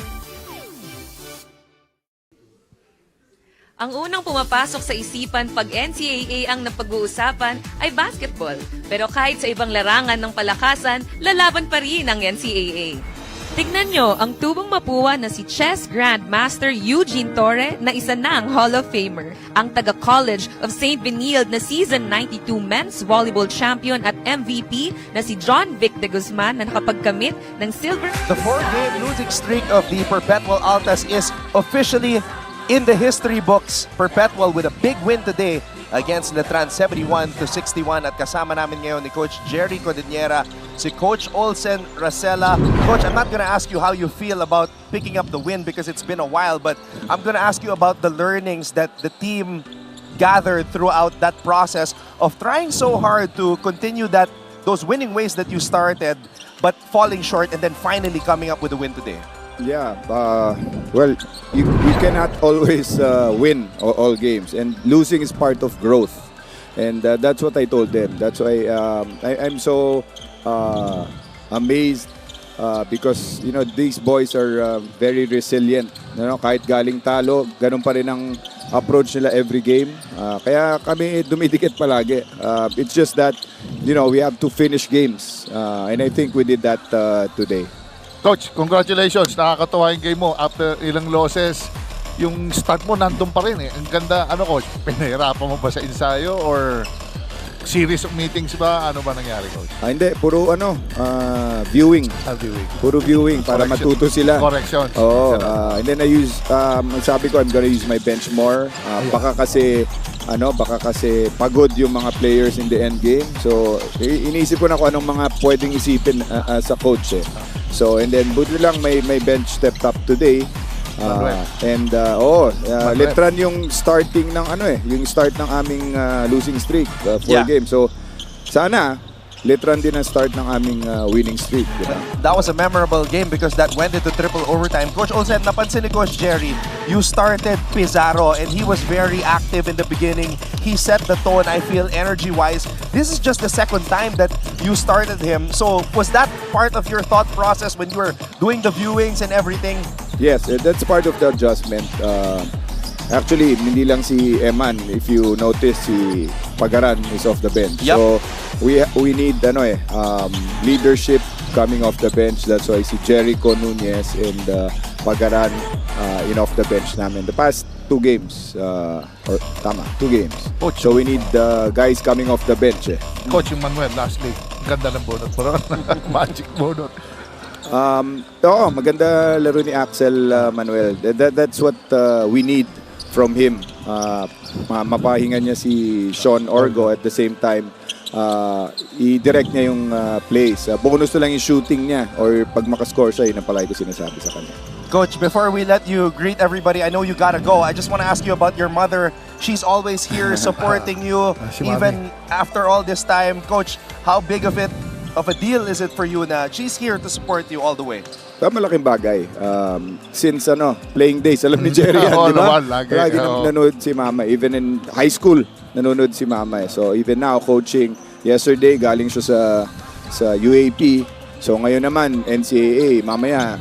Ang unang pumapasok sa isipan pag NCAA ang napag-uusapan ay basketball. Pero kahit sa ibang larangan ng palakasan, lalaban pa rin ang NCAA. Tignan nyo ang tubong mapuwa na si chess grandmaster Eugene Torre na isa ng Hall of Famer. Ang taga-College of St. Benilde na season 92 men's volleyball champion at MVP na si John Vic de Guzman na nakapagkamit ng silver. The 4-game losing streak of the Perpetual Altas is officially in the history books. Perpetual with a big win today against Letran 71-61 at kasama namin ngayon ni Coach Jerry Codinera, si Coach Olsen Racela. Coach, I'm not gonna ask you how you feel about picking up the win because it's been a while, but I'm gonna ask you about the learnings that the team gathered throughout that process of trying so hard to continue those winning ways that you started, but falling short and then finally coming up with a win today. Yeah, well, you cannot always win all games, and losing is part of growth, and that's what I told them. That's why I'm so amazed because these boys are very resilient. Kahit galing talo, ganun pa rin ang approach nila every game. Kaya kami dumidikit palagi. It's just that we have to finish games, and I think we did that today. Coach, congratulations. Nakakatawa yung game mo. After ilang losses, yung start mo nandun pa rin eh. Ang ganda. Coach? Pinahirapan mo ba sa ensayo or series of meetings ba? Ano ba nangyari, Coach? Hindi. Puro viewing. Viewing. Puro viewing para matuto sila. Corrections. Oo. And then sabi ko, I'm gonna use my bench more. Baka kasi pagod yung mga players in the end game. So, iniisip ko na kung anong mga pwedeng isipin sa coach eh. So, and then buti lang may bench stepped up today. Letran yung starting ng yung start ng aming losing streak, 4 games. So, sana Letran din ang start ng aming winning streak. That was a memorable game because that went into triple overtime. Coach Olsen, napansin ni Coach Jerry, you started Pizarro and he was very active in the beginning. He set the tone, I feel, energy-wise. This is just the second time that you started him. So, was that part of your thought process when you were doing the viewings and everything? Yes, that's part of the adjustment. Actually, hindi lang si Eman. If you notice, si Pagaran is off the bench. Yep. So, we need leadership coming off the bench. That's why si Jericho Nunez and Pagaran off the bench namin. The past 2 games. 2 games. Coach. So, we need guys coming off the bench. Coach, yung Manuel, lastly, ganda ng bonot. Parang magic bonot. Oo, maganda laro ni Axel Manuel. That's what we need from him. Mapahinga niya si Sean Orgo at the same time i-direct niya yung plays. Bonus na lang yung shooting niya or pag makascore siya, yun ang palagi ko sinasabi sa kanya. Coach, before we let you greet everybody, I know you gotta go. I just want to ask you about your mother. She's always here supporting you, even after all this time. Coach, how big of a deal is it for you na she's here to support you all the way? Malaking bagay. Since playing days, alam ni Jerry yan, di ba? Lagi nanonood si Mama. Even in high school, nanonood si Mama. So even now, coaching. Yesterday, galing siya sa UAP. So ngayon naman, NCAA, mamaya,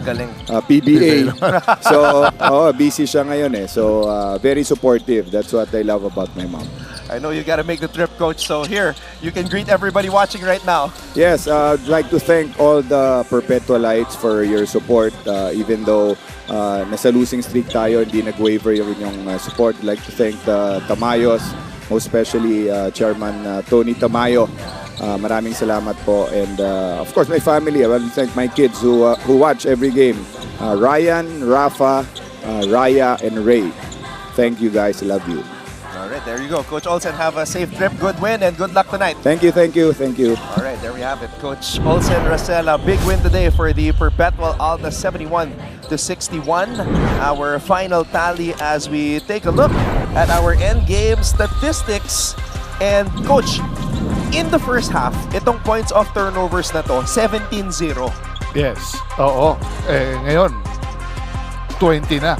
PBA. So, busy siya ngayon eh. So, very supportive. That's what I love about my mom. I know you gotta make the trip, Coach. So here, you can greet everybody watching right now. Yes, I'd like to thank all the Perpetual Altas for your support. Even though nasa losing streak tayo, hindi nag-waver yung inyong support. I'd like to thank the Tamayos, most especially Chairman Tony Tamayo. Maraming salamat po. And of course, my family. I want to thank my kids who watch every game. Ryan, Rafa, Raya, and Ray. Thank you guys. I love you. All right, there you go. Coach Olsen, have a safe trip, good win, and good luck tonight. Thank you, thank you, thank you. All right, there we have it. Coach Olsen Racela, big win today for the Perpetual Altas, 71-61. Our final tally as we take a look at our end game statistics. And Coach, in the first half, itong points of turnovers na to, 17-0. Yes, oo. Ngayon, 20 na.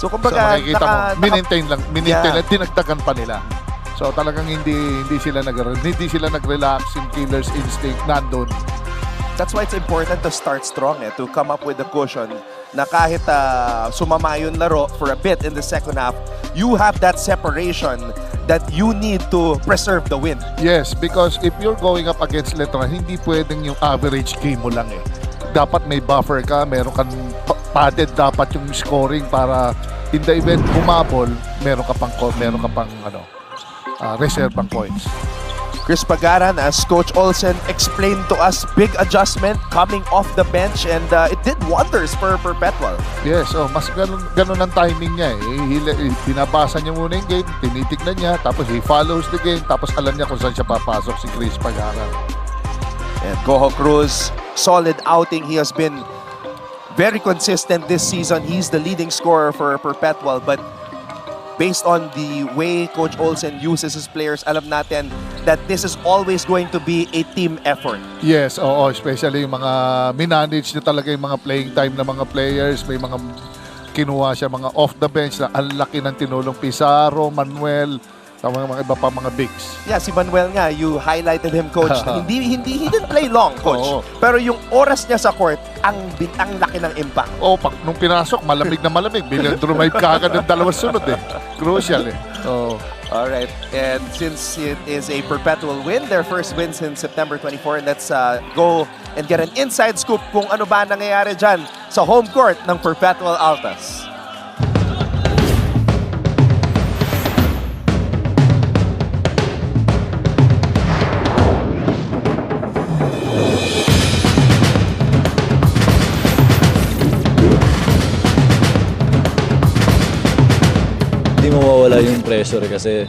So kumbaga, makikita mo, minintay lang, dinagdagan pa nila. So talagang hindi sila nag-relax, yung killer's instinct nandun. That's why it's important to start strong, to come up with a cushion na kahit sumama yung laro for a bit in the second half, you have that separation that you need to preserve the win. Yes, because if you're going up against Letran, hindi pwedeng yung average game mo lang eh. Dapat may buffer ka, meron kang padded dapat yung scoring para in the event bumabol, meron ka pang reserve pang points. Chris Pagaran, as Coach Olsen explained to us, big adjustment coming off the bench, and it did wonders for Perpetual. Yes, mas ganun ang timing niya eh. Binabasa niya muna yung game, tinitignan niya, tapos he follows the game, tapos alam niya kung saan siya papasok, si Chris Pagaran. And Goho Cruz, solid outing. He has been very consistent this season. He's the leading scorer for Perpetual, but based on the way Coach Olsen uses his players, alam natin that this is always going to be a team effort. Yes, especially yung mga minanage niya talaga yung mga playing time ng mga players. May mga kinuha siya mga off the bench na ang laki ng tinulong. Pizarro, Manuel, mga iba pa mga bigs. Yeah, si Manuel nga, you highlighted him, Coach. He didn't play long, Coach. Pero yung oras niya sa court, ang laki ng impact. Nung pinasok, malamig na malamig. Bilang drumive kagad ng dalawang sunod eh. Crucial eh. All right. And since it is a Perpetual win, their first win since September 24, let's go and get an inside scoop kung ano ba nangyayari dyan sa home court ng Perpetual Altas. Hindi mawawala yung pressure kasi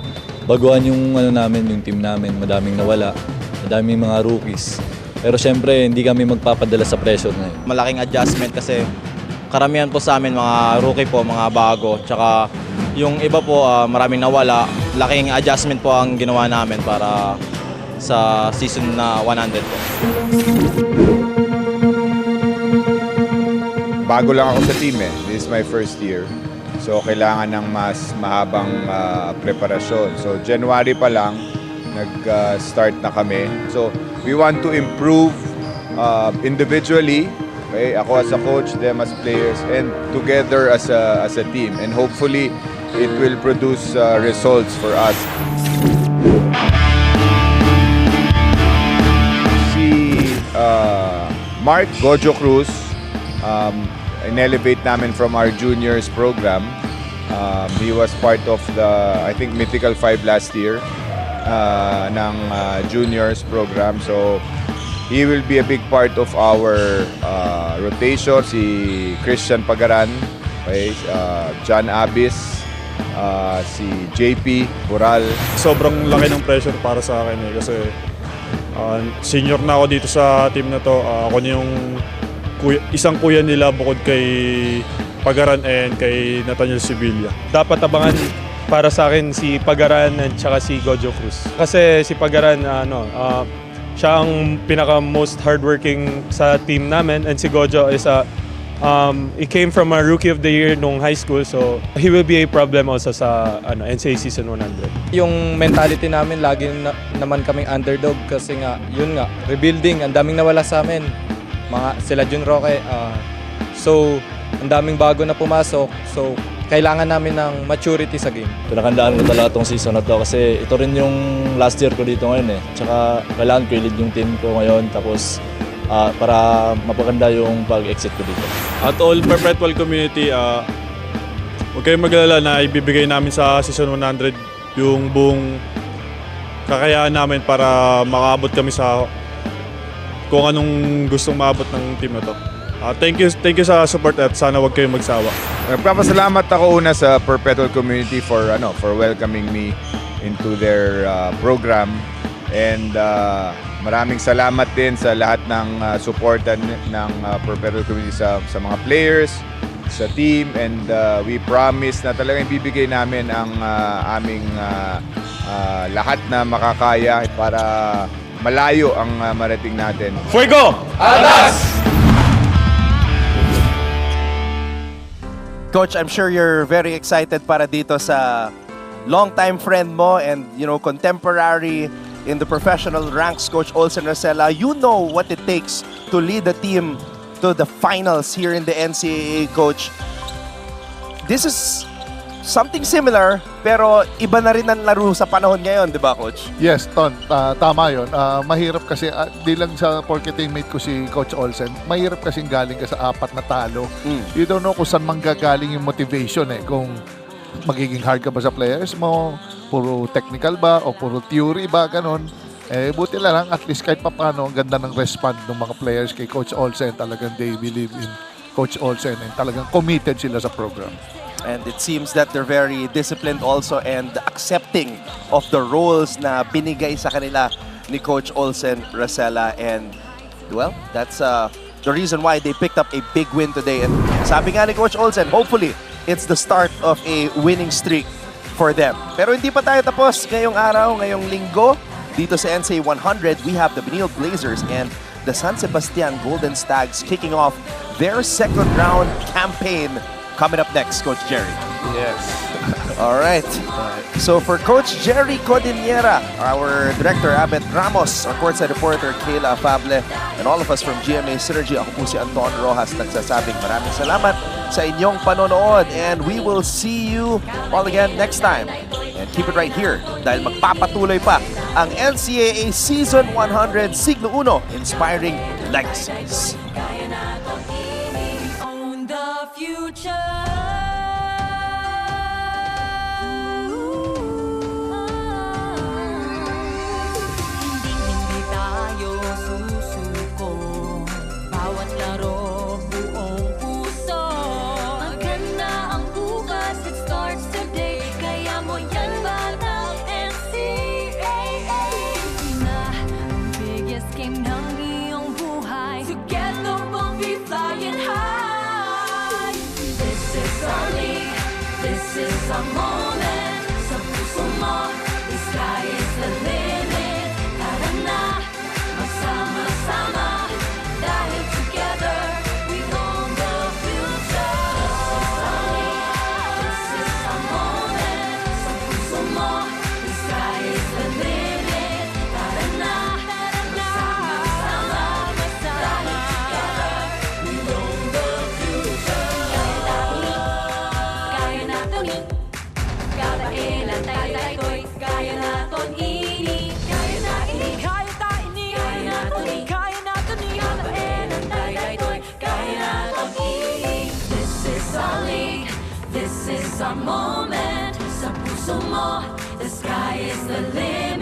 baguhan yung yung team namin, madaming nawala, madaming mga rookies. Pero syempre, hindi kami magpapadala sa pressure na yun. Malaking adjustment kasi karamihan po sa amin mga rookie po, mga bago. Tsaka yung iba po, maraming nawala. Laking adjustment po ang ginawa namin para sa season na 100 po. Bago lang ako sa team eh. This is my first year. So, kailangan ng mas mahabang preparasyon. So, January pa lang, nag-start na kami. So, we want to improve individually. Okay? Ako as a coach, them as players, and together as a team. And hopefully, it will produce results for us. Si Mark Gojo Cruz, in-elevate namin from our juniors program. He was part of the, I think, Mythical 5 last year ng juniors program. So, he will be a big part of our rotation. Si Christian Pagaran, okay, John Abis, si JP Pural. Sobrang laki ng pressure para sa akin kasi senior na ako dito sa team na to. Ako na yung isang kuya nila bukod kay Pagaran and kay Nathaniel Sevilla. Dapat abangan para sa akin si Pagaran at saka si Gojo Cruz. Kasi si Pagaran, siya ang pinaka-most hardworking sa team namin and si Gojo is he came from a Rookie of the Year nung high school, so he will be a problem also sa NCAA Season 100. Yung mentality namin, lagi naman kaming underdog kasi nga, yun nga, rebuilding, ang daming nawala sa amin. Sila Jun Roque, so ang daming bago na pumasok, so kailangan namin ng maturity sa game. Pinakandaan ko talaga itong season na to kasi ito rin yung last year ko dito ngayon eh. Tsaka kailangan ko i-lead yung team ko ngayon tapos para mapaganda yung pag-exit ko dito. At all Perpetual community, huwag kayong mag-alala na ibibigay namin sa season 100 yung buong kakayaan namin para makaabot kami sa kung anong gustong maabot ng team na to. Thank you sa support at sana huwag kayong magsawa. Nagpapasalamat ako una sa Perpetual community for welcoming me into their program, and maraming salamat din sa lahat ng suporta ng Perpetual community sa mga players, sa team, and we promise na talagang ibibigay namin ang aming lahat na makakaya para malayo ang marating natin. Fuego! Altas! Coach, I'm sure you're very excited para dito sa long-time friend mo and contemporary in the professional ranks, Coach Olsen Rosella. You know what it takes to lead the team to the finals here in the NCAA, Coach. This is something similar, pero iba na rin ang laro sa panahon ngayon, di ba, Coach? Yes, Ton. Tama yun. Mahirap kasi, di lang sa porke teammate ko si Coach Olsen, mahirap kasing galing ka sa 4 na talo. You don't know kung saan manggagaling yung motivation eh. Kung magiging hard ka ba sa players mo, puro technical ba, o puro theory ba, ganun. Buti lang, at least kahit papano, ang ganda ng respond ng mga players kay Coach Olsen. Talagang they believe in Coach Olsen and talagang committed sila sa program. And it seems that they're very disciplined also and accepting of the roles na binigay sa kanila ni Coach Olsen Rosella. And, well, that's the reason why they picked up a big win today. And sabi nga ni Coach Olsen, hopefully, it's the start of a winning streak for them. Pero hindi pa tayo tapos ngayong araw, ngayong linggo. Dito sa NCAA 100, we have the Benil Blazers and the San Sebastian Golden Stags kicking off their second round campaign. Coming up next, Coach Jerry. Yes. All right. So for Coach Jerry Codiniera, our Director Abet Ramos, our courtside reporter Kayla Afable, and all of us from GMA Synergy, ako po si Anton Rojas, nagsasabing maraming salamat sa inyong panonood, and we will see you all again next time. And keep it right here dahil magpapatuloy pa ang NCAA Season 100 Siglo 1 Inspiring Legacies. Own the future. Hindi tayo susuko. Bawat laro, buong puso. Maganda ang bukas, it starts today. Kaya mo yan ba ng NCAA? Na ang biggest game ng iyong buhay. Together we'll be flying high. This is our league, this is our moment. Sa puso mo, the sky is the limit. Tara na, magsama-sama. Dahil together, we own the future. This is our moment. Sa puso mo, the sky is the limit. Tara na, magsama-sama. Dahil together, we own the future. Kaya natin, kada ilan tayo-tayo'y kaya natin ini. Kaya natin, kaya natin, kaya natin, kada ilan tayo-tayo'y kaya natin ini. This is our league, this is our moment. Sa puso mo, the sky is the limit.